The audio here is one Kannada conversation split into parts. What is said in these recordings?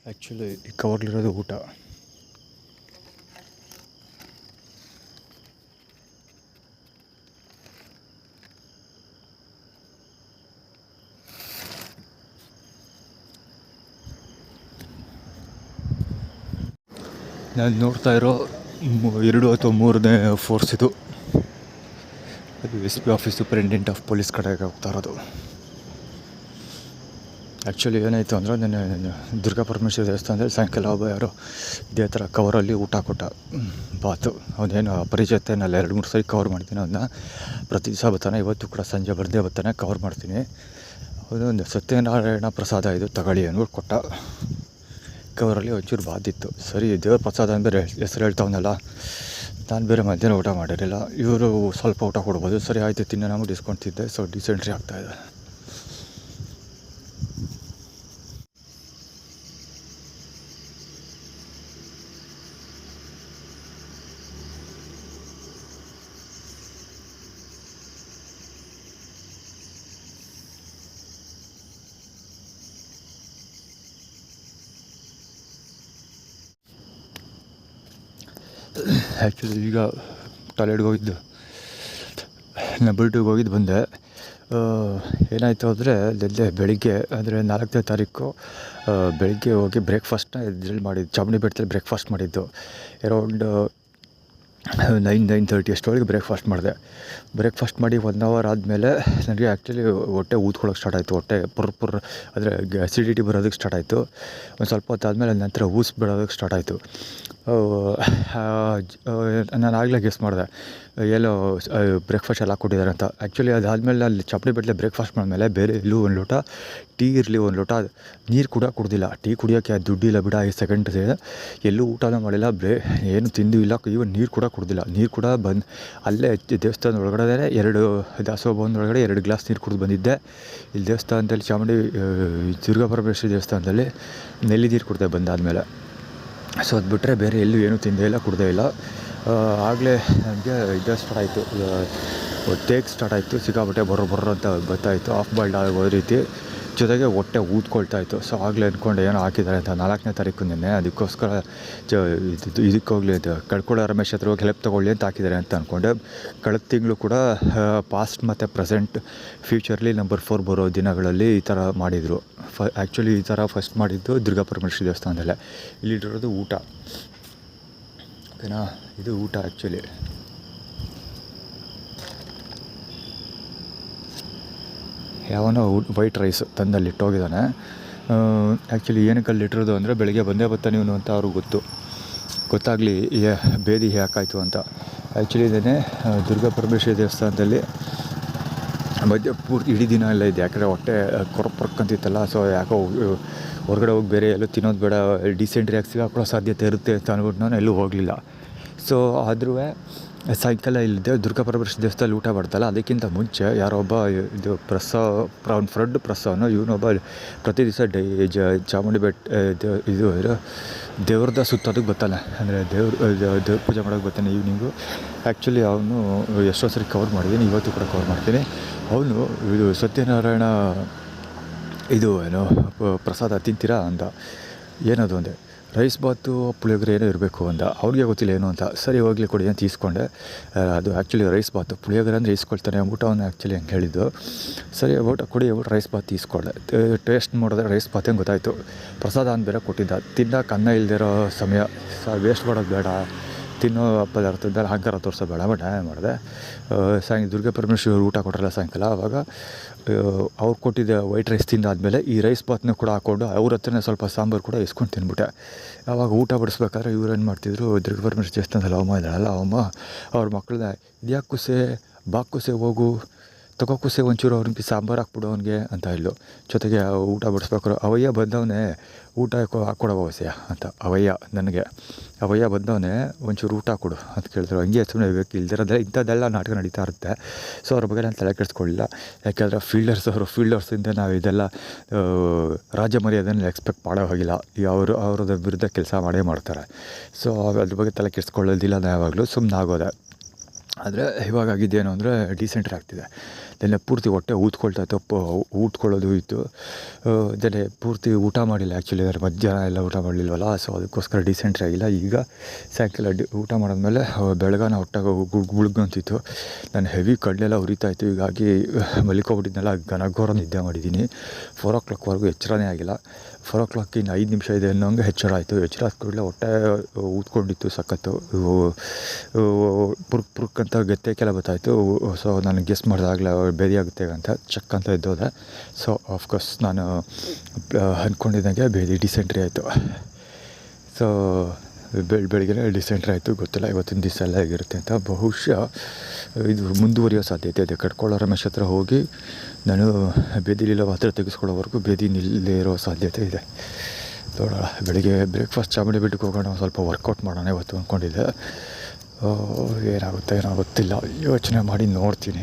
ಆ್ಯಕ್ಚುಲಿ ಈ ಕವರ್ಲಿರೋದು ಊಟ. ನಾನು ನೋಡ್ತಾ ಇರೋ 2 ಅಥವಾ 3ನೇ ಫೋರ್ಸ್ ಇದು. ಅದು SP office superintendent of police ಕಡೆಗೆ ಹೋಗ್ತಾ ಇರೋದು. ಆ್ಯಕ್ಚುಲಿ ಏನಾಯಿತು ಅಂದರೆ ನಾನು ದುರ್ಗಾ ಪರಮೇಶ್ವರಿ ದೇವಸ್ಥಾನದಲ್ಲಿ ಸಾಯಂಕಾಲ ಒಬ್ಬ ಯಾರೋ ಇದೇ ಥರ ಕವರಲ್ಲಿ ಊಟ ಕೊಟ್ಟ ಬಾತು. ಅವನೇನು ಅಪರಿಚಿತನಲ್ಲ, 2-3 ಸರಿ ಕವರ್ ಮಾಡ್ತೀನಿ ಅವನ್ನ. ಪ್ರತಿ ದಿವಸ ಬರ್ತಾನೆ, ಇವತ್ತು ಕೂಡ ಸಂಜೆ ಬರ್ದೇ ಬರ್ತಾನೆ, ಕವರ್ ಮಾಡ್ತೀನಿ. ಅವನೊಂದು ಸತ್ಯನಾರಾಯಣ ಪ್ರಸಾದ ಇದು ತಗೊಳ್ಳಿ ಅಂದ್ಬಿಟ್ಟು ಕೊಟ್ಟ. ಕವರಲ್ಲಿ ಒಂಚೂರು ಬಾದಿತ್ತು. ಸರಿ, ದೇವ್ರ ಪ್ರಸಾದ ಅಂದರೆ ಹೆಸರು ಹೇಳ್ತಾವನಲ್ಲ, ನಾನು ಬೇರೆ ಮಧ್ಯಾಹ್ನ ಊಟ ಮಾಡಿರಲಿಲ್ಲ. ಇವರು ಸ್ವಲ್ಪ ಊಟ ಕೊಡ್ಬೋದು, ಸರಿ ಆಯಿತು ತಿನ್ನೋ ನಾವು ಡಿಸ್ಕೊಂತಿದ್ದೆ. ಸೊ ಡಿಸೆಂಟ್ರಿ ಆಗ್ತಾಯಿದೆ. ಆ್ಯಕ್ಚುಲಿ ಈಗ ಟಾಯ್ಲೆಟ್ಗೆ ಹೋಗಿದ್ದು, ನಂಬರ್ 2ಗೆ ಹೋಗಿದ್ದು ಬಂದೆ. ಏನಾಯಿತು ಅಂದರೆ ಬೆಳಿಗ್ಗೆ ಅಂದರೆ 4ನೇ ತಾರೀಕು ಬೆಳಿಗ್ಗೆ ಹೋಗಿ ಬ್ರೇಕ್ಫಾಸ್ಟ್ನ ಇದ್ರಲ್ಲಿ ಮಾಡಿದ್ದು, ಚಾಮುಂಡಿ ಬೆಟ್ಟದಲ್ಲಿ ಬ್ರೇಕ್ಫಾಸ್ಟ್ ಮಾಡಿದ್ದು. ಅರೌಂಡ್ 9-9:30 ಅಷ್ಟೊಳಗೆ ಬ್ರೇಕ್ಫಾಸ್ಟ್ ಮಾಡಿದೆ. ಬ್ರೇಕ್ಫಾಸ್ಟ್ ಮಾಡಿ 1 ಅವರ್ ಆದಮೇಲೆ ನನಗೆ ಆ್ಯಕ್ಚುಲಿ ಹೊಟ್ಟೆ ಊದ್ಕೊಳ್ಳೋಕೆ ಸ್ಟಾರ್ಟ್ ಆಯಿತು. ಹೊಟ್ಟೆ ಪುರ್ ಅಂದರೆ ಅಸಿಡಿಟಿ ಬರೋದಕ್ಕೆ ಸ್ಟಾರ್ಟ್ ಆಯಿತು. ಒಂದು ಸ್ವಲ್ಪ ಹೊತ್ತಾದಮೇಲೆ ನಂತರ ಊಸ್ ಬಿಡೋದಕ್ಕೆ ಸ್ಟಾರ್ಟ್ ಆಯಿತು. ನಾನು ಆಗಲೇ ಗೆಸ್ ಮಾಡಿದೆ ಎಲ್ಲೋ ಬ್ರೇಕ್ಫಾಸ್ಟ್ ಎಲ್ಲ ಕೊಟ್ಟಿದ್ದಾರೆ ಅಂತ. ಆ್ಯಕ್ಚುಲಿ ಅದಾದಮೇಲೆ ಅಲ್ಲಿ ಚಾಮುಂಡಿ ಬೆಟ್ಟದಲ್ಲಿ ಬ್ರೇಕ್ಫಾಸ್ಟ್ ಮಾಡಿದ್ಮೇಲೆ ಬೇರೆ ಎಲ್ಲೂ 1 ಲೋಟ ಟೀ ಇರಲಿ, 1 ಲೋಟ ನೀರು ಕೂಡ ಕುಡ್ದಿಲ್ಲ. ಟೀ ಕುಡಿಯೋಕ್ಕೆ ದುಡ್ಡಿಲ್ಲ ಬಿಡ. 5 ಸೆಕೆಂಡ್ ಎಲ್ಲೂ ಊಟನೂ ಮಾಡಿಲ್ಲ, ಏನು ತಿಂದು ಇಲ್ಲ, ಈವನ್ ನೀರು ಕೂಡ ಕುಡ್ದಿಲ್ಲ. ನೀರು ಕೂಡ ಅಲ್ಲೇ ದೇವಸ್ಥಾನದ ಒಳಗಡೆ 2 ದಾಸೋಹಭವನದ ಒಳಗಡೆ 2 ಗ್ಲಾಸ್ ನೀರು ಕುಡಿದು ಬಂದಿದ್ದೆ. ಇಲ್ಲಿ ದೇವಸ್ಥಾನದಲ್ಲಿ ಚಾಮುಂಡಿ ದುರ್ಗಾ ಪರಮೇಶ್ವರಿ ದೇವಸ್ಥಾನದಲ್ಲಿ ನೆಲ್ಲಿ ನೀರು ಕುಡ್ದೆ ಬಂದಾದಮೇಲೆ. ಸೊ ಅದು ಬಿಟ್ಟರೆ ಬೇರೆ ಎಲ್ಲೂ ಏನೂ ತಿಂದೇ ಇಲ್ಲ, ಕುಡ್ದೇ ಇಲ್ಲ. ಆಗಲೇ ನನಗೆ ಇದು ಸ್ಟಾರ್ಟ್ ಆಯಿತು, ಟೇಕ್ ಸ್ಟಾರ್ಟ್ ಆಯಿತು. ಸಿಕ್ಕಾಪಟ್ಟೆ ಬರ್ರ ಅಂತ ಬರ್ತಾಯಿತ್ತು, ಆಫ್ ಬಾಯ್ಲ್ಡ್ ಆಗೋ ರೀತಿ. ಜೊತೆಗೆ ಹೊಟ್ಟೆ ಊದ್ಕೊಳ್ತಾಯಿತ್ತು. ಸೊ ಆಗಲೇ ಅಂದ್ಕೊಂಡು ಏನೋ ಹಾಕಿದ್ದಾರೆ ಅಂತ 4ನೇ ತಾರೀಕು ನಿನ್ನೆ. ಅದಕ್ಕೋಸ್ಕರ ಇದಕ್ಕೆ ಹೋಗಲಿ ಅಂತ ಕಳ್ಕೊಳ್ಳೋ ರಮೇಶ್ ಹತ್ರ ಹೋಗಿ ಹೆಲ್ಪ್ ತೊಗೊಳ್ಳಿ ಅಂತ ಹಾಕಿದ್ದಾರೆ ಅಂತ ಅಂದ್ಕೊಂಡೆ. ಕಳೆದ ತಿಂಗಳು ಕೂಡ ಪಾಸ್ಟ್ ಮತ್ತು ಪ್ರೆಸೆಂಟ್ ಫ್ಯೂಚರ್ಲಿ ನಂಬರ್ 4 ಬರೋ ದಿನಗಳಲ್ಲಿ ಈ ಥರ ಮಾಡಿದರು. ಆ್ಯಕ್ಚುಲಿ ಈ ಥರ ಫಸ್ಟ್ ಮಾಡಿದ್ದು ದುರ್ಗಾ ಪರಮೇಶ್ವರಿ ದೇವಸ್ಥಾನದಲ್ಲೇ. ಇಲ್ಲಿಟ್ಟಿರೋದು ಊಟ, ಓಕೆನಾ? ಇದು ಊಟ ಆ್ಯಕ್ಚುಲಿ. ಯಾವನೋ ವೈಟ್ ರೈಸ್ ತಂದಲ್ಲಿ ಇಟ್ಟೋಗಿದ್ದಾನೆ. ಆ್ಯಕ್ಚುಲಿ ಏನಕ್ಕೆ ಅಲ್ಲಿ ಇಟ್ಟಿರೋದು ಅಂದರೆ ಬೆಳಗ್ಗೆ ಬಂದೇ ಬರ್ತಾನೆ ಇವನು ಅಂತ ಅವ್ರಿಗೆ ಗೊತ್ತಾಗಲಿ ಬೇದಿ ಯಾಕಾಯಿತು ಅಂತ. ಆ್ಯಕ್ಚುಲಿ ಇದೇ ದುರ್ಗಾ ಪರಮೇಶ್ವರಿ ದೇವಸ್ಥಾನದಲ್ಲಿ ಪೂರ್ತಿ ಇಡೀ ದಿನ ಎಲ್ಲ ಇದೆ. ಯಾಕಂದರೆ ಹೊಟ್ಟೆ ಕೊರಪರ್ಕಂತಿತ್ತಲ್ಲ. ಸೊ ಯಾಕೋ ಹೊರಗಡೆ ಹೋಗಿ ಬೇರೆ ಎಲ್ಲೂ ತಿನ್ನೋದು ಬೇಡ, ಡಿಸೆಂಟ್ರಿ ಆಗಿ ಸಿಗಾಕೊಳ್ಳೋ ಸಾಧ್ಯತೆ ಇರುತ್ತೆ ಅಂತ ಅಂದ್ಬಿಟ್ಟು ನಾನು ಎಲ್ಲೂ ಹೋಗಲಿಲ್ಲ. ಸೊ ಆದರೂ ಸಾಯಂಕಾಲ ಇಲ್ಲಿದ್ದೆ ದುರ್ಗಾ ಪರಮೇಶ್ವರಿ ದೇವಸ್ಥಾನದಲ್ಲಿ ಊಟ ಮಾಡ್ತಲ್ಲ, ಅದಕ್ಕಿಂತ ಮುಂಚೆ ಯಾರೋ ಒಬ್ಬ ಇದು ಅವ್ನ ಫ್ರೆಂಡ್ ಪ್ರಸವನು, ಇವನೊಬ್ಬ ಪ್ರತಿ ದಿವಸ ಚಾಮುಂಡಿ ಬೆಟ್ಟ ಇದು ದೇವ್ರದ ಸುತ್ತೋದಕ್ಕೆ ಬರ್ತಾನೆ. ಅಂದರೆ ದೇವ್ರ ಪೂಜೆ ಮಾಡೋಕ್ಕೆ ಬರ್ತಾನೆ ಈವ್ನಿಂಗು. ಆ್ಯಕ್ಚುಲಿ ಅವನು ಎಷ್ಟೋ ಸರಿ ಕವರ್ ಮಾಡಿದ್ದೀನಿ, ಇವತ್ತು ಕೂಡ ಕವರ್ ಮಾಡ್ತೀನಿ. ಅವನು ಇದು ಸತ್ಯನಾರಾಯಣ ಇದು ಏನೋ ಪ್ರಸಾದ ತಿಂತೀರಾ ಅಂದ. ಏನದು ಅಂದೆ. ರೈಸ್ ಬಾತು ಪುಳಿಯೋಗರೆ ಏನೋ ಇರಬೇಕು ಅಂದ. ಅವ್ರಿಗೆ ಗೊತ್ತಿಲ್ಲ ಏನು ಅಂತ. ಸರಿ ಹೋಗ್ಲಿ ಕೊಡಿ ಅಂತ ಈಸ್ಕೊಂಡೆ. ಅದು ಆ್ಯಕ್ಚುಲಿ ರೈಸ್ ಬಾತು, ಪುಳಿಯೋಗರೆ ಅಂದರೆ ಈಸ್ಕೊಳ್ತಾನೆ ಅಂದ್ಬಿಟ್ಟು ಅವನು ಆ್ಯಕ್ಚುಲಿ ಹಂಗೆ ಹೇಳಿದ್ದು. ಸರಿ ಊಟ ಕೊಡಿ ಅಂದ್ಬಿಟ್ಟು ರೈಸ್ ಬಾತ್ ಈಸ್ಕೊಂಡೆ. ಟೇಸ್ಟ್ ಮಾಡಿದ್ರೆ ರೈಸ್ ಬಾತ್ ಹೆಂಗೆ ಗೊತ್ತಾಯಿತು. ಪ್ರಸಾದ ಅಂತ ಬೇರೆ ಕೊಟ್ಟಿದ್ದ. ತಿನ್ನೋಕೆ ಅನ್ನ ಇಲ್ದಿರೋ ಸಮಯ, ವೇಸ್ಟ್ ಮಾಡೋದು ಬೇಡ, ತಿನ್ನೋ ಪದಾರ್ಥದಲ್ಲಿ ಅಹಂಕಾರ ತೋರಿಸೋ ಬೇಡ ಬಟ್ ಮಾಡಿದೆ. ದುರ್ಗಾ ಪರಮೇಶ್ವರಿ ಊಟ ಕೊಟ್ಟರಲ್ಲ ಸಾಯಂಕಾಲ, ಆವಾಗ ಅವ್ರು ಕೊಟ್ಟಿದ್ದ ವೈಟ್ ರೈಸ್ ತಿಂದಾದಮೇಲೆ ಈ ರೈಸ್ ಬಾತ್ನ ಕೂಡ ಹಾಕ್ಕೊಂಡು ಅವ್ರ ಹತ್ರನೇ ಸ್ವಲ್ಪ ಸಾಂಬಾರು ಕೂಡ ಇಸ್ಕೊಂಡು ತಿಂದ್ಬಿಟ್ಟೆ. ಆವಾಗ ಊಟ ಬಡಿಸ್ಬೇಕಾದ್ರೆ ಇವ್ರು ಏನು ಮಾಡ್ತಿದ್ರು, ದುರ್ಗಾ ಪರಮೇಶ್ವರಿ ದೇವಸ್ಥಾನದಲ್ಲಿ ಅವಮ್ಮ ಇದ್ದಾಳಲ್ಲ, ಅವಮ್ಮ ಅವ್ರ ಮಕ್ಕಳನ್ನ ಇದ್ಯಾಕೆ ಕುಸೆ ಬಾಕುಸೆ ಹೋಗು ತಗೋ ಕುಸೆ ಒಂಚೂರು ಅವ್ರಿಗೆ ಸಾಂಬಾರು ಹಾಕ್ಬಿಡು ಅವ್ನಿಗೆ ಅಂತ ಹೇಳು. ಜೊತೆಗೆ ಊಟ ಬಡಿಸ್ಬೇಕಾರೆ ಅವಯ್ಯ ಬಂದವನೇ ಊಟ ಹಾಕ್ಕೊಡೋ ಅವಶ್ಯ ಅಂತ. ಅವಯ್ಯ ಬಂದವನೇ ಒಂಚೂರು ಊಟ ಕೊಡು ಅಂತ ಕೇಳಿದ್ರು. ಹಂಗೆ ಸುಮ್ಮನೆ ಬೇಕು ಇಲ್ದಿರೋದೇ ಇಂಥದ್ದೆಲ್ಲ ನಾಟಕ ನಡೀತಾ ಇರುತ್ತೆ. ಸೊ ಅವ್ರ ಬಗ್ಗೆ ನಾನು ತಲೆ ಕೆಡಿಸ್ಕೊಳ್ಳಿಲ್ಲ. ಯಾಕೆಂದರೆ ಫೀಲ್ಡರ್ಸಿಂದ ನಾವು ಇದೆಲ್ಲ ರಾಜ್ಯ ಮರ್ಯಾದೆಯನ್ನು ಎಕ್ಸ್ಪೆಕ್ಟ್ ಮಾಡೋ ಹೋಗಿಲ್ಲ. ಅವ್ರದ್ದು ವಿರುದ್ಧ ಕೆಲಸ ಮಾಡೇ ಮಾಡ್ತಾರೆ. ಸೊ ಅದ್ರ ಬಗ್ಗೆ ತಲೆ ಕೆಡಿಸ್ಕೊಳ್ಳೋದಿಲ್ಲ. ನಾನು ಯಾವಾಗಲೂ ಸುಮ್ಮನೆ ಆಗೋದೆ. ಆದರೆ ಇವಾಗಾಗಿದ್ದೇನು ಅಂದರೆ ಡಿಸೆಂಟ್ರಿ ಆಗ್ತಿದೆ. ನೆನ್ನೆ ಪೂರ್ತಿ ಹೊಟ್ಟೆ ಊದ್ಕೊಳ್ತಾಯಿತ್ತು, ಊದ್ಕೊಳ್ಳೋದು ಇತ್ತು. ನೆನ್ನೆ ಪೂರ್ತಿ ಊಟ ಮಾಡಿಲ್ಲ ಆ್ಯಕ್ಚುಲಿ, ಮಧ್ಯಾಹ್ನ ಎಲ್ಲ ಊಟ ಮಾಡಲಿಲ್ವಲ್ಲ, ಸೊ ಅದಕ್ಕೋಸ್ಕರ ಡಿಸೆಂಟ್ರಿ ಆಗಿಲ್ಲ. ಈಗ ಸಾಯಂಕಾಲ ಊಟ ಮಾಡಿದ್ಮೇಲೆ ಬೆಳಗಾನ ಹೊಟ್ಟೆಗೆ ಗುಳ್ಗಂತಿತ್ತು. ನಾನು ಹೆವಿ ಕಡ್ಲೆಲ್ಲ ಉರಿತಾಯಿತ್ತು. ಹೀಗಾಗಿ ಮಲಿಕೋಬಿಟ್ಟಿದ್ನೆಲ್ಲ ಘನಘೋರ ನಿದ್ದೆ ಮಾಡಿದ್ದೀನಿ. 4 o'clockವರೆಗೂ ಎಚ್ಚರನೇ ಆಗಿಲ್ಲ. 4 o'clock ಇನ್ನು 5 ನಿಮಿಷ ಇದೆ ಅನ್ನೋಂಗೆ ಎಚ್ಚರ ಆಯಿತು. ಎಚ್ಚರ ಆದ ಕೂಡಲೇ ಹೊಟ್ಟೆ ಊದ್ಕೊಂಡಿತ್ತು ಸಖತ್ತು. ಪುರ್ಕ್ ಅಂತ ಗೆತ್ತಕ್ಕೆಲ್ಲ ಗೊತ್ತಾಯಿತು. ಸೊ ನಾನು ಗೆಸ್ ಮಾಡಿದಾಗಲೇ ಬೇದಿ ಆಗುತ್ತೆ ಅಂತ ಚೆಕ್ ಅಂತ ಇದ್ದೋದೆ. ಸೊ ಆಫ್ಕೋರ್ಸ್ ನಾನು ಅಂದ್ಕೊಂಡಿದ್ದಂಗೆ ಬೇದಿ ಡಿಸೆಂಟ್ರಿ ಆಯಿತು. ಸೊ ಬೆಳಿಗ್ಗೆ ಡಿಸೆಂಟ್ರಿ ಆಯಿತು. ಗೊತ್ತಿಲ್ಲ ಇವತ್ತಿನ ದಿವಸ ಎಲ್ಲ ಹೇಗಿರುತ್ತೆ ಅಂತ. ಬಹುಶಃ ಇದು ಮುಂದುವರಿಯೋ ಸಾಧ್ಯತೆ ಇದೆ. ಕಟ್ಕೊಳ್ಳೋ ರಮೇಶ್ ಹತ್ರ ಹೋಗಿ ನಾನು ಬೇದಿಲಿಲ್ಲ ಹತ್ರ ತೆಗೆಸ್ಕೊಳ್ಳೋವರೆಗೂ ಬೇದಿ ನಿಲ್ಲೇ ಇರೋ ಸಾಧ್ಯತೆ ಇದೆ. ನೋಡೋಣ. ಬೆಳಿಗ್ಗೆ ಬ್ರೇಕ್ಫಾಸ್ಟ್ ಚಾಮುಂಡಿ ಬೆಟ್ಟಕ್ಕೆ ಹೋಗೋಣ, ಸ್ವಲ್ಪ ವರ್ಕೌಟ್ ಮಾಡೋಣ ಇವತ್ತು ಅಂದ್ಕೊಂಡಿದ್ದೆ. ಏನಾಗುತ್ತೆ ಏನೋ ಗೊತ್ತಿಲ್ಲ, ಯೋಚನೆ ಮಾಡಿ ನೋಡ್ತೀನಿ.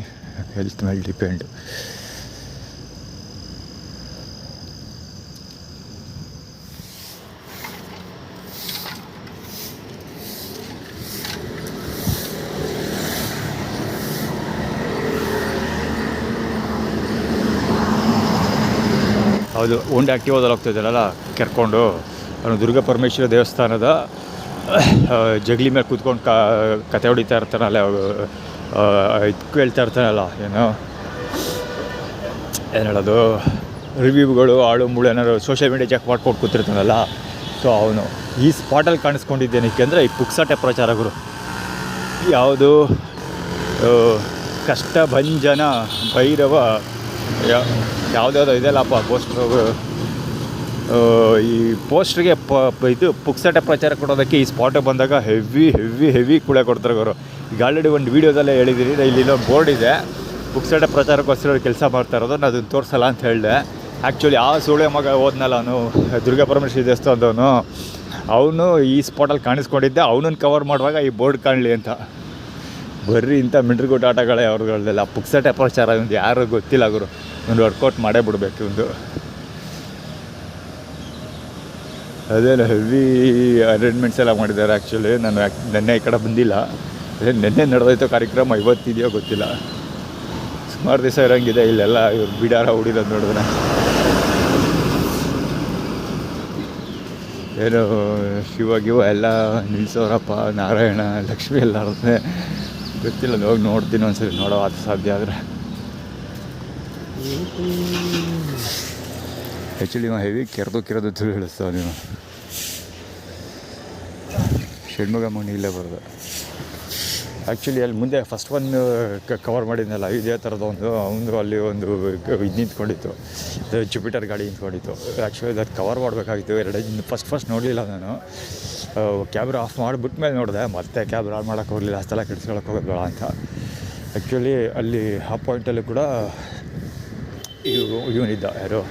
ಹೆಲ್ತ್ ಮೇಲೆ ಡಿಪೆಂಡ್. ಹೌದು, ಒಂದು ಆ್ಯಕ್ಟಿವಲ್ಲಿ ಹೋಗ್ತಿದ್ದಾರಲ್ಲ ಕರ್ಕೊಂಡು, ಅವನು ದುರ್ಗಾ ಪರಮೇಶ್ವರಿ ದೇವಸ್ಥಾನದ ಜಗಲಿ ಮೇಲೆ ಕೂತ್ಕೊಂಡು ಕತೆ ಹೊಡಿತಾ ಇರ್ತಾನಲ್ಲ, ಇದು ಕೇಳ್ತಾ ಇರ್ತಾನಲ್ಲ, ಏನು ಹೇಳೋದು, ರಿವ್ಯೂಗಳು ಆಳು ಮುಳು ಏನಾದ್ರು ಸೋಷಿಯಲ್ ಮೀಡಿಯಾ ಚೆಕ್ ಮಾಡ್ಕೊಂಡು ಕೂತಿರ್ತಾನಲ್ಲ. ಸೊ ಅವನು ಈ ಸ್ಪಾಟಲ್ಲಿ ಕಾಣಿಸ್ಕೊಂಡಿದ್ದೇನಕ್ಕೆ ಅಂದರೆ ಈ ಪುಕ್ಸಟೆ ಪ್ರಚಾರಕರು. ಯಾವುದು ಕಷ್ಟಭಂಜನ ಭೈರವ ಯಾವುದ್ಯಾವುದೋ ಇದೆಲ್ಲಪ್ಪ ಪೋಸ್ಟ್ರು. ಈ ಪೋಸ್ಟ್ರಿಗೆ ಇದು ಪುಕ್ಸಟೆ ಪ್ರಚಾರ ಕೊಡೋದಕ್ಕೆ ಈ ಸ್ಪಾಟಿಗೆ ಬಂದಾಗ ಹೆವಿ ಕುಳೆ ಕೊಡ್ತಾರೆ ಅವರು. ಈಗ ಆಲ್ರೆಡಿ ಒಂದು ವೀಡಿಯೋದಲ್ಲೇ ಹೇಳಿದ್ದೀನಿ, ಇಲ್ಲಿರೋ ಬೋರ್ಡ್ ಇದೆ, ಪುಕ್ಸಟೆ ಪ್ರಚಾರಕ್ಕೋಸ್ಕರ ಕೆಲಸ ಮಾಡ್ತಾ ಇರೋದು. ನಾನು ಅದನ್ನು ತೋರಿಸಲ್ಲ ಅಂತ ಹೇಳಿದೆ. ಆ್ಯಕ್ಚುಲಿ ಆ ಸೂಳೆ ಮಗ ಹೋದ್ನಲ್ಲ, ಅವನು ದುರ್ಗಾ ಪರಮೇಶ್ವರಿ ದೇವಸ್ಥಾನದವನು, ಅವನು ಈ ಸ್ಪಾಟಲ್ಲಿ ಕಾಣಿಸ್ಕೊಂಡಿದ್ದೆ. ಅವನನ್ನು ಕವರ್ ಮಾಡುವಾಗ ಈ ಬೋರ್ಡ್ ಕಾಣಲಿ ಅಂತ. ಬರ್ರಿ ಇಂಥ ಮಿಂಡ್ರಿಗುಡ್ ಆಟಗಳೇ ಅವ್ರುಗಳದೆಲ್ಲ. ಪುಕ್ಸಟೆ ಪ್ರಚಾರ ಒಂದು ಯಾರು ಗೊತ್ತಿಲ್ಲ ಗುರು, ಒಂದು ವರ್ಕೌಟ್ ಮಾಡೇ ಬಿಡಬೇಕು ಒಂದು. ಅದೇನು ಹೆವಿ ಅರೇಂಜ್ಮೆಂಟ್ಸ್ ಎಲ್ಲ ಮಾಡಿದ್ದಾರೆ. ಆ್ಯಕ್ಚುಲಿ ನಾನು ನೆನ್ನೆ ಈ ಕಡೆ ಬಂದಿಲ್ಲ. ನೆನ್ನೆ ನಡೆದೋಯ್ತು ಕಾರ್ಯಕ್ರಮ, ಇವತ್ತಿದೆಯೋ ಗೊತ್ತಿಲ್ಲ. ಸುಮಾರು ದಿವಸ ಇರೋಂಗಿದೆ ಇಲ್ಲೆಲ್ಲ. ಇವ್ರು ಬಿಡಾರ ಹುಡಿರೋದು ನೋಡಿದ್ರೆ ಏನು ಶಿವ ಎಲ್ಲ ನಿಲ್ಸೋರಪ್ಪ, ನಾರಾಯಣ ಲಕ್ಷ್ಮಿ ಎಲ್ಲ ಗೊತ್ತಿಲ್ಲ. ಹೋಗಿ ನೋಡ್ತೀನಿ ಒಂದ್ಸರಿ, ನೋಡೋ ಅದು ಸಾಧ್ಯ ಆದರೆ. ಆ್ಯಕ್ಚುಲಿ ಇವ ಹೆವಿ ಕೆರೆದು ತಿಳಿಸ್ತಾವ ನೀವು. ಷಣ್ಮುಗ ಮಣಿ ಇಲ್ಲೇ ಬರೋದು. ಆ್ಯಕ್ಚುಲಿ ಅಲ್ಲಿ ಮುಂದೆ ಫಸ್ಟ್ ಒನ್ ಕವರ್ ಮಾಡಿದ್ನಲ್ಲ, ಇದೇ ಥರದ ಒಂದು ಅಲ್ಲಿ ಒಂದು ಇದು ನಿಂತ್ಕೊಂಡಿತ್ತು, ಜುಪಿಟರ್ ಗಾಡಿ ನಿಂತ್ಕೊಂಡಿತ್ತು. ಆ್ಯಕ್ಚುಲಿ ಅದು ಕವರ್ ಮಾಡಬೇಕಾಗಿತ್ತು. ಫಸ್ಟ್ ನೋಡಲಿಲ್ಲ ನಾನು. ಕ್ಯಾಮ್ರಾ ಆಫ್ ಮಾಡಿಬಿಟ್ಟ ಮೇಲೆ ನೋಡಿದೆ. ಮತ್ತೆ ಕ್ಯಾಮ್ರಾ ಆನ್ ಮಾಡೋಕ್ಕೆ ಹೋಗಲಿಲ್ಲ, ಅಷ್ಟೆಲ್ಲ ಕೆಡಿಸ್ಕೊಳಕ್ಕೆ ಹೋಗೋದು ಬೇಡ ಅಂತ. ಆ್ಯಕ್ಚುಲಿ ಅಲ್ಲಿ ಆ ಪಾಯಿಂಟಲ್ಲೂ ಕೂಡ ಇವನಿದ್ದ, ಯಾರು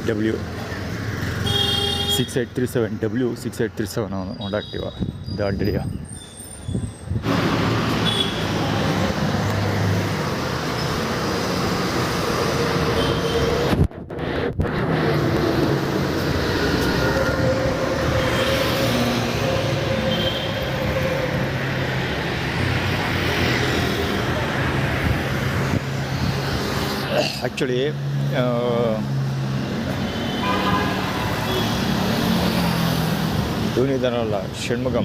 W6837 ಅವನು ಹೊಂಡಾ ಆಕ್ಟಿವಾ ದಾಂಡೇಲಿಯ. ಆ್ಯಕ್ಚುಲಿ ಇವನಿದ್ದಾನಲ್ಲ ಷಣ್ಮುಗ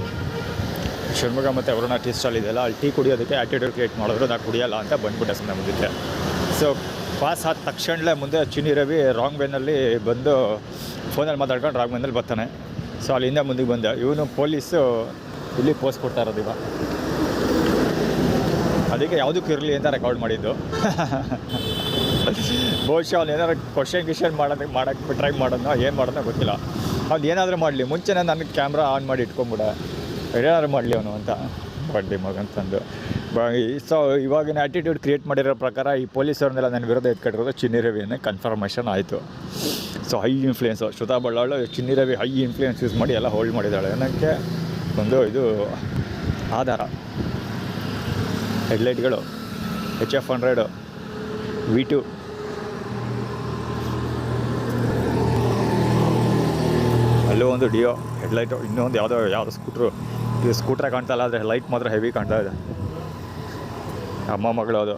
ಮತ್ತು ಅವರನ್ನ ಟೀ ಸ್ಟಾಲ್ ಇದೆಯಲ್ಲ, ಅಲ್ಲಿ ಟೀ ಕುಡಿಯೋದಕ್ಕೆ ಆ್ಯಟಿಟ್ಯೂಡ್ ಕ್ರಿಯೇಟ್ ಮಾಡಿದ್ರು. ನಾನು ಕುಡಿಯೋಲ್ಲ ಅಂತ ಬಂದ್ಬಿಟ್ಟೆ ಸುಮ್ಮನೆ ಮುಂದಿದ್ದೆ. ಸೊ ಪಾಸ್ ಆದ ತಕ್ಷಣಲೇ ಮುಂದೆ ಚಿನ್ನಿ ರವಿ ರಾಂಗ್ ವೇನಲ್ಲಿ ಬಂದು ಫೋನಲ್ಲಿ ಮಾತಾಡ್ಕೊಂಡು ರಾಂಗ್ ವೇನಲ್ಲಿ ಬರ್ತಾನೆ. ಸೊ ಅಲ್ಲಿಂದ ಮುಂದಕ್ಕೆ ಬಂದೆ. ಇವನು ಪೊಲೀಸು ಇಲ್ಲಿ ಪೋಸ್ಟ್ ಕೊಡ್ತಾ ಇರೋದು ಇವಾಗ. ಅದಕ್ಕೆ ಯಾವುದಕ್ಕೂ ಇರಲಿ ಅಂತ ರೆಕಾರ್ಡ್ ಮಾಡಿದ್ದು. ಬಹುಶಃ ಅವ್ನು ಏನಾದ್ರು ಕ್ವಶನ್ ಮಾಡೋಕ್ಕೆ ಟ್ರೈ ಮಾಡೋದನ್ನ ಏನು ಮಾಡೋದನ್ನ ಗೊತ್ತಿಲ್ಲ. ಅವ್ನು ಏನಾದರೂ ಮಾಡಲಿ, ಮುಂಚೆನೇ ನನಗೆ ಕ್ಯಾಮ್ರಾ ಆನ್ ಮಾಡಿ ಇಟ್ಕೊಂಬಿಡ, ಏನಾದ್ರು ಮಾಡಲಿ ಅವನು ಅಂತ ಬಡ್ಡಿ ಮಗಂತಂದು. ಸೊ ಇವಾಗಿನ ಆ್ಯಟಿಟ್ಯೂಡ್ ಕ್ರಿಯೇಟ್ ಮಾಡಿರೋ ಪ್ರಕಾರ ಈ ಪೊಲೀಸವ್ರನ್ನೆಲ್ಲ ನನ್ನ ವಿರುದ್ಧ ಎತ್ಕೊಂಡಿರೋದು ಚಿನ್ನಿ ರವಿಯನ್ನೇ ಕನ್ಫರ್ಮೇಷನ್ ಆಯಿತು. ಸೊ ಹೈ ಇನ್ಫ್ಲೂಯೆನ್ಸು ಶ್ರುತಾ ಬಳ್ಳಾಳು ಚಿನ್ನಿ ರವಿ ಹೈ ಇನ್ಫ್ಲೂಯೆನ್ಸ್ ಯೂಸ್ ಮಾಡಿ ಎಲ್ಲ ಹೋಲ್ಡ್ ಮಾಡಿದ್ದಾಳೆ ಅನ್ನೋಕ್ಕೆ ಒಂದು ಇದು ಆಧಾರ. ಹೆಡ್ಲೈಟ್ಗಳು HF100 V2 ಅಲ್ಲೂ ಒಂದು ಡಿಯೋ ಹೆಡ್ಲೈಟು, ಇನ್ನೊಂದು ಯಾವುದೋ ಸ್ಕೂಟ್ರು ಇದು ಸ್ಕೂಟ್ರ ಕಾಣ್ತಾ ಇಲ್ಲ, ಆದರೆ ಲೈಟ್ ಮಾತ್ರ ಹೆವಿ ಕಾಣ್ತಾ ಇದೆ. ಅಮ್ಮ ಮಗಳು ಅದು.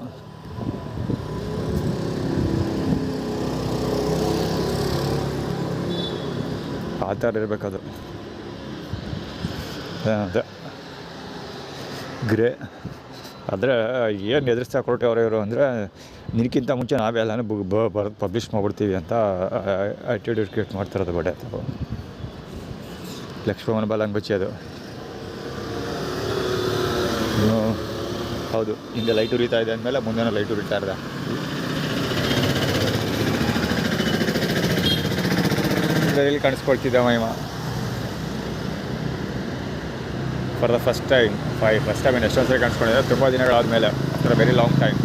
ಆ ಥರ ಇರಬೇಕದು. ಅದೇ ಗ್ರೇ. ಆದರೆ ಏನು ಎದುರಿಸ್ತಾ ಹೊರಟವ್ರು ಇವರು ಅಂದರೆ, ನಿನಕ್ಕಿಂತ ಮುಂಚೆ ನಾವೇ ಎಲ್ಲನೂ ಬರೆದು ಪಬ್ಲಿಷ್ ಮಾಡ್ಬಿಡ್ತೀವಿ ಅಂತ ಆ್ಯಟಿಟ್ಯೂಡ್ ಕ್ರಿಯೇಟ್ ಮಾಡ್ತಿರೋದು ಬಡೆ. ಲಕ್ಷ್ಮಣ ಬಾಲಂಗುಚ್ಚಿ ಅದು. ಹೌದು, ಹಿಂದೆ ಲೈಟ್ ಉರಿತಾ ಇದೆ ಅಂದಮೇಲೆ ಮುಂದೆ ಲೈಟ್ ಉರಿತಾ ಇದೆ. ಎಲ್ಲಿ ಕಾಣಿಸ್ಕೊಳ್ತಿದ್ದ ಮಹಿಮ ಫಾರ್ ದ ಫಸ್ಟ್ ಟೈಮ್ ಎಷ್ಟೊಂದು ಸರಿ ಕಾಣಿಸ್ಕೊಂಡಿದ್ದೆ, ತುಂಬ ದಿನಗಳಾದಮೇಲೆ, ಆಫ್ಟರ್ ವೆರಿ ಲಾಂಗ್ ಟೈಮ್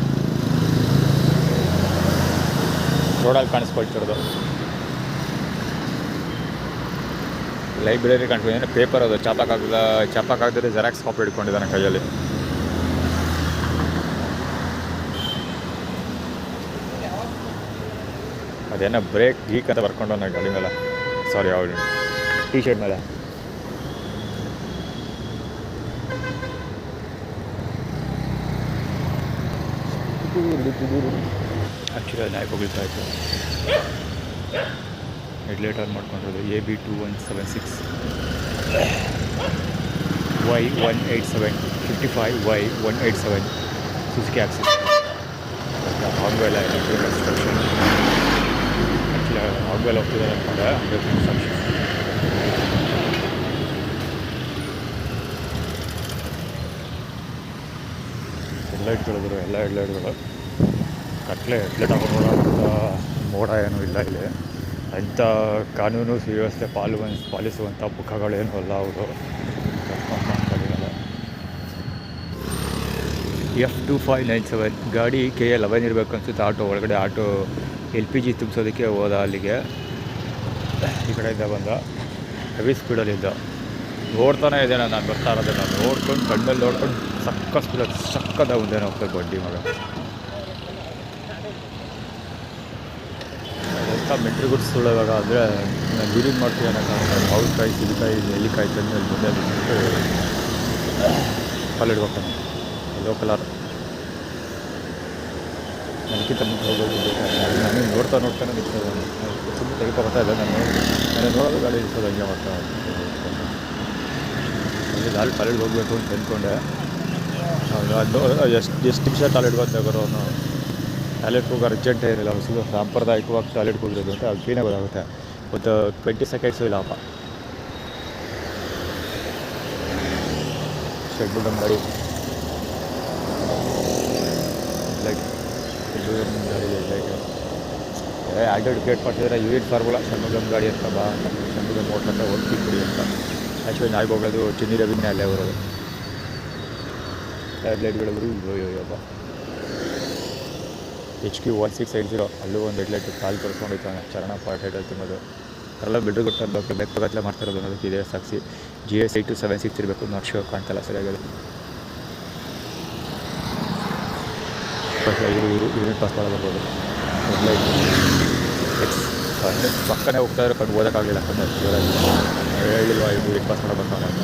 ರೋಡಲ್ಲಿ ಕಾಣಿಸ್ಕೊಳ್ತಿರೋದು. ಲೈಬ್ರರಿ ಕಾಣಿಸ್ಕೊಂಡಿದ್ದಾನೆ. ಪೇಪರ್ ಅದು ಚಾಪಕ್ಕಾಗದ್ರೆ ಜೆರಾಕ್ಸ್ ಕಾಪಿ ಹಿಡ್ಕೊಂಡಿದ್ದಾನೆ ಕೈಯಲ್ಲಿ. ಅದೇನೋ ಬ್ರೇಕ್ ಗೀಕ್ ಅಂತ ಬರ್ಕೊಂಡು ನಾನು ಗಾಡಿ ಮೇಲೆ, ಸಾರಿ ಅವ್ರು ಟೀ ಶರ್ಟ್ ಮೇಲೆ. ಆ್ಯಕ್ಚುಲಿ ಅದು ಯಾಕೆ ಹೋಗ್ತಾ ಇತ್ತು. ಹೆಡ್ಲೈಟ್ ಆನ್ ಮಾಡ್ಕೊಂಡಿರೋದು AB2176 Y187 55Y187 Suzuki Access. ಆಗ್ವೆಲ್ಲ ಕನ್ಸ್ಟ್ರಕ್ಷನ್. ಆ್ಯಕ್ಚುಲಿ ಆಗ್ವೆಲ್ಲ ಹೋಗ್ತಿದ್ದಾರೆ ಅಂದ್ಕೊಂಡೆ, ಹಂಗೆ ಕನ್ಸ್ಟ್ರಕ್ಷನ್. ಹೆಡ್ಲೈಟ್ಗಳಿದ್ರು, ಎಲ್ಲ ಹೆಡ್ಲೈಟ್ಗಳು ಹೆಡ್ಲೈಟ್ ಹಾಕೊಂಡು ನೋಡೋಂಥ ಮೋಡ ಏನೂ ಇಲ್ಲ ಇಲ್ಲಿ. ಅಂಥ ಕಾನೂನು ಸುವ್ಯವಸ್ಥೆ ಪಾಲಿಸುವಂಥ ಮುಖಗಳೇನೂ ಅಲ್ಲ ಅವರು. F2597 ಗಾಡಿ KA11 ಇರಬೇಕು ಅನಿಸುತ್ತೆ. ಆಟೋ ಒಳಗಡೆ, ಆಟೋ LPG ತುಂಬಿಸೋದಕ್ಕೆ ಹೋದ ಅಲ್ಲಿಗೆ. ಈ ಕಡೆಯಿಂದ ಬಂದ, ಹೆವಿ ಸ್ಪೀಡಲ್ಲಿದ್ದ. ನೋಡ್ತಾನೆ ಇದೆ, ನಾನು ಬರ್ತಾ ಇರೋದೆ. ನಾನು ನೋಡ್ಕೊಂಡು ಕಣ್ಣಲ್ಲಿ ನೋಡ್ಕೊಂಡು ಸ್ಪೀಡಲ್ಲಿ ಸಕ್ಕದ ಮುಂದೆನೇ ಹೋಗ್ತಾರೆ ಬಡ್ಡಿ ಮಗ. ಅದೆಂಥ ಮೆಟ್ರಿ ಗುಡ್ಸ್ಗಳು ಇವಾಗ. ಅಂದರೆ ನಾನು ವೀಡಿಯೋ ಮಾಡ್ತೀವಿ ಅನ್ನೋದು ಮಾವಿನಕಾಯಿ, ಸಿಬಿಕಾಯಿ, ನೆಲ್ಲಿಕಾಯಿ ತಂದು ಅಲ್ಲಿ ಮುಂದೆ ಬಿಟ್ಟು ಕಾಲಿಡ್ ಹೋಗ್ತಾನೆ. Yellow colour. ನನಗಿಂತ ಮುಂದೆ ಹೋಗೋದು ನಾನು ನೋಡ್ತಾನೆ ನಿಲ್ಸೋದು. ತುಂಬ ತೆಗೆದುಕೊಳ್ತಾ ಇದೆ. ನಾನು ನೋಡೋದು ಗಾಡಿ ನಿಲ್ಸೋದು ಹಂಗೆ ಮಾಡ್ತಾ ಅಲ್ಲಿ ಕಾಲೇಜ್ ಹೋಗಬೇಕು ಅಂತ ಅಂದ್ಕೊಂಡೆ. ಎಷ್ಟು ನಿಮಿಷ ಟಾಯ್ಲೆಟ್ಗೆ ಹೋಗ್ತಾರೋ ಅವನು. ಟಾಯ್ಲೆಟ್ಗೆ ಹೋಗೋ ಅರ್ಜೆಂಟೇ ಇರಲಿಲ್ಲ. ಸುಮ್ಮನೆ ಸಾಂಪ್ರದಾಯಿಕವಾಗಿ ಟಾಯ್ಲೆಟ್ಗೆ ಹೋಗಿರೋದು ಅಂತ ಅದು ಕ್ಲೀನಾಗಿ ಗೊತ್ತಾಗುತ್ತೆ. ಒಂದು 20 ಸೆಕೆಂಡ್ಸು ಇಲ್ಲಪ್ಪ. ಷಡ್ಬುಡಮ್ ಗಾಡಿ ಲೈಟ್, ಲೈಟ್ ಆಲ್ರೆಡಿ ಕ್ರಿಯೇಟ್ ಮಾಡ್ತಿದ್ದಾರೆ. ಯೂನಿಟ್ ಫಾರ್ಮುಲಾ ಷಣ್ಮುಗಮ್ ಗಾಡಿ ಅಂತ ಷಣ್ಮುಗಮ್ ಮೋಟ್ರ್ ಅಂತ ಹೋಗಿ ಕೊಡಿ ಅಂತ. ಆ್ಯಕ್ಚುಲಿ ನಾಯಿಗೆ ಹೋಗೋದು ಚಿನ್ನಿ ರವಿನೇ ಅಲ್ಲೇ ಬರೋದು. ಹೆಡ್ಲೈಟ್ಗಳಿದ್ರು ಇಲ್ಲೋಯ್ಯಪ್ಪ. HQ1680 ಅಲ್ಲೂ ಒಂದು ಹೆಡ್ಲೈಟ್ ಕಾಲು ತೋರಿಸ್ಕೊಂಡಿದ್ದಾನೆ. ಚರಣ ಪಾರ್ಟ್ ಹೆಡ್ ತುಂಬೋದು. ಎಲ್ಲ ಬಿಡ್ರು ಗೊತ್ತಾಗಬೇಕು, ಬೆಕ್ಕಗತ್ತಲೆ ಮಾಡ್ತಿರೋದು ಅನ್ನೋದಕ್ಕೆ ಇದೇ ಸಾಕ್ಷಿ. GS8276 ಇರಬೇಕು. ನಾಟ್ ಶೋರ್, ಕಾಣ್ತಲ್ಲ ಸರಿಯಾಗಿ. ಯೂನಿಟ್ ಪಾಸ್ ಬರ್ಬೋದು. ಹೆಡ್ಲೈಟ್ ಪಕ್ಕನೇ ಹೋಗ್ತಾ ಇರೋ ಕಣ್ಣು ಓದೋಕ್ಕಾಗಲಿಲ್ಲ. ಕಣ್ಣು ಜೋರಾಗಿ ಹೇಳಿಲ್ವಾ ಯೂನಿಟ್ ಪಾಸ್ ಮಾಡಬೇಕು ಅಂತ.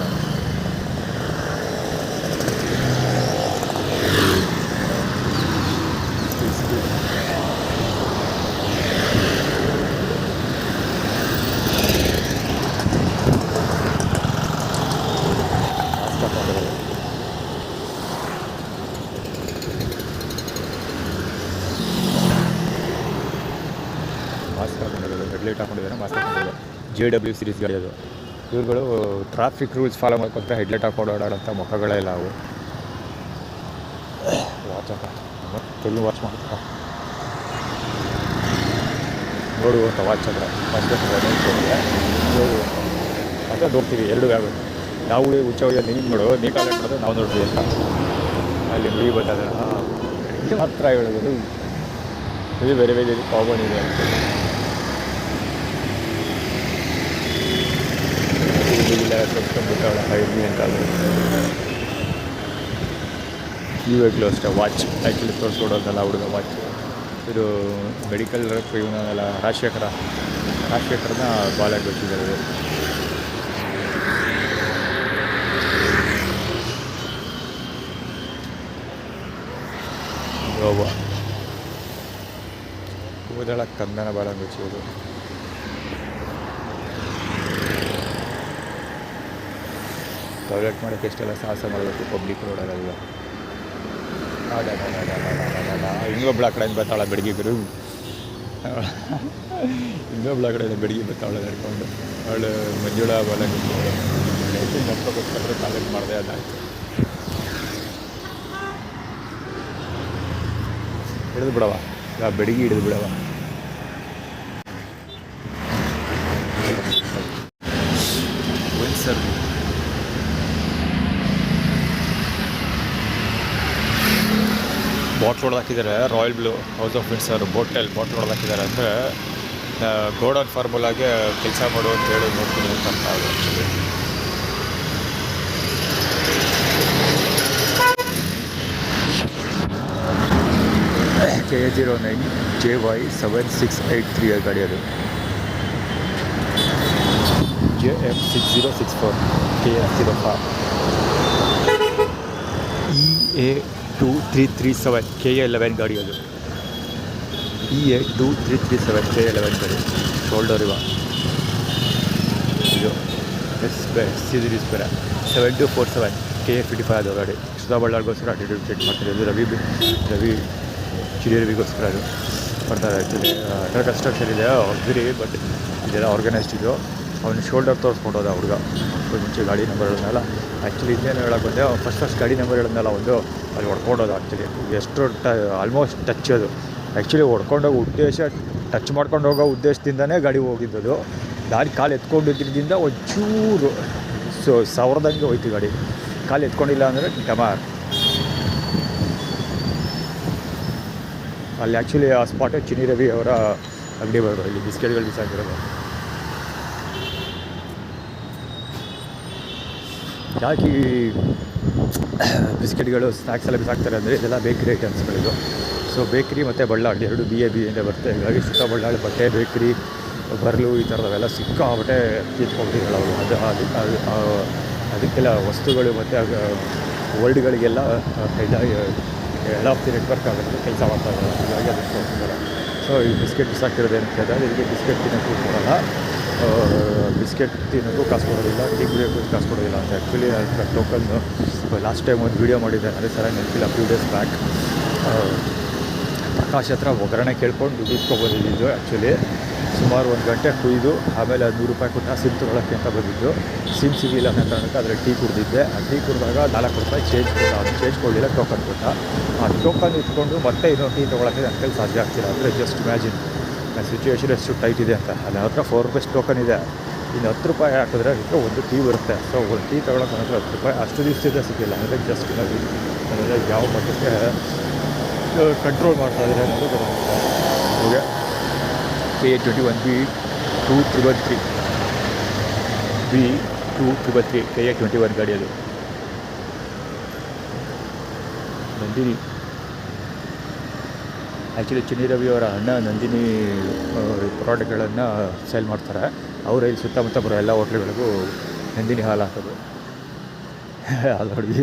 ಮಾಸ್ಕ್ ಹಾಕೊಂಡಿರೋದು, ಹೆಡ್ಲೈಟ್ ಹಾಕೊಂಡಿದ್ದಾರೆ, ಮಾಸ್ಕ್ ಹಾಕೊಂಡಿದ್ದಾರೆ. JW ಸೀರೀಸ್ ಗಾಡಿ ಅದು. ಇವ್ರುಗಳು ಟ್ರಾಫಿಕ್ ರೂಲ್ಸ್ ಫಾಲೋ ಮಾಡ್ಕೊಂಡ್ರೆ ಹೆಡ್ಲೈಟ್ ಹಾಕೊಂಡು ಓಡಾಡೋಂಥ ಮುಖಗಳೇ ಇಲ್ಲ ಅವು. ವಾಚ್ ಹಾಕ ತೆಲ್ಲು ವಾಚ್ ಮಾಡ್ತಪ್ಪ ನೋಡುವಂಥ ವಾಚ್ ಹತ್ರ ಮತ್ತೆ ನೋಡ್ತೀವಿ. ಎರಡು ಆಗುತ್ತೆ. ನಾವು ಹುಚ್ಚ ಹೋಗಿ ನೀನು ನೋಡು, ನೀ ಕಾಲೇಟ್ ಮಾಡೋದು ನಾವು ನೋಡ್ತೀವಿ ಅಂತ ಅಲ್ಲಿ ಮುಗಿ ಬಂದಾಗ ಮಾತ್ರ ಹೇಳೋದು. ಇದು ಬೇರೆ ಬೇರೆ ಕಾಮನ್ ಇದೆ ಅಂತ. ಬಿಟ್ಟವಳ ಅಂತ ಇವಾಗಲೂ ಅಷ್ಟೇ. ವಾಚ್ ಆ್ಯಕ್ಚುಲಿ ತೋರಿಸ್ಕೊಡೋದಲ್ಲ ಹುಡುಗ ವಾಚ್. ಇದು ಮೆಡಿಕಲ್ ಇವನ್ನೆಲ್ಲ ರಾಜಶೇಖರನ ಬಾಲಾಗಿ ಗೊತ್ತಿದ್ದಾರೆ. ಗೋವಾ ಕೂದಲ ಕಂದನ ಭಾಳ ಮುಚ್ಚೋದು. ಟಾಯ್ಲೆಟ್ ಮಾಡೋಕ್ಕೆ ಎಷ್ಟೆಲ್ಲ ಸಾಹಸ ಮಾಡಬೇಕು ಪಬ್ಲಿಕ್ ರೋಡಲ್ಲೆಲ್ಲ. ಇನ್ನೊಬ್ಳ ಕಡೆಯಿಂದ ಬರ್ತಾಳೆ ಬೆಳಗ್ಗೆಗರು, ಇನ್ನೊಬ್ಳ ಕಡೆಯಿಂದ ಬೆಳಗ್ಗೆ ಬರ್ತಾಳೆ ನಡ್ಕೊಂಡು. ಅವಳು ಮಂಜುಳ ಬಲ ನಡ್ಕೊಬೇಕಾದ್ರೆ ಕಾಲೇಜ್ ಮಾಡಿದೆ, ಅದಾಯಿತು. ಹಿಡಿದು ಬಿಡವ, ಬೆಳಗ್ಗೆ ಹಿಡಿದು ಬಿಡವ. ಸರ್ ಬಾಟ್ಲ್ ಹೊಡೆದು ಹಾಕಿದ್ದಾರೆ. Royal blue house of Windsor bottle ಹೊಡೆದು ಹಾಕಿದ್ದಾರೆ. ಅಂದರೆ ಗೋಡನ್ ಫಾರ್ಮುಲಾಗೆ ಕೆಲಸ ಮಾಡು ಅಂತ ಹೇಳಿ ನೋಡ್ತೀನಿ ಅಂತ ಆ್ಯಕ್ಚುಲಿ. KA09 JY7683 ಗಾಡಿ ಅದು. JF6064 KF05 EA2337 KA11 ಗಾಡಿ ಅದು. EA2337 KA11 ಗಾಡಿ. ಶೋಲ್ಡರ್ ಇವ ಇದು ಸೀರೀಸ್ ಬೇರೆ 7247 KA55 ಅದು ಗಾಡಿ. ಸುಧಾ ಬಳ್ಳಾರ್ಗೋಸ್ಕರ ಅಟಿಟ್ಯೂಡ್ ಚೆಕ್ ಮಾಡ್ತಾರೆ. ಇದು ರವಿ ಚಿಡಿ ರವಿಗೋಸ್ಕರ ಅದು ಬರ್ತಾರೆ. ಆ್ಯಕ್ಚುಲಿ ಅಂಡರ್ ಕನ್ಸ್ಟ್ರಕ್ಷನ್ ಇದೆ ಅವ್ರದ್ರಿ, ಬಟ್ ಇದೆಲ್ಲ ಆರ್ಗನೈಸ್ಡ್ ಇದು. ಅವನು ಶೋಲ್ಡರ್ ತೋರಿಸ್ಕೊಂಡು ಹೋದ ಹುಡುಗ ಮುಂಚೆ ಗಾಡಿ ನಂಬರ್ ಹೇಳಿದ್ನಲ್ಲ. ಆ್ಯಕ್ಚುಲಿ ಇನ್ನೇನು ಹೇಳಕ್ಕೆ ಬಂದೆ, ಫಸ್ಟ್ ಗಾಡಿ ನಂಬರ್ ಹೇಳಿದ್ನಲ್ಲ ಒಂದು, ಅಲ್ಲಿ ಹೊಡ್ಕೊಂಡೋದು. ಆ್ಯಕ್ಚುಲಿ ಎಷ್ಟು ಆಲ್ಮೋಸ್ಟ್ ಟಚ್ ಅದು. ಆ್ಯಕ್ಚುಲಿ ಹೊಡ್ಕೊಂಡೋಗೋ ಉದ್ದೇಶ, ಟಚ್ ಮಾಡ್ಕೊಂಡು ಹೋಗೋ ಉದ್ದೇಶದಿಂದನೇ ಗಾಡಿ ಹೋಗಿದ್ದದು. ದಾರಿ ಕಾಲು ಎತ್ಕೊಂಡಿದ್ದರಿಂದ ಒಂಚೂರು ಸಾವಿರದಂಗೆ ಹೋಯ್ತು ಗಾಡಿ. ಕಾಲು ಎತ್ಕೊಂಡಿಲ್ಲ ಅಂದರೆ ಟಮಾರ್. ಅಲ್ಲಿ ಆ್ಯಕ್ಚುಲಿ ಆ ಸ್ಪಾಟೇ ಚಿನಿ ರವಿ ಅವರ ಅಂಗಡಿ ಬರೋದು. ಇಲ್ಲಿ ಬಿಸ್ಕೆಟ್ಗಳು ಬಿಸಾಕಿರೋದು. ಯಾಕೆ ಈ ಬಿಸ್ಕೆಟ್ಗಳು ಸ್ನ್ಯಾಕ್ಸ್ ಎಲ್ಲ ಬಿಸಾಕ್ತಾರೆ ಅಂದರೆ ಇದೆಲ್ಲ ಬೇಕ್ರಿ ಐಟಮ್ಸ್ಗಳಿದು. ಸೊ ಬೇಕ್ರಿ ಮತ್ತು ಬಳ್ಳಾಳಿ ಎರಡು BABಯಿಂದ ಬರುತ್ತೆ. ಹೀಗಾಗಿ ಸುತ್ತ ಬಳ್ಳಾಳಿ ಬಟ್ಟೆ, ಬೇಕ್ರಿ, ಬರ್ಲು ಈ ಥರದವೆಲ್ಲ ಸಿಕ್ಕಾಬಟ್ಟೆ ಕಿತ್ಕೊಂಡಿರಲ್ಲ ಅವರು. ಅದಕ್ಕೆಲ್ಲ ವಸ್ತುಗಳು ಮತ್ತು ವರ್ಡ್ಗಳಿಗೆಲ್ಲ ಹೆಡ್ ಆಫ್ ದಿ ನೆಟ್ವರ್ಕ್ ಆಗೋದು ಕೆಲಸ ಮಾಡ್ತಾ ಇದ್ದಾರೆ. ಹೀಗಾಗಿ ಅದಕ್ಕೆ ಹೋಗ್ತಿದ್ದಾರೆ. ಸೊ ಈ ಬಿಸ್ಕೆಟ್ ಬಿಸಾಕಿರೋದೇನು ಕೇಳಿದ್ರೆ ಇದಕ್ಕೆ ಬಿಸ್ಕೆಟ್ ತಿನ್ನೋಕ್ಕೂ ಕೊಡೋಲ್ಲ, ಬಿಸ್ಕೆಟ್ ತಿನ್ನೋಕ್ಕೂ ಕಾಸು ಕೊಡೋದಿಲ್ಲ, ಟೀ ಕುಡಿಯೋಕ್ಕೂ ಕಾಸು ಕೊಡೋದಿಲ್ಲ ಅಂತ. ಆ್ಯಕ್ಚುಲಿ ಟೋಕನ್ನು ಲಾಸ್ಟ್ ಟೈಮ್ ಒಂದು ವೀಡಿಯೋ ಮಾಡಿದ್ದೆ, ಅದೇ ಸರ ನೆನಪಿಲ್ಲ, ಫ್ಯೂ ಡೇಸ್ ಬ್ಯಾಕ್. ಪ್ರಕಾಶ್ ಹತ್ರ ಒಗ್ಗರಣೆ ಕೇಳ್ಕೊಂಡು ದುಡ್ಡು ಇಸ್ಕೊಬೋದಿದ್ದು. ಆ್ಯಕ್ಚುಲಿ ಸುಮಾರು 1 ಗಂಟೆ ಕುಯ್ದು ಆಮೇಲೆ ₹100 ಕೊಟ್ಟು ಸಿಮ್ ತೊಗೊಳಕ್ಕೆ ಅಂತ ಬಂದಿದ್ದು. ಸಿಮ್ ಸಿಗಿಲ್ಲ ಅನ್ನೋ ಕಾರಣಕ್ಕೆ ಅದರಲ್ಲಿ ಟೀ ಕುಡಿದಿದ್ದೆ. ಆ ಟೀ ಕುಡಿದಾಗ ₹4 ಚೇಂಜ್ ಕೊಟ್ಟ. ಅದು ಚೇಂಜ್ ಕೊಡಲಿಲ್ಲ, ಟೋಕನ್ ಕೊಟ್ಟ. ಆ ಟೋಕನ್ ಇಟ್ಕೊಂಡು ಮತ್ತೆ ಇನ್ನೊಂದು ಟೀ ತೊಗೊಳಕ್ಕೆ ನನ್ನ ಕೈಲಿ ಸಾಧ್ಯ ಆಗ್ತಿಲ್ಲ. ಅಂದರೆ ಜಸ್ಟ್ ಇಮ್ಯಾಜಿನ್ ಸಿಚುವೇಶನ್ ಎಷ್ಟು ಟೈಟ್ ಇದೆ ಅಂತ. ಅಲ್ಲಿ ಹತ್ರ ₹4 ಟೋಕನ್ ಇದೆ. ಇನ್ನು ₹10 ಹಾಕಿದ್ರೆ ಅದಕ್ಕೆ ಒಂದು ಟೀ ಬರುತ್ತೆ. ಸೊ ಒಂದು ಟೀ ತೊಗೊಳಕ್ಕೆ ನನ್ನ ಹತ್ರ ₹10 ಅಷ್ಟು ದಿವಸದಿಂದ ಸಿಕ್ಕಿಲ್ಲ. ಅಂದರೆ ಜಸ್ಟ್ ಅಂದರೆ ಯಾವ ಮಟ್ಟಕ್ಕೆ ಕಂಟ್ರೋಲ್ ಮಾಡ್ತಾಯಿದ್ದಾರೆ ಅನ್ನೋದು ಗೊತ್ತಾಗುತ್ತೆ. ಹೀಗೆ KA21 B2333 B2333 KA21 ಗಾಡಿ ಅದು. ನಂದಿನಿ ಆ್ಯಕ್ಚುಲಿ ಚಿನಿ ರವಿಯವರ ಅಣ್ಣ ನಂದಿನಿ ಪ್ರಾಡಕ್ಟ್ಗಳನ್ನು ಸೇಲ್ ಮಾಡ್ತಾರೆ. ಅವರ ಇಲ್ಲಿ ಸುತ್ತಮುತ್ತ ಬರೋ ಎಲ್ಲ ಹೋಟ್ಲುಗಳಿಗೂ ನಂದಿನಿ ಹಾಲು ಹಾಕೋದು. ಅದು ಹುಡುಗಿ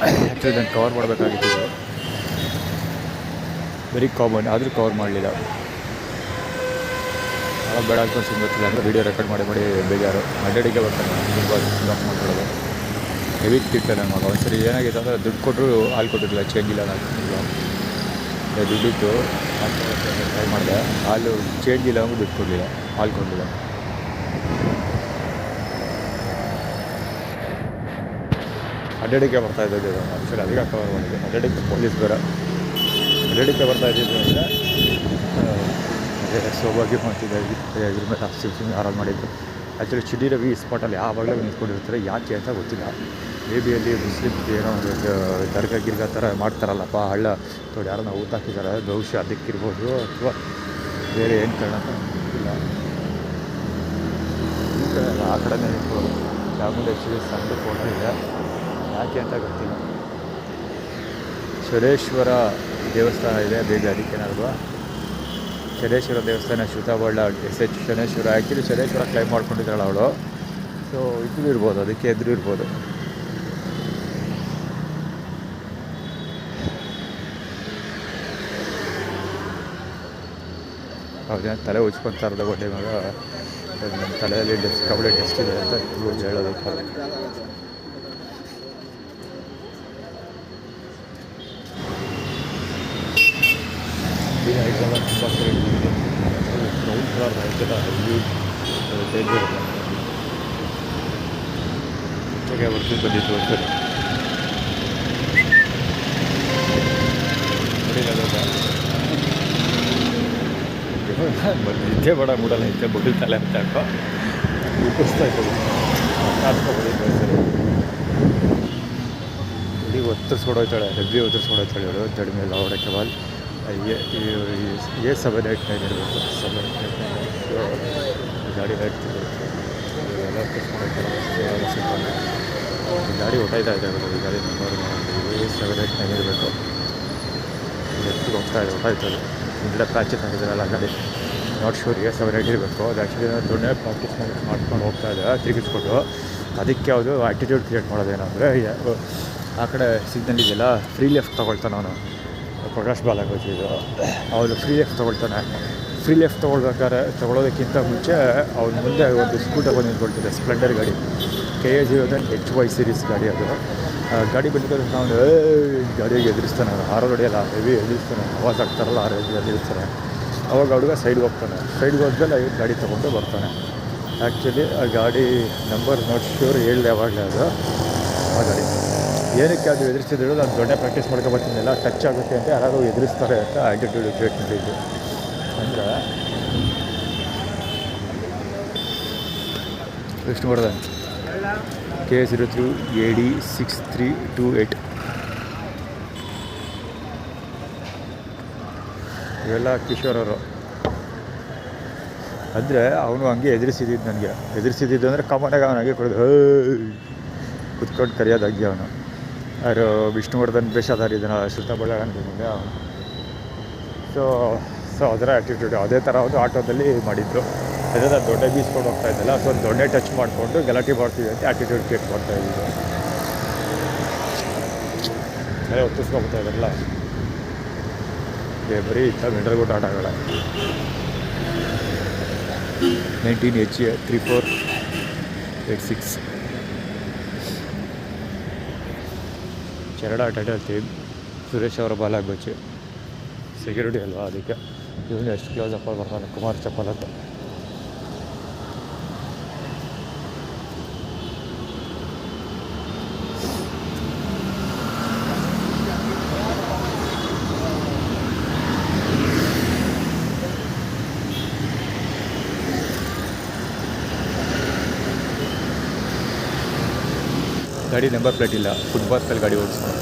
ಆ್ಯಕ್ಚುಲಿ ನಾನು ಕವರ್ ಮಾಡಬೇಕಾಗಿತ್ತು. ವೆರಿ ಕಾಮನ್, ಆದರೂ ಕವರ್ ಮಾಡಲಿಲ್ಲ. ಅವಾಗ ಬೇಡ ಅಂತ ಗೊತ್ತಿಲ್ಲ ಅಂದರೆ ವೀಡಿಯೋ ರೆಕಾರ್ಡ್ ಮಾಡಿ ಬೇಜಾರು. ಅಡ್ಡಾಡಿಗೆ ಬರ್ತಾನೆ ತುಂಬ ಲಾಕ್ ಮಾಡ್ಕೊಳ್ಳೋದು. ಹೆವಿ ತಿಂತೆ ನನ್ನ ಮಗ. ಒಂದ್ಸರಿ ಏನಾಗಿದೆ ಅಂದರೆ ದುಡ್ಡು ಕೊಟ್ಟರು ಹಾಲು ಕೊಟ್ಟಿರಲಿಲ್ಲ, ಚೇಂಜ್ ಇಲ್ಲ ನಾಲ್ಕು ದುಡ್ಡಿತ್ತು. ಟ್ರೈ ಮಾಡಿದೆ, ಹಾಲು ಚೇಂಜ್ ಇಲ್ಲ ಅಂದ್ರೆ ದುಡ್ಡು ಕೊಡಲಿಲ್ಲ, ಹಾಲು ಕೊಡಲಿಲ್ಲ. ಅಡ್ಡಾಡಿಕೆ ಬರ್ತಾ ಇದ್ದದ್ದು ಆ್ಯಕ್ಚುಲಿ ಅದಕ್ಕೆ ಕವರ್ ಮಾಡಿದೆ. ಅಡ್ಡಾಡಿಕೆ ಪೊಲೀಸ್ ಬೇರೆ ಅಡ್ಡಾಡಿಕೆ ಬರ್ತಾ ಇದ್ದಿದ್ದು ಅಂದರೆ ಸೌಭಾಗ್ಯ ಮಾಡ್ತಿದ್ದಾಗಿ ಇದ್ರ ಮೇಲೆ ಸುಮ್ಮನೆ ಆರಾಮ್ ಮಾಡಿದ್ರು. ಆ್ಯಕ್ಚುಲಿ ಚಿಡಿ ರವಿ ಸ್ಪಾಟಲ್ಲಿ ಯಾವಾಗಲೂ ನಿಂತ್ಕೊಂಡಿರ್ತಾರೆ. ಯಾಕೆ ಅಂತ ಗೊತ್ತಿಲ್ಲ. ಮೇ ಬಿ ಅಲ್ಲಿ ಮುಸ್ಲಿಮ್ಗೆ ಏನೋ ದರ್ಗಾ ಗಿರ್ಗಾ ಥರ ಮಾಡ್ತಾರಲ್ಲಪ್ಪ, ಹಳ್ಳ ನೋಡಿ ಯಾರನ್ನ ಊಟ ಹಾಕಿದ್ದಾರೆ, ಬಹುಶಃ ಅದಕ್ಕಿರ್ಬೋದು ಅಥವಾ ಬೇರೆ ಏನು ಕಾರಣ ಅಂತ ಗೊತ್ತಿಲ್ಲ. ಈ ಕಡೆ ಆ ಕಡೆನೇ ನಿಂತ್ಕೊಳ್ಳೋದು. ಚಾಮುಂಡೇಶ್ವರಿ ಸಣ್ಣ ಫೋಟೋ ಇದೆ, ಯಾಕೆ ಅಂತ ಗೊತ್ತಿಲ್ಲ. ಸುರೇಶ್ವರ ದೇವಸ್ಥಾನ ಇದೆ ಬೇಗ, ಅದಕ್ಕೇನಾಲ್ವಾ ಶನೇಶ್ವರ ದೇವಸ್ಥಾನ ಶ್ರುತಬಳ್ಳ SH Shaneshwara. Actually Shaneshwara claim ಮಾಡ್ಕೊಂಡಿದ್ದಾಳೆ ಅವಳು. ಸೊ ಇದು ಇರ್ಬೋದು, ಅದಕ್ಕೆ ಎದುರು ಇರ್ಬೋದು. ಹೌದಾ, ತಲೆ ಉಜ್ಕೊತಾ ಇರೋದು ಬಡ್ಡೆ ಮಗ. ನಮ್ಮ ತಲೆಯಲ್ಲಿ ಕಬಡ್ಡಿ ಟೆಸ್ಟ್ ಇದೆ ಅಂತ ಹೇಳೋದಕ್ಕೆ. ಈ ಐಟಮ್ ತುಂಬ ಸರಿ ಬ್ರೌನ್ ಕಲರ್ ಐಟದ ಡೇಂಜರ್ ಇಲ್ಲ. ಜೊತೆಗೆ ವರ್ಕಿಂಗ್ ಬಂದಿತ್ತು ಸರಿ ನಿದ್ದೆ ಬೇಡ ಮೂಡಲ್ಲ, ನಿದ್ದೆ ಬುಡ್ಡಿ ತಲೆ ಅಂತ ಹಾಕೋ ಉಪ್ಪಿಸ್ತಾ ಇತ್ತು ಹಾಕ್ಕೊಬಿಟ್ಟಿದ್ದು ಸರಿ. ಇಡೀ ಒತ್ತರಿಸ್ಕೊಡೋಯ್ತಾಳೆ, ಹೆವಿ ಒತ್ತರಿಸ್ಕೊಡೋಯ್ತಾಳೆ ಅವಳು ಜಡಿ ಮೇಲೆ ಹೊಡಕ್ಕೆ ಬಾಲ್. A789 ಇರಬೇಕು, 789 ಗಾಡಿ ಹೇಳ್ತಿದ್ರು ಎಲ್ಲ ಒತ್ತರಿಸ್ಕೊಡೋಯ್ತಾಳೆ. ಗಾಡಿ ಹೊಟ್ಟಾಯ್ತಾ ಇದೆ ಈ ಗಾಡಿ ನಂಬರ್ A789 ಇರಬೇಕು. ಎತ್ತಿಗೆ ಹೋಗ್ತಾ ಇದೆ, ಹೊಟ್ಟಾಯ್ತದೆ. ಹಿಂದೆ ಪ್ರಾಕ್ಟೀಸ್ ಮಾಡಿದ್ದಾರಲ್ಲ ಗಾಡಿ, ನಾಟ್ ಶೂರ್ A780 ಇರಬೇಕು. ಅದು ಆ್ಯಕ್ಚುಲಿ ದೊಡ್ಡ ಪ್ರಾಕ್ಟೀಸ್ ಮಾಡ್ಕೊಂಡು ಹೋಗ್ತಾ ಇದೆ ತಿರುಗಿಸ್ಕೊಂಡು. ಅದಕ್ಕೆ ಯಾವುದು ಆ್ಯಟಿಟ್ಯೂಡ್ ಕ್ರಿಯೇಟ್ ಮಾಡೋದೇನಂದರೆ, ಆ ಕಡೆ ಸಿಗ್ನಲ್ ಇದೆಯಲ್ಲ, ಫ್ರೀ ಲೆಫ್ಟ್ ತೊಗೊಳ್ತಾನೆ ಅವನು, ಪ್ರಕಾಶ್ ಬಾಲಾಗೋಜಿದು. ಅವನು ಫ್ರೀ ಲೆಫ್ಟ್ ತೊಗೊಳ್ತಾನೆ. ಫ್ರೀ ಲೆಫ್ಟ್ ತೊಗೊಳೋದಕ್ಕಿಂತ ಮುಂಚೆ ಅವ್ನ ಮುಂದೆ ಒಂದು ಸ್ಕೂಟರ್ ಬಂದು ನಿಂತ್ಕೊಳ್ತಿದೆ, ಸ್ಪ್ಲೆಂಡರ್ ಗಾಡಿ, KA09 HY ಸೀರೀಸ್ ಗಾಡಿ. ಅದು ಗಾಡಿ ಬಂದಿದ್ದರೆ ನಾವು ಗಾಡಿಗೆ ಎದುರಿಸ್ತಾನೆ, ಆರೋ ಹೊಡೆಯಲ್ಲ, ಹೆವಿ ಎದುರಿಸ್ತಾನೆ, ಆವಾಜ್ ಆಗ್ತಾರಲ್ಲ ಆ ರೇಂಜ್ ಎದುರಿಸ್ತಾನೆ. ಅವಾಗ ಹುಡುಗ ಸೈಡ್ಗೆ ಹೋಗ್ತಾನೆ. ಸೈಡ್ಗೆ ಹೋದ್ಮೇಲೆ ಗಾಡಿ ತೊಗೊಂಡು ಬರ್ತಾನೆ. ಆ್ಯಕ್ಚುಲಿ ಆ ಗಾಡಿ ನಂಬರ್ ನಾಟ್ ಶ್ಯೂರ್ ಹೇಳಿದೆ ಯಾವಾಗಲೇ. ಅದು ಆ ಗಾಡಿ ಏನಕ್ಕೆ ಅದು ಎದುರಿಸಿದ್ರು, ನಾನು ದೊಡ್ಡ ಪ್ರಾಕ್ಟೀಸ್ ಮಾಡ್ಕೊಬರ್ತೀನಿಲ್ಲ, ಟಚ್ ಆಗುತ್ತೆ ಅಂತ ಯಾರು ಎದುರಿಸ್ತಾರೆ ಅಂತ ಆ್ಯಟಿಟ್ಯೂಡ್ ಕ್ರಿಯೇಟ್ ಮಾಡಿದ್ದು. ಅಂದರೆ ಎಷ್ಟು ಮಾಡಿದೆ, K03 AD 6328 ಇವೆಲ್ಲ ಕಿಶೋರ್ ಅವರು. ಅಂದರೆ ಅವನು ಹಂಗೆ ಎದುರಿಸಿದ್ದು, ನನಗೆ ಎದುರಿಸಿದ್ದು ಅಂದರೆ ಕಾಮನಾಗಿ ಅವನು ಹಂಗೆ ಕೊಡೋದು ಕುತ್ಕೊಂಡು ಕರೆಯೋದಾಗಿ. ಅವನು ಯಾರು ವಿಷ್ಣುವರ್ಧನ್ ಬೇಷಾದಾರಿ ಇದನ್ನು ಶ್ರುತಬಳ್ಳ ಮುಂದೆ ಅವನು. ಸೊ ಅದರ ಆ್ಯಟಿಟ್ಯೂಡ್ ಅದೇ ಥರ ಒಂದು ಆಟೋದಲ್ಲಿ ಮಾಡಿದ್ದು. ಅದೇ ದೊಡ್ಡ ಬೀಸ್ಕೊಂಡು ಹೋಗ್ತಾ ಇದ್ದಲ್ಲ, ಸೊ ದೊಡ್ಡ ಟಚ್ ಮಾಡಿಕೊಂಡು ಗಲಾಟೆ ಮಾಡ್ತೀವಿ ಅಂತ ಆ್ಯಟಿಟ್ಯೂಡ್ ಕ್ರಿಯೇಟ್ ಮಾಡ್ತಾ ಇದ್ದಿದ್ದು. ಅದೇ ಒತ್ತಿಸ್ಕೊಳ್ತಾ ಇದ್ದಾರಲ್ಲ, ಬರೀ ಇಂಥ ಮಿಂಡ್ರಲ್ಗುಡ್ ಆಟಗಳ. 19 HA 3486 2 ಆಟ ಹೇಳ್ತೀವಿ. ಸುರೇಶ್ ಅವರ ಬಾಲ್ ಆಗಬೇಕು, ಸೆಕ್ಯೂರಿಟಿ ಅಲ್ವಾ, ಅದಕ್ಕೆ ಇವನು ಎಷ್ಟು ಕ್ಲೋಸ್ ಅಪ್ ಬರ್ತಾನೆ ಕುಮಾರ್ ಚಪ್ಪಲ್ ಅಂತ. ಗಾಡಿ ನಂಬರ್ ಪ್ಲೇಟ್ ಇಲ್ಲ, ಫುಟ್ಪಾತಲ್ಲಿ ಗಾಡಿ ಓಡಿಸ್ಕೊಂಡು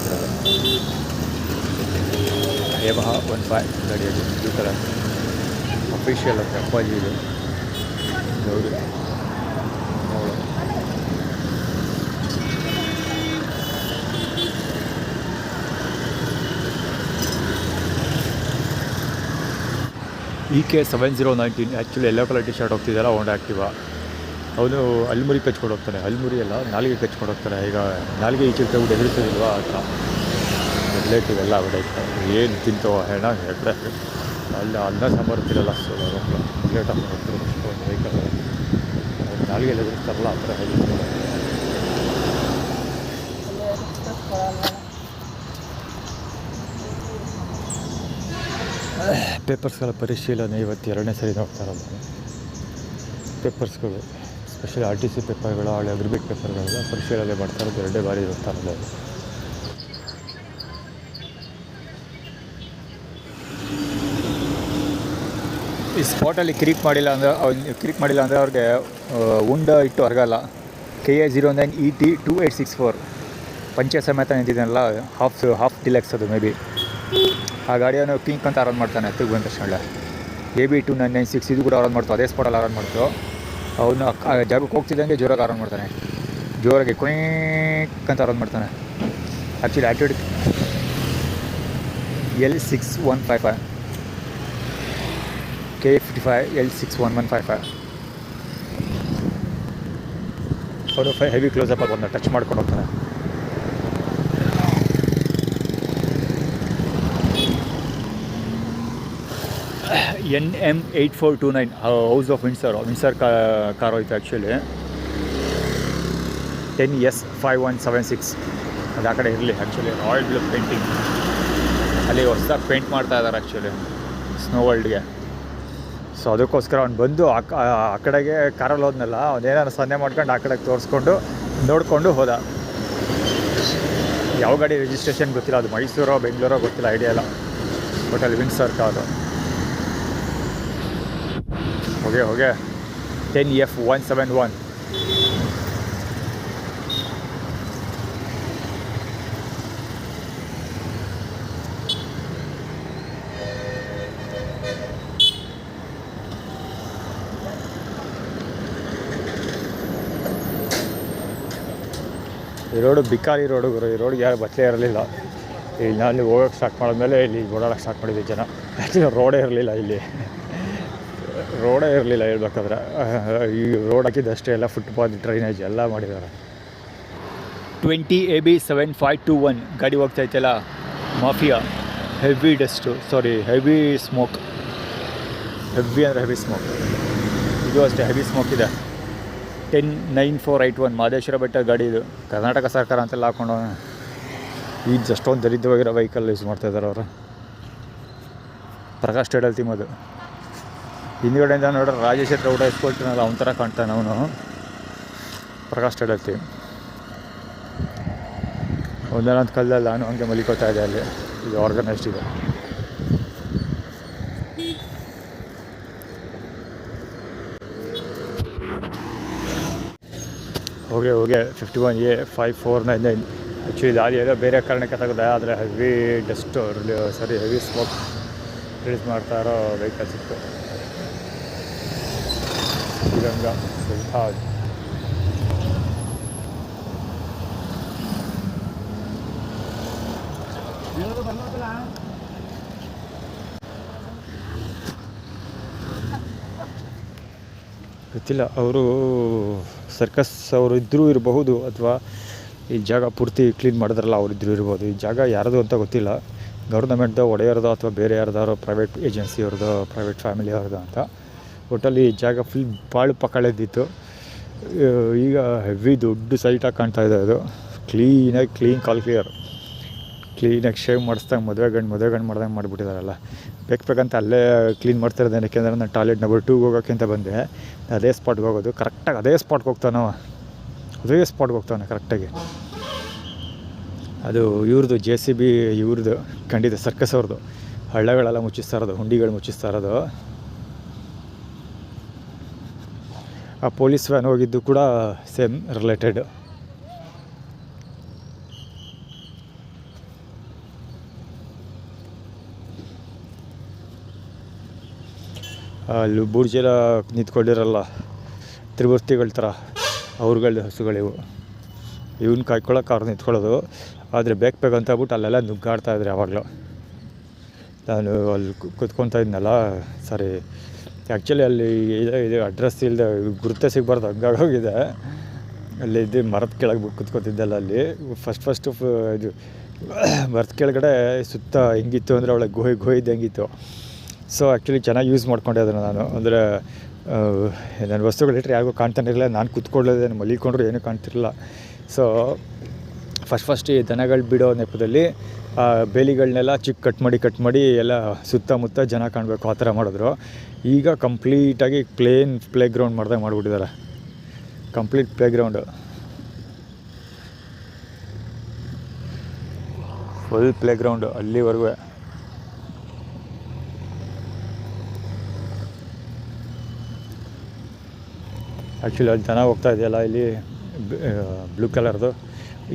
Yamaha 15 ಗಾಡಿಯಲ್ಲಿ ಬ್ಲೂ ಕಲರ್ ಅಫಿಷಿಯಲ್ ಅಂತ ಅಪ್ಪಾಜಿ ಇದು. ಹೌದು, EK7019 actually yellow colour T shirt ಹೋಗ್ತಿದ್ದಲ್ಲ, ಹೋಂಡಾ ಆ್ಯಕ್ಟಿವಾ. ಅವನು ಅಲ್ಮುರಿ ಕಚ್ಕೊಂಡು ಹೋಗ್ತಾನೆ, ಅಲ್ಮುರಿ ಎಲ್ಲ ನಾಲಿಗೆ ಕಚ್ಕೊಂಡು ಹೋಗ್ತಾನೆ. ಈಗ ನಾಲಿಗೆ ಈಚೆ ತಗೊಂಡು ಎದುರಿಸೋದಿಲ್ವ ಆ ಥರ ರಿಲೇಟಿವ್ ಎಲ್ಲ ಹೊಡೈತೆ. ಏನು ತಿಂತೋ ಹೆಣ ಹೆಗ್ಡೆ ಅಲ್ಲಿ ಅನ್ನ ಸಾಂಬಾರು ತಿನ್ನಲ್ಲ, ಲೇಟಾಗಿ ಹೋಗ್ತಾರೆ ಒಂದು ವೆಹಿಕಲ್ ನಾಲಿಗೆಲ್ಲ ಎದುರಿಸ್ತಾರಲ್ಲ ಆ ಥರ ಹೇಳ್ತಾರೆ. ಪೇಪರ್ಸ್ಗಳ ಪರಿಶೀಲನೆ ಇವತ್ತು 2ನೇ ಸರಿ ನೋಡ್ತಾ ಇರೋದು. ಪೇಪರ್ಸ್ಗಳು ಸ್ಪೆಷಲಿ RTC ಪೇಪರ್ಗಳು, ಹಳೆ ಅಗ್ರಿಬೇಟ್ ಪೇಪರ್ಗಳೆಲ್ಲ ಪರಿಶೀಲನೆ ಮಾಡ್ತಾ ಇರೋದು 2ನೇ ಬಾರಿ ನೋಡ್ತಾ ಇರೋದು. ಈ ಸ್ಪಾಟಲ್ಲಿ ಕ್ರಿಕ್ ಮಾಡಿಲ್ಲ ಅಂದರೆ ಅವ್ರಿಗೆ ಉಂಡ ಇಟ್ಟು ಹೊರಗಲ್ಲ. KA09 ET 2864 ಪಂಚೆ ಸಮೇತ ನಿಂತಿದ್ದಾನಲ್ಲ, ಹಾಫ್ ಡಿಲೆಕ್ಸ್ ಅದು ಮೇ ಬಿ. ಆ ಗಾಡಿಯನ್ನು ಪಿಂಕ್ ಅಂತ ಆರಾನ್ ಮಾಡ್ತಾನೆ ಹತ್ತಿಗೆ ಬಂದ ತಕ್ಷಣ. AB 2996 ಇದು ಕೂಡ ಆರಾನ್ ಮಾಡ್ತು, ಅದೇ ಸ್ಪಾಟಲ್ಲಿ ಆರಾನ್ ಮಾಡ್ತು. ಅವನು ಜಾಗಕ್ಕೆ ಹೋಗ್ತಿದ್ದಂಗೆ ಜೋರಾಗಿ ಆರಾನ್ ಮಾಡ್ತಾನೆ, ಜೋರಾಗಿ ಕ್ವಿಕ್ ಅಂತ ಆರಾನ್ ಮಾಡ್ತಾನೆ. Actually attitude L6155 KA55L61155. ಅವರು ಹೆವಿ ಕ್ಲೋಸಪ್ ಆಗಿ ಒಂದು ಟಚ್ ಮಾಡ್ಕೊಂಡು ಹೋಗ್ತಾರೆ. NM8429 house of Windsor car ಹೋಯ್ತು ಆ್ಯಕ್ಚುಲಿ. 10S5176 ಅದು ಆ ಕಡೆ ಇರಲಿ. ಆ್ಯಕ್ಚುಲಿ ರಾಯಲ್ ಬ್ಲೂ ಪೇಂಟಿಂಗ್ ಅಲ್ಲಿ ಹೊಸದಾಗಿ ಪೇಂಟ್ ಮಾಡ್ತಾ ಇದ್ದಾರೆ ಆ್ಯಕ್ಚುಲಿ ಸ್ನೋ ವರ್ಲ್ಡ್ಗೆ. ಸೊ ಅದಕ್ಕೋಸ್ಕರ ಅವ್ನು ಬಂದು ಆ ಕಡೆಗೆ ಕಾರಲ್ಲಿ ಹೋದ್ನಲ್ಲ, ಅವನೇನಾದ್ರು ಸನ್ನೆ ಮಾಡ್ಕೊಂಡು ಆ ಕಡೆಗೆ ತೋರಿಸ್ಕೊಂಡು ನೋಡಿಕೊಂಡು ಹೋದ. ಯಾವ ಗಾಡಿ ರಿಜಿಸ್ಟ್ರೇಷನ್ ಗೊತ್ತಿಲ್ಲ, ಅದು ಮೈಸೂರೋ ಬೆಂಗಳೂರೋ ಗೊತ್ತಿಲ್ಲ, ಐಡಿಯಾ ಇಲ್ಲ. ಬಟ್ ಅಲ್ಲಿ ವಿಂಡ್ಸರ್ ಕಾರು. ಹೋಗೆ 10F171. ಈ ರೋಡು ಬಿಕಾರಿ ರೋಡು ಗುರು. ಈ ರೋಡ್ಗೆ ಯಾರು ಬತ್ತಲೇ ಇರಲಿಲ್ಲ. ಇಲ್ಲಿ ನಾನು ಹೋಗೋಕ್ಕೆ ಸ್ಟಾರ್ಟ್ ಮಾಡಿದ್ಮೇಲೆ ಇಲ್ಲಿ ಓಡಾಡೋಕ್ಕೆ ಸ್ಟಾರ್ಟ್ ಮಾಡಿದ್ವಿ ಜನ. ಆ್ಯಕ್ಚುಲಿ ರೋಡೇ ಇರಲಿಲ್ಲ ಇಲ್ಲಿ, ರೋಡೇ ಇರಲಿಲ್ಲ ಹೇಳ್ಬೇಕಾದ್ರೆ. ಈ ರೋಡ್ ಹಾಕಿದ್ದಷ್ಟೇ ಎಲ್ಲ ಫುಟ್ಪಾತ್ ಡ್ರೈನೇಜ್ ಎಲ್ಲ ಮಾಡಿದ್ದಾರೆ. 20AB7521 ಗಾಡಿ ಹೋಗ್ತಾಯಿತ್ತಲ್ಲ mafia. Heavy dust, heavy smoke. Heavy ಅಂದರೆ ಹೆವಿ ಸ್ಮೋಕ್. ಇದು ಅಷ್ಟೇ ಹೆವಿ ಸ್ಮೋಕ್ ಇದೆ. 109481 ಮಹದೇಶ್ವರ ಬೆಟ್ಟ ಗಾಡಿ ಇದು. ಕರ್ನಾಟಕ ಸರ್ಕಾರ ಅಂತೆಲ್ಲ ಹಾಕ್ಕೊಂಡು ಈಗ ಅಷ್ಟೊಂದು ದರಿದ್ರವಾಗಿರೋ ವೆಹಿಕಲ್ ಯೂಸ್ ಮಾಡ್ತಾಯಿದ್ದಾರೆ ಅವರು. ಪ್ರಕಾಶ್ ಟೈಡಲ್ ಥೀಮ್ ಅದು. ಹಿಂದ್ಗಡೆಯಿಂದ ನೋಡ್ರೆ ರಾಜೇಶ್ ಹತ್ರ ಊಟ ಇಸ್ಕೊಳ್ತೀನಲ್ಲ ಅವನ ಥರ ಕಾಣ್ತಾನೆ ಅವನು. Prakash tidal theme. ಒಂದೊಂದು ಕಲ್ಲಲ್ಲಿ ನಾನು ಹಂಗೆ ಮಲಿಕೋತಾ ಇದೆ ಅಲ್ಲಿ. ಇದು ಆರ್ಗನೈಸ್ಡ್ ಇದೆ. ಹೋಗೆ 51A5499. ಆ್ಯಕ್ಚುಲಿ ದಾರಿ ಏನೋ ಬೇರೆ ಕಾರಣಕ್ಕೆ ತೆಗೆದೆ, ಆದರೆ heavy dust heavy smoke release ಮಾಡ್ತಾ ಇರೋ ವೆಹಿಕಲ್ಸ್ ಇತ್ತು. ಶ್ರೀರಂಗ ಸುಲ್ತಾನ್. ಗೊತ್ತಿಲ್ಲ, ಅವರು ಸರ್ಕಸ್ ಅವರು ಇದ್ದರೂ ಇರಬಹುದು, ಅಥವಾ ಈ ಜಾಗ ಪೂರ್ತಿ ಕ್ಲೀನ್ ಮಾಡಿದ್ರಲ್ಲ ಅವರಿದ್ದರೂ ಇರ್ಬೋದು. ಈ ಜಾಗ ಯಾರದು ಅಂತ ಗೊತ್ತಿಲ್ಲ, ಗೌರ್ನಮೆಂಟ್ದು, ಒಡೆಯರ್ದು ಅಥವಾ ಬೇರೆ ಯಾರ್ದಾರೋ ಪ್ರೈವೇಟ್ ಏಜೆನ್ಸಿಯವ್ರದ್ದು, ಪ್ರೈವೇಟ್ ಫ್ಯಾಮಿಲಿಯವ್ರದ್ದು ಅಂತ. ಒಟ್ಟಲ್ಲಿ ಈ ಜಾಗ ಫುಲ್ ಪಾಳು ಪಕ್ಕಳೆದ್ದಿತ್ತು. ಈಗ ಹೆವಿ ದೊಡ್ಡ ಸೈಟಾಗಿ ಕಾಣ್ತಾ ಇದೆ. ಅದು ಕ್ಲೀನ್ ಕ್ಲೀನಾಗಿ ಶೇವ್ ಮಾಡಿಸ್ದಂಗೆ ಮದುವೆ ಗಂಡು ಮಾಡ್ದಂಗೆ ಮಾಡಿಬಿಟ್ಟಿದಾರಲ್ಲ. ಬೇಕಂತ ಅಲ್ಲೇ ಕ್ಲೀನ್ ಮಾಡ್ತಿರೋದು. ಏನಕ್ಕೆ ಅಂದರೆ ನಾನು ಟಾಯ್ಲೆಟ್ ನಂಬರ್ 2 ಹೋಗೋಕ್ಕೆ ಅಂತ ಬಂದೆ. ಅದೇ ಸ್ಪಾಟ್ಗೆ ಹೋಗೋದು. ಕರೆಕ್ಟಾಗಿ ಅದೇ ಸ್ಪಾಟ್ಗೆ ಹೋಗ್ತಾನೆ ಕರೆಕ್ಟಾಗಿ. ಅದು ಇವ್ರದ್ದು JCB ಇವ್ರದ್ದು ಖಂಡಿತ ಸರ್ಕಸ್ ಅವ್ರದ್ದು. ಹಳ್ಳಗಳೆಲ್ಲ ಮುಚ್ಚಿಸ್ತಾ ಇರೋದು, ಹುಂಡಿಗಳು ಮುಚ್ಚಿಸ್ತಾ ಇರೋದು. ಆ ಪೊಲೀಸ್ ವ್ಯಾನ್ ಹೋಗಿದ್ದು ಕೂಡ ಸೇಮ್ ರಿಲೇಟೆಡ್. ಅಲ್ಲಿ ಬೂರ್ಜೆಲ್ಲ ನಿಂತ್ಕೊಂಡಿರಲ್ಲ ತ್ರಿಮೂರ್ತಿಗಳ ಥರ, ಅವ್ರಗಳ ಹಸುಗಳಿವು. ಇವನ್ನ ಕಾಯ್ಕೊಳ್ಳೋಕೆ ಅವ್ರು ನಿಂತ್ಕೊಳ್ಳೋದು. ಆದರೆ ಬೇಕಂತ ಹೇಳ್ಬಿಟ್ಟು ಅಲ್ಲೆಲ್ಲ ನುಗ್ಗಾಡ್ತಾಯಿದ್ರು ಯಾವಾಗಲೂ. ನಾನು ಅಲ್ಲಿ ಕೂತ್ಕೊತಾ ಇದ್ನಲ್ಲ, ಆ್ಯಕ್ಚುಲಿ ಅಲ್ಲಿ ಇದು ಅಡ್ರೆಸ್ ಇಲ್ಲದೆ ಗುರುತೇ ಸಿಗಬಾರ್ದು ಹಂಗಾಗೋಗಿದೆ. ಅಲ್ಲಿ ಇದು ಮರದ ಕೆಳಗೆ ಕೂತ್ಕೊತಿದ್ದಲ್ಲ ಅಲ್ಲಿ. ಫಸ್ಟು ಇದು ಮರದ ಕೆಳಗಡೆ ಸುತ್ತ ಹೆಂಗಿತ್ತು ಅಂದರೆ ಒಳಗೆ ಗುಹೆ ಹೆಂಗಿತ್ತು. ಸೊ ಆ್ಯಕ್ಚುಲಿ ಚೆನ್ನಾಗಿ ಯೂಸ್ ಮಾಡ್ಕೊಂಡೆ ಅದನ್ನು ನಾನು. ಅಂದರೆ ನನ್ನ ವಸ್ತುಗಳಿಟ್ಟರೆ ಯಾರಿಗೂ ಕಾಣ್ತಾನೆ ಇರಲಿಲ್ಲ. ನಾನು ಕೂತ್ಕೊಳ್ಳೋದೇ ಮಲಿಕೊಂಡ್ರು ಏನೂ ಕಾಣ್ತಿರಲಿಲ್ಲ. ಸೊ ಫಸ್ಟ್ ಈ ದನಗಳು ಬಿಡೋ ನೆಪದಲ್ಲಿ ಬೇಲಿಗಳನ್ನೆಲ್ಲ ಕಟ್ ಮಾಡಿ ಎಲ್ಲ ಸುತ್ತಮುತ್ತ ಜನ ಕಾಣಬೇಕು ಆ ಥರ ಮಾಡಿದ್ರು. ಈಗ ಕಂಪ್ಲೀಟಾಗಿ ಪ್ಲೇ ಗ್ರೌಂಡ್ ಮಾಡ್ದಂಗೆ ಮಾಡಿಬಿಟ್ಟಿದ್ದಾರೆ. Complete play ground, full play ground ಅಲ್ಲಿವರೆಗೂ. ಆ್ಯಕ್ಚುಲಿ ಅಲ್ಲಿ ಜನ ಹೋಗ್ತಾ ಇದೆಯಲ್ಲ, ಇಲ್ಲಿ ಬ್ಲೂ ಕಲರ್ದು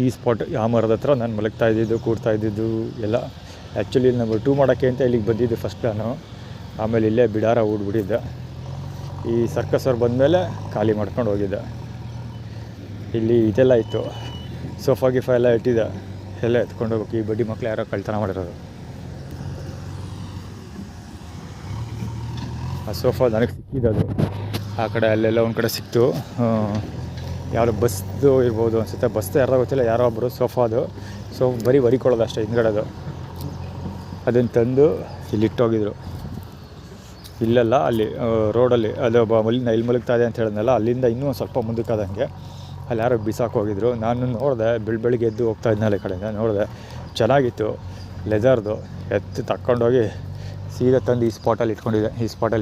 ಈ ಸ್ಪಾಟ್, ಆ ಮರದ ಹತ್ರ ನಾನು ಮಲಗ್ತಾ ಇದ್ದಿದ್ದು, ಕೂಡ್ತಾ ಇದ್ದಿದ್ದು ಎಲ್ಲ. ಆ್ಯಕ್ಚುಲಿ ಇಲ್ಲಿ ನಂಬರ್ 2 ಮಾಡೋಕ್ಕೆ ಅಂತ ಇಲ್ಲಿಗೆ ಬಂದಿದ್ದು ಫಸ್ಟ್ ನಾನು. ಆಮೇಲೆ ಇಲ್ಲೇ ಬಿಡಾರ ಹೂಡ್ಬಿಟ್ಟಿದ್ದೆ. ಈ ಸರ್ಕಸ್ ಅವ್ರು ಬಂದಮೇಲೆ ಖಾಲಿ ಮಾಡ್ಕೊಂಡು ಹೋಗಿದ್ದೆ. ಇಲ್ಲಿ ಇದೆಲ್ಲ ಇತ್ತು, ಸೋಫಾ ಗಿಫಾ ಎಲ್ಲ ಇಟ್ಟಿದ್ದೆ, ಎಲ್ಲ ಎತ್ಕೊಂಡು ಹೋಗ್ಬೇಕು. ಈ ಬಡ್ಡಿ ಮಕ್ಕಳು ಯಾರೋ ಕಳ್ತನ ಮಾಡಿರೋದು. ಆ ಸೋಫಾ ನನಗೆ ಸಿಕ್ಕಿದ್ದು. ಆ ಕಡೆ ಅಲ್ಲೆಲ್ಲ ಒಂದು ಕಡೆ ಸಿಕ್ತು. ಯಾರೋ ಬಸ್ದು ಇರ್ಬೋದು ಅನಿಸುತ್ತೆ, ಬಸ್ದು ಯಾರೋ ಗೊತ್ತಿಲ್ಲ, ಯಾರೋ ಒಬ್ಬರು ಸೋಫಾದು. ಸೊ ಬರೀ ಹೊರಿಕೊಳ್ಳೋದು ಅಷ್ಟೇ ಹಿಂದ್ಗಡೆದು. ಅದನ್ನು ತಂದು ಇಲ್ಲಿಟ್ಟೋಗಿದ್ರು. ಇಲ್ಲೆಲ್ಲ ಅಲ್ಲಿ ರೋಡಲ್ಲಿ ಅದು ಇಲ್ಲಿ ಮಲಗ್ತಾ ಇದೆ ಅಂತ ಹೇಳಿದ್ನಲ್ಲ, ಅಲ್ಲಿಂದ ಇನ್ನೂ ಒಂದು ಸ್ವಲ್ಪ ಮುಂದಕ್ಕಾದಂಗೆ ಅಲ್ಲಿ ಯಾರೋ ಬಿಸಾಕಿ ಹೋಗಿದ್ರು. ನಾನು ನೋಡಿದೆ, ಬೆಳಗ್ಗೆ ಎದ್ದು ಹೋಗ್ತಾ ಇದ್ನಲ್ಲ ಈ ಕಡೆಯಿಂದ, ನೋಡಿದೆ ಚೆನ್ನಾಗಿತ್ತು, ಲೆದರ್ದು. ತಗೊಂಡೋಗಿ ಸೀದಾ ತಂದು ಈ ಸ್ಪಾಟಲ್ಲಿ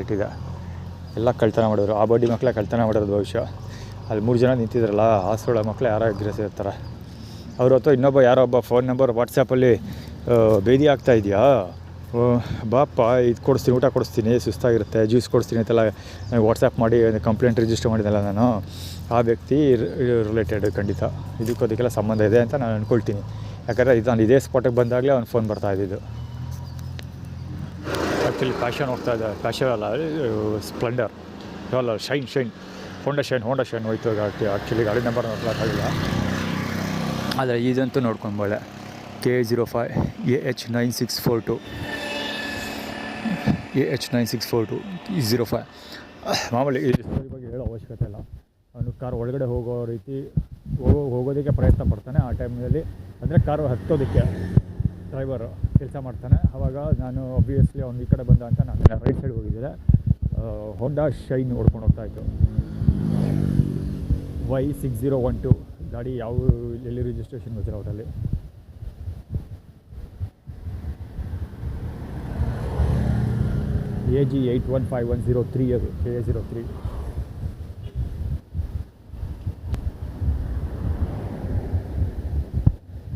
ಇಟ್ಟಿದ್ದೆ. ಎಲ್ಲ ಕಳ್ತನ ಮಾಡಿದ್ರು. ಆ ಬಡ್ಡಿ ಮಕ್ಕಳೇ ಕಳ್ತನ ಮಾಡಿರೋದು ಬಹುಶಃ. ಅಲ್ಲಿ 3 ಜನ ನಿಂತಿದ್ರಲ್ಲ, ಹಾಸ್ಟೆಲ್ ಮಕ್ಕಳು ಯಾರೋ ಎಗ್ರೆಸಿರ್ತಾರೆ. ಅವ್ರ ಹೊತ್ತು ಇನ್ನೊಬ್ಬ ಯಾರೋ ಒಬ್ಬ ಫೋನ್ ನಂಬರ್ ವಾಟ್ಸಪ್ಪಲ್ಲಿ ಬೇದಿ ಆಗ್ತಾ ಇದೆಯಾ, ಬಾಪ ಇದು ಕೊಡಿಸ್ತೀನಿ, ಊಟ ಕೊಡಿಸ್ತೀನಿ, ಸುಸ್ತಾಗಿರುತ್ತೆ, ಜ್ಯೂಸ್ ಕೊಡಿಸ್ತೀನಿ ಅಂತೆಲ್ಲ ನನಗೆ ವಾಟ್ಸಪ್ ಮಾಡಿ ಕಂಪ್ಲೇಂಟ್ ರಿಜಿಸ್ಟರ್ ಮಾಡಿದ್ದಲ್ಲ ನಾನು. ಆ ವ್ಯಕ್ತಿ ರಿಲೇಟೆಡ್ ಖಂಡಿತ, ಅದಕ್ಕೆಲ್ಲ ಸಂಬಂಧ ಇದೆ ಅಂತ ನಾನು ಅಂದ್ಕೊಳ್ತೀನಿ. ಯಾಕಂದರೆ ನಾನು ಇದೇ ಸ್ಪಾಟಿಗೆ ಬಂದಾಗಲೇ ಅವ್ನು ಫೋನ್ ಬರ್ತಾ ಇದ್ದಿದ್ದು. ಆ್ಯಕ್ಚುಲಿ ಪ್ಯಾಷನ್ ಹೋಗ್ತಾ ಇದೆ, ಪ್ಯಾಷನ್ ಅಲ್ಲ, ಸ್ಪ್ಲೆಂಡರ್ ಅಲ್ಲ, ಶೈನ್ ಹೋಂಡಾ ಶೈನ್ ಹೋಯ್ತು. ಆ್ಯಕ್ಚುಲಿ ಗಾಡಿ ನಂಬರ್ ನೋಡ್ಲಿಕ್ಕಾಗಿಲ್ಲ, ಆದರೆ ಇದಂತೂ ನೋಡ್ಕೊಂಬೋಳೆ. KA05 AH9642 05. ಮಾಮೂಲಿ ಈ ಸ್ಟೋರಿ ಬಗ್ಗೆ ಹೇಳೋ ಅವಶ್ಯಕತೆ ಇಲ್ಲ. ಅವನು ಕಾರ್ ಒಳಗಡೆ ಹೋಗೋದಕ್ಕೆ ಪ್ರಯತ್ನ ಪಡ್ತಾನೆ. ಆ ಟೈಮ್ನಲ್ಲಿ ಅಂದರೆ ಕಾರು ಹತ್ತೋದಕ್ಕೆ ಡ್ರೈವರು ಕೆಲಸ ಮಾಡ್ತಾನೆ. ಆವಾಗ ನಾನು ಆಬ್ವಿಯಸ್ಲಿ ಅವ್ನು ಈ ಕಡೆ ಬಂದ ಅಂತ ನಾನು ರೈಟ್ ಸೈಡ್ ಹೋಗಿದ್ದೆ. ಹೋಂಡಾ ಶೈನ್ ಓಡ್ಕೊಂಡು ಹೋಗ್ತಾಯಿತ್ತು. Y6012 ಗಾಡಿ ಯಾವ ಎಲ್ಲಿ ರಿಜಿಸ್ಟ್ರೇಷನ್ ಗೊತ್ತಿಲ್ಲ ಅವರಲ್ಲಿ. AG 815103 ಅದು KA03.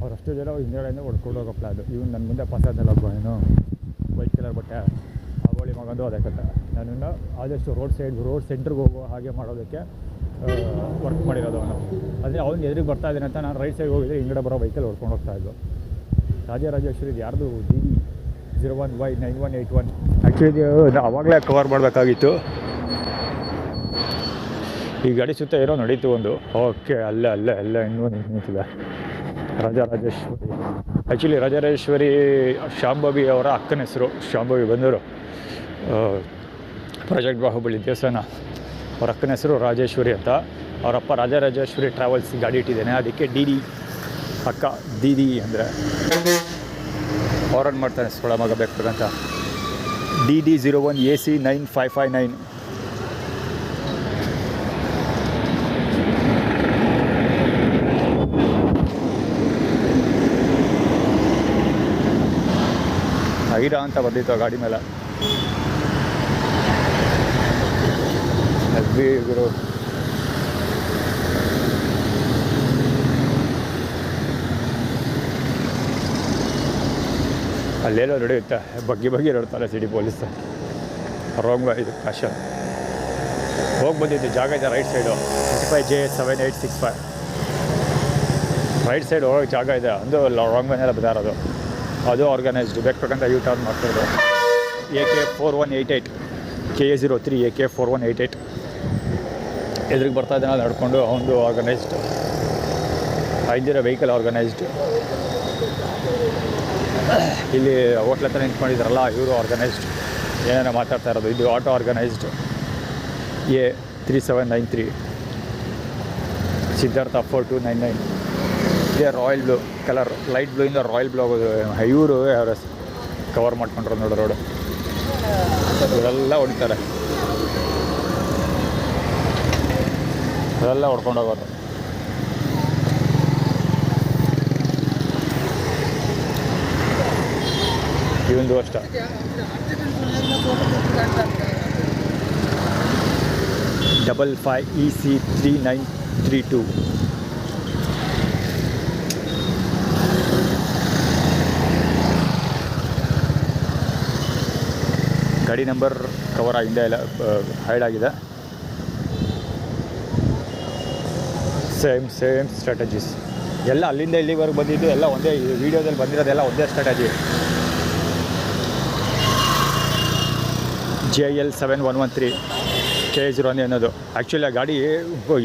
ಅವರಷ್ಟು ಜನ ಹಿಂದೆಗಡೆಯಿಂದ ಹೊಡ್ಕೊಂಡು ಹೋಗೋ ಪ್ಲಾನ್. ಇವನು ನನ್ನ ಮುಂದೆ ಪಾಸಾದಲ್ಲ ಒಬ್ಬ ಏನು ವೈಟ್ ಕಲರ್ ಬಟ್ಟೆ, ಅವಳಿ ಮಗಂದು ಅದೇ ಕತೆ. ನನ್ನನ್ನು ಆದಷ್ಟು ರೋಡ್ ಸೆಂಟ್ರಿಗೆ ಹೋಗೋ ಹಾಗೆ ಮಾಡೋದಕ್ಕೆ ವರ್ಕ್ ಮಾಡಿರೋದು ಅವನು. ಆದರೆ ಅವ್ನು ಎದುರಿಗೆ ಬರ್ತಾ ಇದ್ದಾನೆ ಅಂತ ನಾನು ರೈಟ್ ಸೈಡ್ ಹೋಗಿದ್ದೆ, ಹಿಂಗಡೆ ಬರೋ ಬೈಕಲ್ಲಿ ಹೊಡ್ಕೊಂಡು ಹೋಗ್ತಾಯಿದ್ದು. ರಾಜರಾಜೇಶ್ವರಿ ಯಾರ್ದು DD 01Y9181. ಆ್ಯಕ್ಚುಲಿ ಆವಾಗಲೇ ಕವರ್ ಮಾಡಬೇಕಾಗಿತ್ತು. ಈ ಗಾಡಿ ಸುತ್ತ ಏನೋ ನಡೀತು ಒಂದು. ಓಕೆ, ಅಲ್ಲೇ ಇನ್ನೂ ನಿಂತಿದೆ ರಾಜರಾಜೇಶ್ವರಿ. ಆ್ಯಕ್ಚುಲಿ ರಾಜರಾಜೇಶ್ವರಿ ಶಾಂಭವಿ ಅವರ ಅಕ್ಕನ ಹೆಸರು. ಶಾಂಭವಿ ಬಂದರು ಪ್ರಾಜೆಕ್ಟ್ ಬಾಹುಬಲಿ ದೇವಸ್ಥಾನ. ಅವ್ರ ಅಕ್ಕನ ಹೆಸರು ರಾಜೇಶ್ವರಿ ಅಂತ. ಅವರಪ್ಪ ರಾಜರಾಜೇಶ್ವರಿ ಟ್ರಾವೆಲ್ಸ್ ಗಾಡಿ ಇಟ್ಟಿದ್ದೇನೆ, ಅದಕ್ಕೆ DD ಅಕ್ಕ. DD ಅಂದರೆ ಫಾರನ್ ಮಾಡ್ತಾನೆ ಸೊಳ ಮಗ ಬೇಕಂತ. DD 01 AC 9559. ಐರಾ ಅಂತ ಬಂದಿತ್ತು ಆ ಗಾಡಿ ಮೇಲೆ. ಗುರು ಅಲ್ಲೇನೋ ನಡೆಯುತ್ತೆ, ಬಗ್ಗೆ ನೋಡ್ತಾರೆ ಸಿಟಿ ಪೊಲೀಸ್. ರಾಂಗ್ ಇದು ಫ್ಯಾಷನ್. ಹೋಗಿ ಬಂದಿದ್ದು ಜಾಗ ಇದೆ right side, 25J7865. Right side ಹೋಗೋಕ್ಕೆ ಜಾಗ ಇದೆ, ಅದು ರಾಂಗ್ ವೇನೆಲ್ಲ ಬದಾರೋದು. ಅದು ಆರ್ಗನೈಸ್ಡ್, ಬೇಕಂತ ಯೂ ಟರ್ನ್ ಮಾಡ್ತಿರೋದು. AK4188 KA03 AK4188 ಎದುರಿಗೆ ಬರ್ತಾ ಇದ್ದಾನೆ ನಡ್ಕೊಂಡು. ಅವನದು ಆರ್ಗನೈಸ್ಡ್, ಐದಿರೋ ವೆಹಿಕಲ್ ಆರ್ಗನೈಸ್ಡ್. ಇಲ್ಲಿ ಹೋಟ್ಲ್ ಹತ್ರ ನಿಂತ್ಕೊಂಡಿದ್ದಾರಲ್ಲ ಇವರು ಆರ್ಗನೈಸ್ಡ್, ಏನೇನೋ ಮಾತಾಡ್ತಾ ಇರೋದು. ಇದು ಆಟೋ ಆರ್ಗನೈಸ್ಡ್ A3793 ಸಿದ್ಧಾರ್ಥ 4299. ಇದೇ ರಾಯಲ್ ಬ್ಲೂ ಕಲರ್, ಲೈಟ್ ಬ್ಲೂಯಿಂದ ರಾಯಲ್ ಬ್ಲೂ ಆಗೋದು. ಇವರು ಯಾರು ಕವರ್ ಮಾಡ್ಕೊಂಡ್ರು ನೋಡು ರೋಡು, ಇವರೆಲ್ಲ ಹೊಡಿತಾರೆ, ಅದೆಲ್ಲ ಹೊಡ್ಕೊಂಡು ಹೋಗೋದು. ಇವಂದು ಅಷ್ಟ. $55EC3932. ಗಾಡಿ ನಂಬರ್ ಕವರ್ ಆಗಿಂದ ಎಲ್ಲ ಹೈಡ್ ಆಗಿದೆ. ಸೇಮ್ ಸ್ಟ್ರಾಟಜೀಸ್ ಎಲ್ಲ ಅಲ್ಲಿಂದ ಇಲ್ಲಿವರೆಗೆ ಬಂದಿದ್ದು ಎಲ್ಲ ಒಂದೇ. ವೀಡಿಯೋದಲ್ಲಿ ಬಂದಿರೋದೆಲ್ಲ ಒಂದೇ ಸ್ಟ್ರಾಟಜಿ. JL7113 KA01 ಅನ್ನೋದು. ಆ್ಯಕ್ಚುಲಿ ಆ ಗಾಡಿ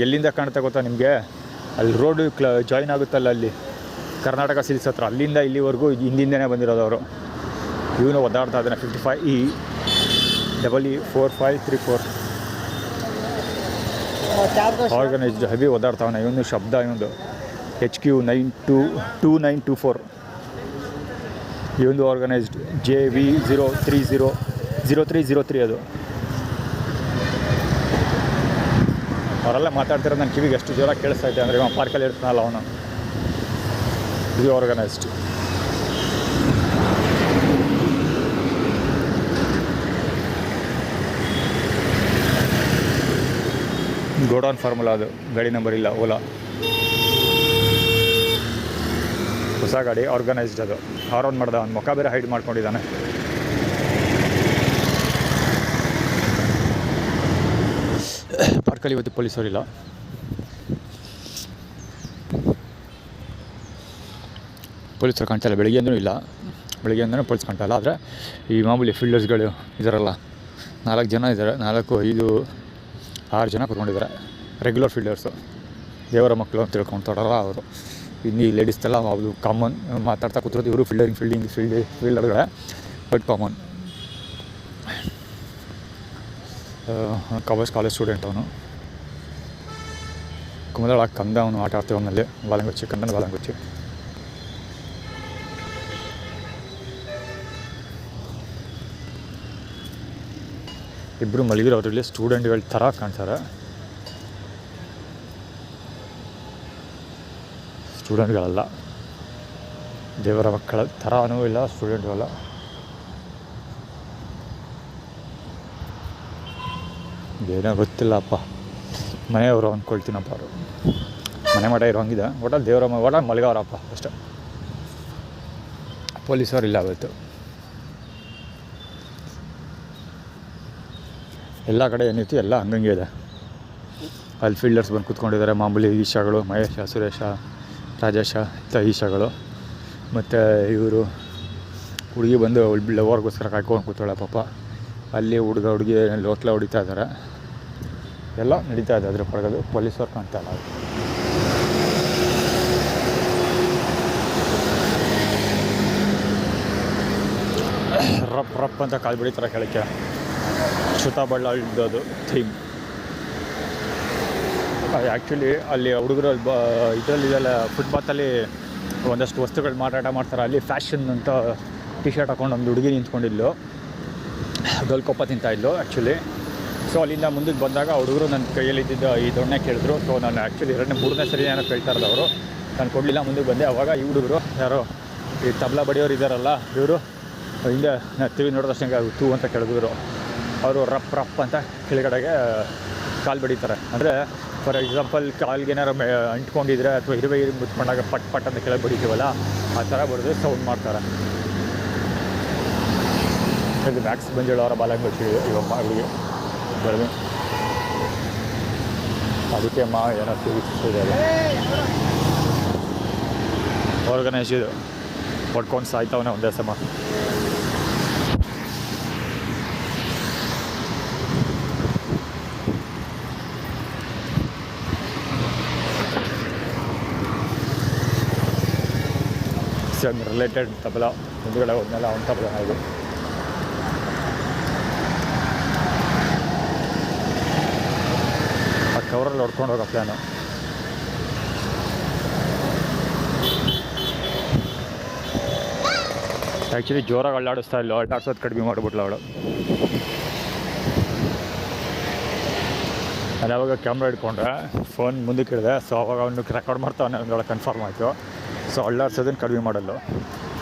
ಎಲ್ಲಿಂದ ಕಾಣುತ್ತೆ ಗೊತ್ತಾ ನಿಮಗೆ? ಅಲ್ಲಿ ರೋಡು ಜಾಯಿನ್ ಆಗುತ್ತಲ್ಲ, ಅಲ್ಲಿ ಕರ್ನಾಟಕ ಸಿಲ್ಸ್ ಹತ್ರ, ಅಲ್ಲಿಂದ ಇಲ್ಲಿವರೆಗೂ ಹಿಂದಿಂದನೇ ಬಂದಿರೋದು ಅವರು. ಇವನು ಒದ್ದಾಡ್ತಾ ಇದ್ದಾನೆ. 55E EE4534 ಆರ್ಗನೈಸ್ಡ್ ಹೆವಿ ಓದಾಡ್ತಾವನೆ ಇವನು ಶಬ್ದ ಇವನು HQ2924 ಇವೊಂದು ಆರ್ಗನೈಸ್ಡ್ JV03003 ಅದು. ಅವರೆಲ್ಲ ಮಾತಾಡ್ತಿರೋದು ನನ್ನ ಕಿವಿಗೆ ಎಷ್ಟು ಜೋರಾಗಿ ಕೇಳಿಸ್ತಾ ಇದೆ ಅಂದರೆ ಇವ ಪಾರ್ಕಲ್ಲಿ ಇರ್ತಾನಲ್ಲ ಅವನು. ಇದು ಆರ್ಗನೈಸ್ಡ್. ಗೋಡೌನ್ ಫಾರ್ಮುಲಾ ಅದು, ಗಾಡಿ ನಂಬರ್ ಇಲ್ಲ, ಓಲಾ ಹೊಸ ಗಾಡಿ, ಆರ್ಗನೈಸ್ಡ್ ಅದು. ಹಾರನ್ ಮಾಡ್ದ, ಅವ್ನು ಮುಖ ಬೇರೆ ಹೈಡ್ ಮಾಡ್ಕೊಂಡಿದ್ದಾನೆ. ಪಾರ್ಕಲ್ಲಿ ಇವತ್ತು ಪೊಲೀಸರಿಲ್ಲ. ಪೊಲೀಸರು ಕಾಣ್ತಾಯಿಲ್ಲ, ಬೆಳಿಗ್ಗೆಂದೂ ಇಲ್ಲ, ಬೆಳಿಗ್ಗೆಂದೂ ಪೊಲೀಸ್ ಕಾಣ್ತಾಯಿಲ್ಲ. ಆದರೆ ಈ ಮಾಮೂಲಿ ಫೀಲ್ಡರ್ಸ್ಗಳು ಇದ್ದಾರಲ್ಲ, 4 ಜನ ಇದ್ದಾರೆ, 4, 5, 6 ಜನ ಕೂತ್ಕೊಂಡಿದ್ದಾರೆ. ರೆಗ್ಯುಲರ್ ಫೀಲ್ಡರ್ಸು, ದೇವರ ಮಕ್ಕಳು ಅಂತ ತಿಳ್ಕೊತಾರಲ್ಲ ಅವರು. ಇನ್ನು ಈ ಲೇಡೀಸ್ದೆಲ್ಲ ಅದು ಕಾಮನ್, ಮಾತಾಡ್ತಾ ಕೂತಿರೋದು ಇವರು ಫೀಲ್ಡರ್ಗಳೇ, ಬಟ್ ಕಾಮನ್. ಕಾಲೇಜ್ ಸ್ಟೂಡೆಂಟ್ ಅವನು. ಕುಮದಳ ಕಂದ ಅವನು ಆಟ ಆಡ್ತೀವಿ ಅವನಲ್ಲಿ, ಬಾಲಂಗುಚ್ಚಿ, ಕನ್ನಡ ಬಾಲಂಗುಚ್ಚಿ. ಇಬ್ಬರು ಮಲಗಿರೋದ್ರಲ್ಲಿ ಸ್ಟೂಡೆಂಟ್ಗಳ ಥರ ಕಾಣ್ತಾರೆ. ಸ್ಟೂಡೆಂಟ್ಗಳಲ್ಲ, ದೇವರ ಮಕ್ಕಳ ಥರನೂ ಇಲ್ಲ, ಸ್ಟೂಡೆಂಟ್ಗಳಲ್ಲ. ಏನೋ ಗೊತ್ತಿಲ್ಲಪ್ಪ, ಮನೆಯವರು ಅಂದ್ಕೊಳ್ತೀನಪ್ಪ. ಅವರು ಮನೆ ಮಠ ಇರೋಂಗಿದೆ, ಒಟ್ಟಲ್ಲಿ ದೇವರ ಒಟ್ಟಲ್ಲಿ ಮಲಗವ್ರಪ್ಪ ಅಷ್ಟೇ. ಪೊಲೀಸವ್ರು ಇಲ್ಲ ಅವತ್ತು. ಎಲ್ಲ ಕಡೆ ಏನಿತ್ತು ಎಲ್ಲ ಹಂಗಂಗೆ ಇದೆ. ಅಲ್ಲಿ ಫೀಲ್ಡರ್ಸ್ ಬಂದು ಕೂತ್ಕೊಂಡಿದ್ದಾರೆ, ಮಾಮೂಲಿ ಈಶಾಗಳು, ಮಹೇಶ, ಸುರೇಶ, ರಾಜೇಶ ಇಂಥ ಈಶಾಗಳು. ಮತ್ತು ಇವರು ಹುಡುಗಿ ಬಂದು ಲವರ್ಗೋಸ್ಕರ ಕಾಯ್ಕೊಂಡು ಕೂತಾಳೆ ಪಾಪ. ಅಲ್ಲಿ ಹುಡುಗಿ ಲೋಟ್ಲ ಹೊಡಿತಾ ಇದ್ದಾರೆ. ಎಲ್ಲ ನಡೀತಾ ಇದೆ ಅದ್ರ ಪರಗದು. ಪೊಲೀಸವ್ರು ಕಾಣ್ತಾ ಇಲ್ಲ. ರಪ್ ಅಂತ ಕಾಲು ಬಿಡಿತಾರೆ ಕೆಳಕ್ಕೆ. ಶ್ರುತಾ ಇದ್ದದು ಥೀಮ್. ಆ್ಯಕ್ಚುಲಿ ಅಲ್ಲಿ ಹುಡುಗರು ಇದರಲ್ಲಿದೆಲ್ಲ ಫುಟ್ಪಾತಲ್ಲಿ ಒಂದಷ್ಟು ವಸ್ತುಗಳು ಮಾರಾಟ ಮಾಡ್ತಾರೆ. ಅಲ್ಲಿ ಫ್ಯಾಷನ್ ಅಂತ ಟಿ-ಶರ್ಟ್ ಹಾಕೊಂಡು ಒಂದು ಹುಡುಗಿ ನಿಂತ್ಕೊಂಡಿದ್ಲು, ಗಲ್ಕೊಪ್ಪ ತಿಂತಾಯಿದ್ಲು ಆ್ಯಕ್ಚುಲಿ. ಸೊ ಅಲ್ಲಿಂದ ಮುಂದಕ್ಕೆ ಬಂದಾಗ ಹುಡುಗರು ನನ್ನ ಕೈಯಲ್ಲಿದ್ದ ಈ ದೊಣ್ಣೆ ಕೇಳಿದ್ರು. ಸೊ ನಾನು ಆ್ಯಕ್ಚುಲಿ 2ನೇ ಸರಿ ಏನೋ ಕೇಳ್ತಾ ಇರೋದು ಅವರು, ನಾನು ಕೊಡಲಿಲ್ಲ. ಮುಂದಕ್ಕೆ ಬಂದೆ. ಆವಾಗ ಈ ಹುಡುಗರು ಯಾರೋ ಈ ತಬಲಾ ಬಡಿಯೋರು ಇದ್ದಾರಲ್ಲ, ಇವರು ಹಿಂದೆ ಟಿವಿ ನೋಡಿದಷ್ಟೇ ತೂ ಅಂತ ಕೆಳಗಿದ್ರು. ಅವರು ರಪ್ ಅಂತ ಕೆಳಗಡೆಗೆ ಕಾಲು ಬಡಿತಾರೆ. ಅಂದರೆ ಫಾರ್ ಎಕ್ಸಾಂಪಲ್ ಕಾಲ್ಗೆ ಏನಾರು ಅಂಟ್ಕೊಂಡಿದ್ರೆ ಅಥವಾ ಇರುವೆ ಮುಚ್ಕೊಂಡಾಗ ಪಟ್ ಅಂತ ಕೆಳಗೆ ಬಡಿತೀವಲ್ಲ, ಆ ಥರ ಬಡಿದು ಸೌಂಡ್ ಮಾಡ್ತಾರೆ. ಇದು ಮ್ಯಾಕ್ಸ್ ಬಂಜೇಳವರ ಬಾಲಂಗುಚ್ಚಿ ಇವಾಗ ಅವರಿಗೆ ಬರಲಿ. ಅದಕ್ಕೆ ಏನೋ ಇದೆ ಆರ್ಗನೈಸ್ ಇದು. ಹೊಡ್ಕೊಂಡು ಸಾಯ್ತಾವನೆ ಒಂದೇ ಸಮ. ರಿಲೇಟೆಡ್ ತಬಲ ಮುಂದುಗಡೆ ಹೋದ್ಮೇಲೆ ಅವನ ತಬಲ ಇದು. ಆ ಕವರಲ್ಲಿ ಹೊಡ್ಕೊಂಡು ಹೋಗೋ ಪ್ಲ್ಯಾನು. ಆ್ಯಕ್ಚುಲಿ ಜೋರಾಗಿ ಅಳ್ಳಾಡಿಸ್ತಾ ಇಲ್ಲ, ಅಳ್ಳಾಡ್ಸೋದು ಕಡಿಮೆ ಮಾಡಿಬಿಟ್ಲು ಅವಳು. ನಾನು ಯಾವಾಗ ಕ್ಯಾಮ್ರಾ ಇಟ್ಕೊಂಡ್ರೆ ಫೋನ್ ಮುಂದಕ್ಕೆ ಇಳಿದೆ. ಸೊ ಅವಾಗ ಅವನು ರೆಕಾರ್ಡ್ ಮಾಡ್ತಾವನೆ, ಒಂದೊಳಗೆ ಕನ್ಫರ್ಮ್ ಆಯಿತು. ಸೊ ಅಳ್ಳಾಡ್ಸೋದನ್ನು ಕಡಿಮೆ ಮಾಡಲ್ಲ.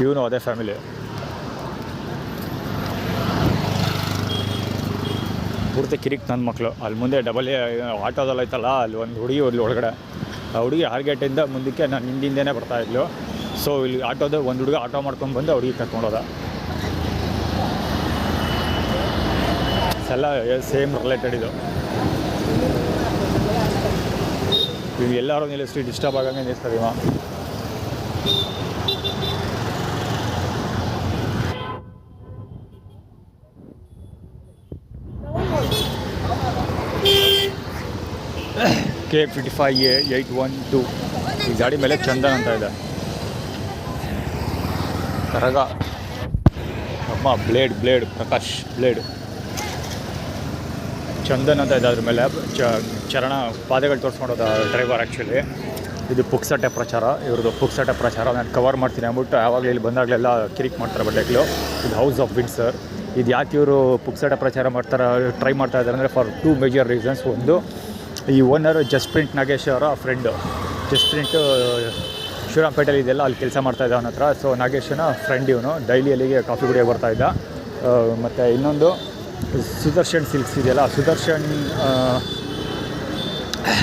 ಇವನು ಅದೇ ಫ್ಯಾಮಿಲಿ. ಪೂರ್ತಿ ಕಿರಿಕ್ ನನ್ನ ಮಕ್ಕಳು. ಅಲ್ಲಿ ಮುಂದೆ ಡಬಲ್ ಆಟೋದಲ್ಲಿ ಐತಲ್ಲ, ಅಲ್ಲಿ ಒಂದು ಹುಡುಗಿ ಅಲ್ಲಿ ಒಳಗಡೆ. ಆ ಹುಡುಗಿ ಆರ್ಗೇಟಿಂದ ಮುಂದಕ್ಕೆ ನಾನು ಹಿಂದಿಂದೇ ಬರ್ತಾಯಿದ್ಲು. ಸೊ ಇಲ್ಲಿ ಆಟೋದ ಒಂದು ಹುಡುಗ ಆಟೋ ಮಾಡ್ಕೊಂಡು ಬಂದು ಹುಡುಗಿ ಕರ್ಕೊಂಡೋದ. ಎಲ್ಲ ಸೇಮ್ ರಿಲೇಟೆಡ್ ಇದು. ಇವು ಎಲ್ಲರೂ ನಿಲ್ಲಿಸಿ ಡಿಸ್ಟರ್ಬ್ ಆಗಂಗೆ ನಿಲ್ಲಿಸ್ತಾರಿವ. K55A812 ಈ ಗಾಡಿ ಮೇಲೆ ಚಂದನ್ ಅಂತ ಇದೆ. ಕರಗ ಅಮ್ಮ ಬ್ಲೇಡ್ ಪ್ರಕಾಶ್ ಬ್ಲೇಡ್ ಚಂದನ್ ಅಂತ ಇದೆ ಅದ್ರ ಮೇಲೆ ಚರಣ ಪಾದಗಳು ತೋರಿಸ್ಕೊಂಡೋದ ಡ್ರೈವರ್. ಆ್ಯಕ್ಚುಲಿ ಇದು ಪುಕ್ಸಟೆ ಪ್ರಚಾರ, ಇವ್ರದ್ದು ಪುಕ್ಸಟೆ ಪ್ರಚಾರ. ನಾನು ಕವರ್ ಮಾಡ್ತೀನಿ ಅಂದ್ಬಿಟ್ಟು ಯಾವಾಗಲೂ ಇಲ್ಲಿ ಬಂದಾಗಲೆಲ್ಲ ಕಿರಿಕ್ ಮಾಡ್ತಾರೆ ಬಡ್ಡೆಗಳು. ಇದು ಹೌಸ್ ಆಫ್ ವಿಂಡ್ಸರ್. ಇದು ಯಾಕೆ ಇವರು ಪುಕ್ಸಟೆ ಪ್ರಚಾರ ಟ್ರೈ ಮಾಡ್ತಾ ಇದ್ದಾರೆ ಅಂದರೆ ಫಾರ್ 2 ಮೇಜರ್ ರೀಸನ್ಸ್. ಒಂದು, ಈ ಓನರ್ ಜಸ್ಪ್ರಿಂಟ್ ನಾಗೇಶ್ ಅವರ ಫ್ರೆಂಡು. ಜಸ್ಪ್ರಿಂಟ್ ಶಿವರಾಂಪೇಟೆಯಲ್ಲಿ ಇದೆಲ್ಲ ಅಲ್ಲಿ ಕೆಲಸ ಮಾಡ್ತಾಯಿದ್ದ ಅವನ ಹತ್ರ. ಸೊ ನಾಗೇಶನ ಫ್ರೆಂಡ್ ಇವನು, ಡೈಲಿ ಅಲ್ಲಿಗೆ ಕಾಫಿ ಕುಡಿಯೋಕೆ ಬರ್ತಾಯಿದ್ದ. ಮತ್ತು ಇನ್ನೊಂದು ಸುದರ್ಶನ್ ಸಿಲ್ಕ್ಸ್ ಇದೆಯಲ್ಲ,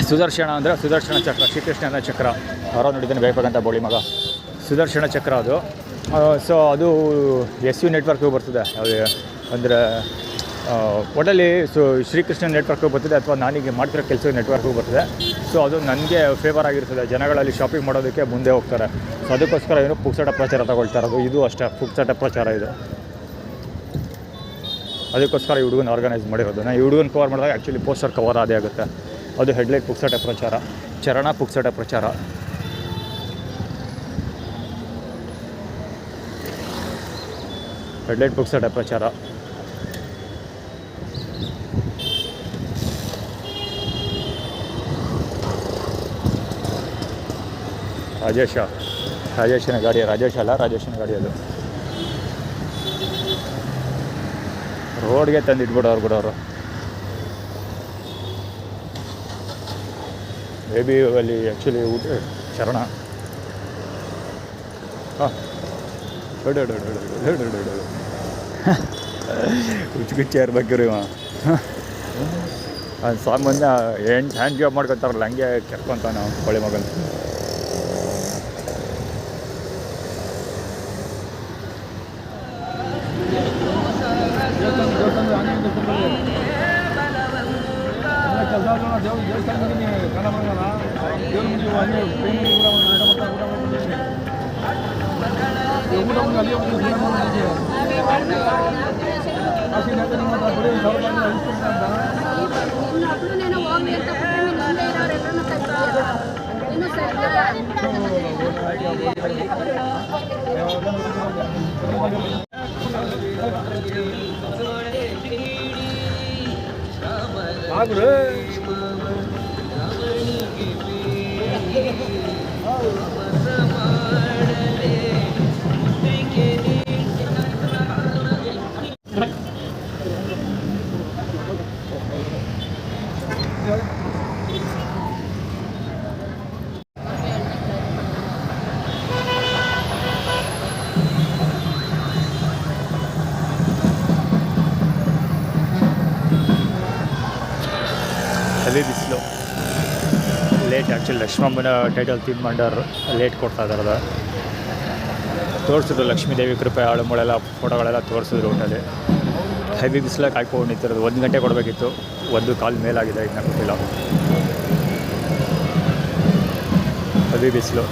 ಸುದರ್ಶನ ಅಂದರೆ ಸುದರ್ಶನ ಚಕ್ರ, ಶ್ರೀಕೃಷ್ಣನ ಚಕ್ರ. ಅವರ ನೋಡಿದ್ದಾನೆ ಬೇಕಂತ ಬೋಳಿ ಮಗ, ಸುದರ್ಶನ ಚಕ್ರ ಅದು. ಸೊ ಅದು SU ನೆಟ್ವರ್ಕ್ಗೆ ಬರ್ತದೆ. ಅಂದರೆ ಒಟ್ಟಲ್ಲಿ ಶ್ರೀಕೃಷ್ಣ ನೆಟ್ವರ್ಕ್ಗೆ ಬರ್ತದೆ, ಅಥವಾ ನಾನೀಗ ಮಾಡ್ತಿರೋ ಕೆಲಸ ನೆಟ್ವರ್ಕ್ಗೆ ಬರ್ತದೆ. ಸೊ ಅದು ನನಗೆ ಫೇವರ್ ಆಗಿರ್ತದೆ. ಜನಗಳಲ್ಲಿ ಶಾಪಿಂಗ್ ಮಾಡೋದಕ್ಕೆ ಮುಂದೆ ಹೋಗ್ತಾರೆ. ಸೊ ಅದಕ್ಕೋಸ್ಕರ ಏನು ಪುಕ್ಸಟ ಪ್ರಚಾರ ತಗೊಳ್ತಾ ಇರೋದು. ಇದು ಅಷ್ಟೇ ಪುಕ್ಸಟ ಪ್ರಚಾರ ಇದು. ಅದಕ್ಕೋಸ್ಕರ ಈ ಹುಡುಗನ ಆರ್ಗನೈಸ್ ಮಾಡಿರೋದು. ನಾನು ಈ ಹುಡುಗನ ಕವರ್ ಮಾಡಿದಾಗ ಆ್ಯಕ್ಚುಲಿ ಪೋಸ್ಟರ್ ಕವರ್ ಅದೇ ಆಗುತ್ತೆ. ಅದು ಹೆಡ್ಲೈಟ್ ಪುಕ್ಸಟೆ ಪ್ರಚಾರ, ಚರಣ ಪುಕ್ಸಟೆ ಪ್ರಚಾರ. ಹೆಡ್ಲೈಟ್ ಪುಕ್ಸಟೆ ಪ್ರಚಾರ. ರಾಜೇಶನ ಗಾಡಿ, ರಾಜೇಶ್ ಅಲ್ಲ, ರಾಜೇಶನ ಗಾಡಿ ಅದು. ರೋಡ್ಗೆ ತಂದು ಇಟ್ಬಿಡೋರು ಬಿಡೋರು. ಮೇ ಬಿ ಅಲ್ಲಿ ಆ್ಯಕ್ಚುಲಿ ಚರಣ. ಹಾಂ ಹುಚ್ಚುಗುಚ್ಚೇರ್ ಬಗ್ಗೆ ರೀ ಅದು ಸಾಮಾನ್ಯ ಹ್ಯಾಂಡ್ ಜಾಬ್ ಮಾಡ್ಕೊತಾರಲ್ಲ, ಹಂಗೆ ಕೆರ್ಕೊಂತಾನ ಹೊಳೆ ಮಗನ. ಹೆವಿ ಬಿಸಿಲು, ಲೇಟ್. ಆ್ಯಕ್ಚುಲಿ ಲಕ್ಷ್ಮಮ್ಮನ ಟೈಟಲ್ ಥೀಮ್ ಮಂಡರ್ ಲೇಟ್ ಕೊಡ್ತಾ ಇದ್ದಾರೆ. ತೋರಿಸಿದ್ರು ಲಕ್ಷ್ಮೀದೇವಿ ಕೃಪೆ ಆಳುಮಳೆಲ್ಲ ಫೋಟೋಗಳೆಲ್ಲ ತೋರಿಸಿದ್ರು. ಊಟಲ್ಲಿ ಹೆವಿ ಬಿಸಿಲಾಗಿ ಕಾಯ್ಕೊಂಡು ನಿಂತಿರೋದು. 1 ಗಂಟೆ ಕೊಡಬೇಕಿತ್ತು, 1:15 ಮೇಲಾಗಿದೆ, ಇನ್ನು ಗೊತ್ತಿಲ್ಲ. ಹೆವಿ ಬಿಸಿಲು.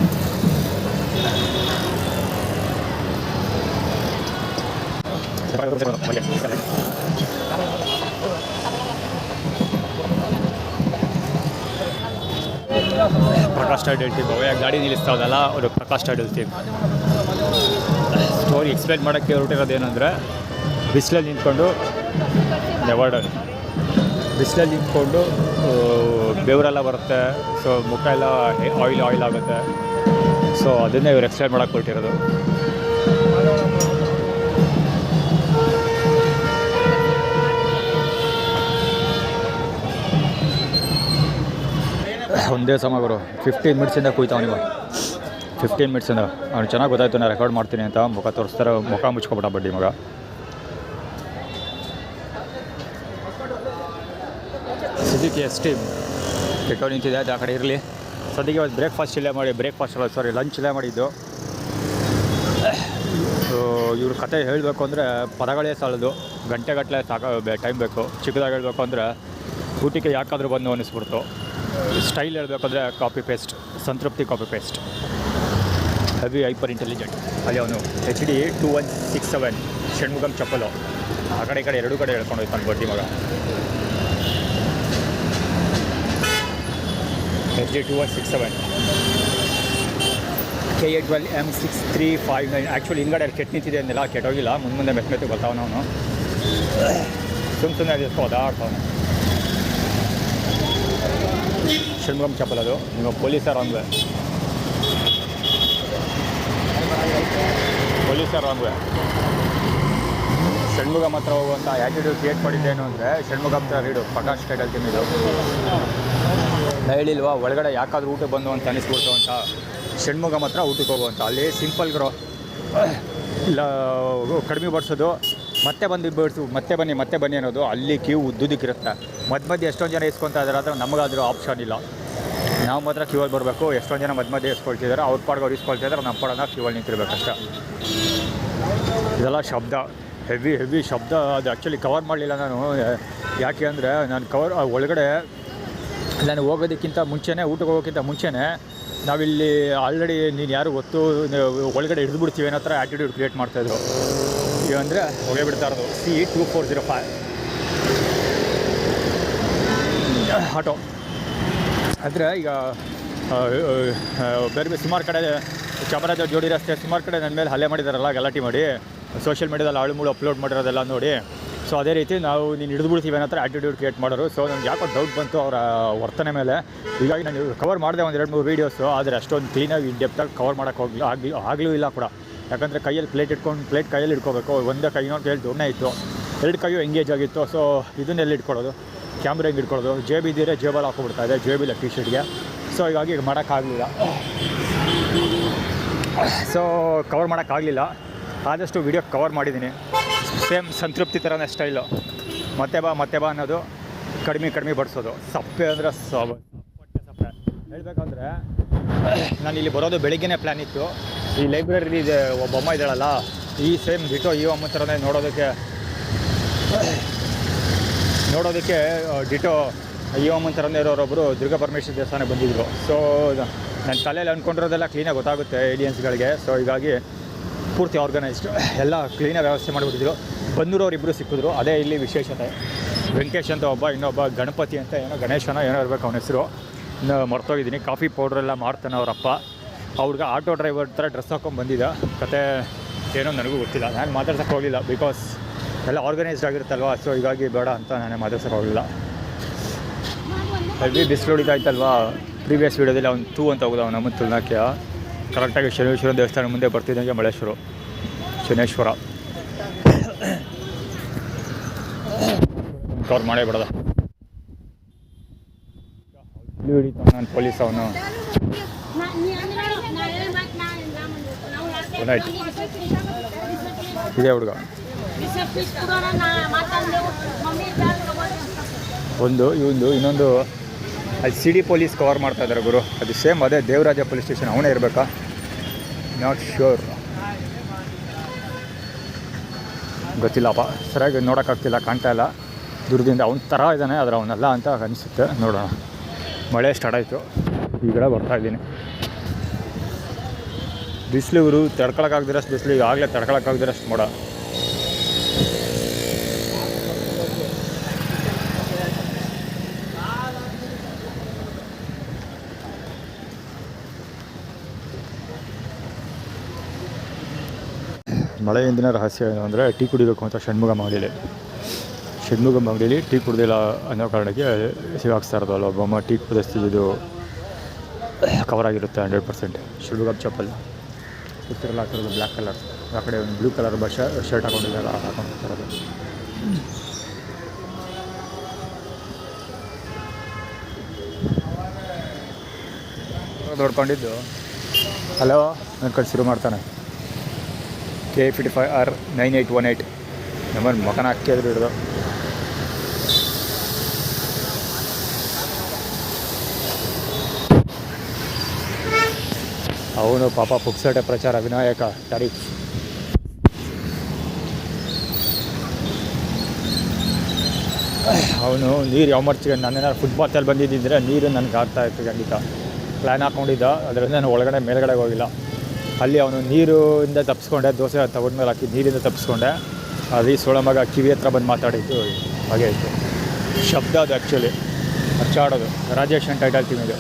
ಪ್ರಕಾಶ್ ಟೈಟಲ್ ಟೀಮ್ ಗಾಡಿ ನಿಲ್ಲಿಸ್ತಾವಲ್ಲ, ಅವರು Prakash title team. Story explain ಮಾಡೋಕ್ಕೆ ಹೊರಟಿರೋದು ಏನಂದರೆ, ಬಿಸಿಲಲ್ಲಿ ನಿಂತ್ಕೊಂಡು ನೆವರ್ಡನ್ ಬಿಸಿಲಲ್ಲಿ ನಿಂತ್ಕೊಂಡು ಬೆವರೆಲ್ಲ ಬರುತ್ತೆ. ಸೊ ಮುಖ ಎಲ್ಲ ಆಯಿಲ್ ಆಗುತ್ತೆ. ಸೊ ಅದನ್ನೇ ಇವ್ರು ಎಕ್ಸ್ಪ್ಲೈನ್ ಮಾಡೋಕ್ಕೆ ಹೊರಟಿರೋದು. ಒಂದೇ ಸಮ ಗುರು 15 ಮಿನಿಟ್ಸಿಂದ ಕುಯ್ತಾವನಿವ. 15 ಮಿನಿಟ್ಸಿಂದ ಅವ್ನು ಚೆನ್ನಾಗಿ ಗೊತ್ತಾಯ್ತು ನಾನು ರೆಕಾರ್ಡ್ ಮಾಡ್ತೀನಿ ಅಂತ. ಮುಖ ತೋರಿಸ್ತಾರೆ, ಮುಖ ಮುಚ್ಕೊಬಿಟ್ಟ ಬಡ್ಡಿ ಮಗ. ಸುಜುಕಿ ST ಕೆಟ್ಟೋ ನಿಂತಿದೆ, ಅದು ಆ ಕಡೆ ಇರಲಿ. ಸದ್ಯಕ್ಕೆ ಇವತ್ತು ಲಂಚ್ ಇಲ್ಲೇ ಮಾಡಿದ್ದು. ಇವ್ರ ಕತೆ ಹೇಳಬೇಕು ಅಂದರೆ ಪದಗಳೇ ಸಾಲದು, ಗಂಟೆಗಟ್ಟಲೆ ಟೈಮ್ ಬೇಕು. ಚಿಕ್ಕದಾಗಿ ಹೇಳಬೇಕು ಅಂದರೆ ಊಟಕ್ಕೆ ಯಾಕಾದರೂ ಬಂದು ಅನ್ನಿಸ್ಬಿಡ್ತು. ಸ್ಟೈಲ್ ಹೇಳಬೇಕಂದ್ರೆ ಕಾಪಿ ಪೇಸ್ಟ್, ಸಂತೃಪ್ತಿ copy paste. Heavy hyper intelligent. ಅಲ್ಲಿ ಅವನು HD 2167 ಷಣ್ಮುಗಂ ಚಪ್ಪಲು ಆ ಕಡೆ ಈ ಕಡೆ ಎರಡೂ ಕಡೆ ಹೇಳ್ಕೊಂಡು ಹೋಯ್ತಾನೆ ಬಡ್ಡಿ ಮಗ. HD 2167 KA12 M6359. ಆ್ಯಕ್ಚುಲಿ ಹಿಂದ್ಗಡೆ ಕೆಟ್ಟು ನಿಂತಿದೆ ಅಂದೆಲ್ಲ, ಕೆಟ್ಟೋಗಿಲ್ಲ. ಮುಂದೆ ಮೆತ್ತು ಬರ್ತಾವನು ಅವನು. ಸುಮ್ಮನೆ ಅದು ಓದಾಡ್ತಾವನು. ಷಣ್ಮುಗಂ ಚಪ್ಪಲ್ ಅದು. ನೀವು ಪೊಲೀಸರು ರಾಂಗ್ ವೇ, ಷಣ್ಮುಗಂ ಹತ್ರ ಹೋಗುವಂಥ ಆ್ಯಟಿಟ್ಯೂಡ್ ಕ್ರಿಯೇಟ್ ಮಾಡಿದ್ದೇನು ಅಂದರೆ ಷಣ್ಮುಗಂ ಹತ್ರ ರೀಡು ಪ್ರಕಾಶ್ ಟೈಟಲ್ ತಿಂದಿದ್ದು ಹೇಳಿಲ್ವಾ ಒಳಗಡೆ ಯಾಕಾದ್ರೂ ಊಟಕ್ಕೆ ಬಂದು ಅಂತ ಅನಿಸ್ಬಿಡ್ತು ಅಂತ. ಷಣ್ಮುಗಂ ಹತ್ರ ಊಟಕ್ಕೆ ಹೋಗುವಂಥ ಅಲ್ಲಿ ಸಿಂಪಲ್ ಗ್ರೋ ಇಲ್ಲ ಕಡಿಮೆ ಬಡಿಸೋದು, ಮತ್ತೆ ಬನ್ನಿ ಅನ್ನೋದು. ಅಲ್ಲಿ ಕ್ಯೂ ಉದ್ದುದಕ್ಕಿರುತ್ತೆ. ಮಧ್ಯೆ ಎಷ್ಟೊಂದು ಜನ ಇಸ್ಕೊತಾ ಇದ್ದಾರೆ, ಆದರೆ ನಮಗಾದರೂ ಆಪ್ಷನ್ ಇಲ್ಲ. ನಾವು ಮಾತ್ರ ಕ್ಯೂವಲ್ಲಿ ಬರಬೇಕು. ಎಷ್ಟೊಂದು ಜನ ಮಧ್ಯೆ ಇಸ್ಕೊಳ್ತಿದ್ದಾರೆ, ಅವ್ರ ಪಾಡ್ಗೆ ಅವ್ರು ಇಸ್ಕೊಳ್ತಿದ್ದಾರೆ, ನಮ್ಮ ಪಾಡನ್ನ ಕ್ಯೂವಲ್ಲಿ ನಿಂತಿರ್ಬೇಕಷ್ಟೆ. ಇದೆಲ್ಲ ಶಬ್ದ, ಹೆವಿ ಶಬ್ದ. ಅದು ಆ್ಯಕ್ಚುಲಿ ಕವರ್ ಮಾಡಲಿಲ್ಲ ನಾನು. ಯಾಕೆ ಅಂದರೆ ನಾನು ಒಳಗಡೆ ನಾನು ಹೋಗೋದಕ್ಕಿಂತ ಮುಂಚೆನೇ, ಊಟಕ್ಕೆ ಹೋಗೋಕ್ಕಿಂತ ಮುಂಚೆನೇ ನಾವಿಲ್ಲಿ ಆಲ್ರೆಡಿ ನೀನು ಯಾರು ಗೊತ್ತು ಒಳಗಡೆ ಹಿಡಿದ್ಬಿಡ್ತೀವಿ ಅನ್ನೋ ಥರ ಆ್ಯಟಿಟ್ಯೂಡ್ ಕ್ರಿಯೇಟ್ ಮಾಡ್ತಾಯಿದ್ರು. ಈಗ ಅಂದರೆ ಹೊಗೆ ಬಿಡ್ತಾ ಇರೋದು C2405 ಆಟೋ. ಅಂದರೆ ಈಗ ಬೇರೆ ಸುಮಾರು ಕಡೆ ಚಾಮರಾಜ ಜೋಡಿ ರಸ್ತೆ ಸುಮಾರು ಕಡೆ ನನ್ನ ಮೇಲೆ ಹಲ್ಲೆ ಮಾಡಿದಾರಲ್ಲ, ಗಲಾಟೆ ಮಾಡಿ ಸೋಷಿಯಲ್ ಮೀಡಿಯಾದಲ್ಲಿ ಆಳುಮೂಳು ಅಪ್ಲೋಡ್ ಮಾಡಿರೋದೆಲ್ಲ ನೋಡಿ. ಸೊ ಅದೇ ರೀತಿ ನಾವು ನೀನು ಹಿಡಿದ್ಬಿಡ್ತೀವಿ ಅನ್ನೋ ಥರ ಆ್ಯಟಿಟ್ಯೂಡ್ ಕ್ರಿಯೇಟ್ ಮಾಡೋರು. ಸೊ ನನಗೆ ಯಾಕೋ ಡೌಟ್ ಬಂತು ಅವರ ವರ್ತನೆ ಮೇಲೆ. ಹೀಗಾಗಿ ನಾನು ಕವರ್ ಮಾಡಿದೆ ಒಂದು 2-3 ವೀಡಿಯೋಸು, ಆದರೆ ಅಷ್ಟೊಂದು ಕ್ಲೀನಾಗಿ ಡೆಪ್ತಾಗಿ ಕವರ್ ಮಾಡೋಕ್ಕೆ ಆಗಲೂ ಇಲ್ಲ ಕೂಡ. ಯಾಕಂದರೆ ಕೈಯಲ್ಲಿ ಪ್ಲೇಟ್ ಕೈಯಲ್ಲಿ ಇಟ್ಕೋಬೇಕು. ಒಂದೇ ಕೈ ಇನ್ನೊಂದು ಕೈಯಲ್ಲಿ ದೊಣ್ಣೆ ಇತ್ತು, 2 ಕೈಯೂ ಎಂಗೇಜ್ ಆಗಿತ್ತು. ಸೊ ಇದನ್ನೆಲ್ಲ ಇಟ್ಕೊಳ್ಳೋದು, ಕ್ಯಾಮ್ರಾ ಹೆಂಗೆ ಇಟ್ಕೊಳ್ಳೋದು, ಜೇಬಿದ್ದಿರೆ ಜೇಬಲ್ಲಿ ಹಾಕ್ಕೊಬಿಡ್ತಾಯಿದೆ, ಜೇಬಿಲ್ಲ ಟಿ ಶರ್ಟ್ಗೆ. ಸೊ ಹೀಗಾಗಿ ಮಾಡೋಕ್ಕಾಗಲಿಲ್ಲ. ಸೊ ಕವರ್ ಮಾಡೋಕ್ಕಾಗಲಿಲ್ಲ. ಆದಷ್ಟು ವೀಡಿಯೋ ಕವರ್ ಮಾಡಿದ್ದೀನಿ. ಸೇಮ್ ಸಂತೃಪ್ತಿ ಥರನೇ ಸ್ಟೈಲು. ಮತ್ತೆ ಬಾ ಅನ್ನೋದು, ಕಡಿಮೆ ಬಡಿಸೋದು. ಸಪ್ಪೆ ಅಂದರೆ ಸಪ್ಪೆ ಹೇಳಬೇಕಂದ್ರೆ ನಾನು ಇಲ್ಲಿ ಬರೋದು ಬೆಳಿಗ್ಗೆನೇ ಪ್ಲ್ಯಾನ್ ಇತ್ತು. ಈ ಲೈಬ್ರರಿ ಇದೆ ಒಬ್ಬ ಅಮ್ಮ ಇದ್ದಾಳಲ್ಲ, ಈ ಸೇಮ್ ಡಿಟೋ ಈ ಅಮ್ಮ ಥರನೇ ನೋಡೋದಕ್ಕೆ ಡಿಟೋ ಈ ಅಮ್ಮನ ಥರನೇ ಇರೋರೊಬ್ಬರು ದುರ್ಗಾ ಪರಮೇಶ್ವರಿ ದೇವಸ್ಥಾನಕ್ಕೆ ಬಂದಿದ್ದರು. ಸೊ ನನ್ನ ತಲೆಯಲ್ಲಿ ಅಂದ್ಕೊಂಡಿರೋದೆಲ್ಲ ಕ್ಲೀನಾಗಿ ಗೊತ್ತಾಗುತ್ತೆ ಏಲಿಯನ್ಸ್ಗಳಿಗೆ. ಸೊ ಹೀಗಾಗಿ ಪೂರ್ತಿ ಆರ್ಗನೈಸ್ಡ್ ಎಲ್ಲ ಕ್ಲೀನಾಗಿ ವ್ಯವಸ್ಥೆ ಮಾಡಿಬಿಟ್ಟಿದ್ರು. ಬಂದೂರವ್ರು ಇಬ್ಬರು ಸಿಕ್ಕಿದ್ರು. ಅದೇ ಇಲ್ಲಿ ವಿಶೇಷತೆ. ವೆಂಕಟೇಶ್ ಅಂತ ಒಬ್ಬ, ಇನ್ನೊಬ್ಬ ಗಣಪತಿ ಅಂತ ಗಣೇಶನ ಏನೋ ಇರಬೇಕು ಅವನ ಹೆಸರು, ಇನ್ನು ಮರ್ತೋಗಿದ್ದೀನಿ. ಕಾಫಿ ಪೌಡ್ರೆಲ್ಲ ಮಾಡ್ತಾನೆ ಅವರಪ್ಪ. ಅವ್ರಿಗೆ ಆಟೋ ಡ್ರೈವರ್ ಥರ ಡ್ರೆಸ್ ಹಾಕ್ಕೊಂಡು ಬಂದಿದ್ದ. ಕತೆ ಏನೋ ನನಗೂ ಗೊತ್ತಿಲ್ಲ, ನಾನು ಮಾತಾಡ್ಸೋಕ್ಕೆ ಹೋಗಲಿಲ್ಲ. ಬಿಕಾಸ್ ಎಲ್ಲ ಆರ್ಗನೈಸ್ಡ್ ಆಗಿರುತ್ತಲ್ವ. ಸೊ ಹೀಗಾಗಿ ಬೇಡ ಅಂತ ನಾನೇ ಮಾತಾಡ್ಸೋಕ್ಕೆ ಹೋಗಲಿಲ್ಲ. ಅಲ್ಲಿ ಬಿಸಿಲು ಹೊಡಿತಾಯ್ತಲ್ವ. ಪ್ರೀವಿಯಸ್ ವೀಡಿಯೋದಲ್ಲಿ ಅವ್ನು ತೂ ಅಂತ ಹೋಗೋದು ಅವನ ನಮ್ಮ ತುಲ್ನಾಕ್ಯ. ಕರೆಕ್ಟಾಗಿ ಶನೇಶ್ವರ ದೇವಸ್ಥಾನ ಮುಂದೆ ಬರ್ತಿದ್ದಂಗೆ ಶನೇಶ್ವರ ಕವರ್ ಮಾಡೇ ಬಿಡೋದ. ಇಲ್ಲಿ ಹಿಡಿತಾವ ನಾನು ಪೊಲೀಸ್ ಅವನು. ಇದೇ ಹುಡುಗ ಒಂದು ಇನ್ನೊಂದು ಅಲ್ಲಿ ಸಿಡಿ ಪೊಲೀಸ್ ಕವರ್ ಮಾಡ್ತಾ ಇದ್ದಾರೆ ಗುರು. ಅದು ಸೇಮ್ ಅದೇ ದೇವರಾಜ ಪೊಲೀಸ್ ಸ್ಟೇಷನ್ ಅವನೇ ಇರಬೇಕಾ, ನಾಟ್ ಶ್ಯೂರ್, ಗೊತ್ತಿಲ್ಲಪ್ಪ. ಸರಿಯಾಗಿ ನೋಡೋಕ್ಕಾಗ್ತಿಲ್ಲ, ಕಾಣ್ತಾ ಇಲ್ಲ ದೂರದಿಂದ. ಅವನ ಥರ ಇದ್ದಾನೆ, ಆದರೆ ಅವನಲ್ಲ ಅಂತ ಅನಿಸುತ್ತೆ. ನೋಡೋಣ. ಮಳೆ ಸ್ಟಾರ್ಟ್ ಆಯಿತು, ಈ ಕಡೆ ಬರ್ತಾಯಿದ್ದೀನಿ. ಬಿಸಿಲು ಇವರು ತಡ್ಕೊಳಕ್ಕಾಗ್ದಿರಷ್ಟು ಬಿಸಿಲು, ಈಗಾಗಲೇ ತಡ್ಕೊಳಕ್ಕಾಗ್ದಿರಷ್ಟು ಮೋಡ. ಮಳೆ ಹಿಂದಿನ ರಹಸ್ಯ ಏನು ಅಂದರೆ ಟೀ ಕುಡಿಬೇಕು ಅಂತ ಷಣ್ಮುಗಂ ಅಂಗಡಿಯಲ್ಲಿ ಟೀ ಕುಡ್ದಿಲ್ಲ ಅನ್ನೋ ಕಾರಣಕ್ಕೆ ಸಿಗಾಕ್ಸ್ತಾ ಇರೋದು ಅಲ್ಲ. ಒಬ್ಬಮ್ಮ ಟೀ ಕುಡಿಸ್ತಿದ್ದು ಕವರ್ ಆಗಿರುತ್ತೆ 100%. ಷಣ್ಮುಗಂ ಚಪ್ಪಲ್ ಸುತ್ತಿರಲ್ಲ ಹಾಕಿರೋದು ಬ್ಲ್ಯಾಕ್ ಕಲರ್. ಆ ಕಡೆ ಒಂದು ಬ್ಲೂ ಕಲರ್ ಶರ್ಟ್ ಹಾಕೊಂಡಿದ್ದಲ್ಲ, ಹಾಕೊಂಡಿರ್ತಾರದು. ನೋಡ್ಕೊಂಡಿದ್ದು ಹಲೋ ಅಂದ್ಕೊಂಡು ಶುರು ಮಾಡ್ತಾನೆ. K55R 9818 ನಮ್ಮನ್ನು ಮಕನ ಹಾಕಿದ್ರು ಹಿಡಿದು. ಅವನು ಪಾಪ ಪುಕ್ಸಟೆ ಪ್ರಚಾರ ವಿನಾಯಕ ತಾರೀಫ್. ಅವನು ನೀರು ಯಾವ ಮರ್ಚಿಗೆ ನಾನೇನಾದ್ರು ಫುಟ್ಬಾತಲ್ಲಿ ಬಂದಿದ್ದಿದ್ರೆ ನೀರು ನನಗೆ ಆಗ್ತಾಯಿತ್ತು ಖಂಡಿತ. ಪ್ಲ್ಯಾನ್ ಹಾಕ್ಕೊಂಡಿದ್ದ, ಅದರಿಂದ ನಾನು ಒಳಗಡೆ ಮೇಲ್ಗಡೆ ಹೋಗಿಲ್ಲ. ಅಲ್ಲಿ ಅವನು ನೀರಿಂದ ತಪ್ಪಿಸ್ಕೊಂಡೆ, ದೋಸೆ ತಗೊಂಡ್ಮೇಲೆ ಹಾಕಿ ನೀರಿಂದ ತಪ್ಪಿಸ್ಕೊಂಡೆ. ಅದು ಈ ಸೋಳ ಮಗ ಕಿವಿ ಹತ್ರ ಬಂದು ಮಾತಾಡಿದ್ದು ಹಾಗೆ ಇತ್ತು. ಶಬ್ದ ಅದು ಆ್ಯಕ್ಚುಲಿ ಅರ್ಚಾಡೋದು. ರಾಜೇಶ್ ಅಂತ ಟೈಟಲ್ ಟೀಮ್ ಇದು.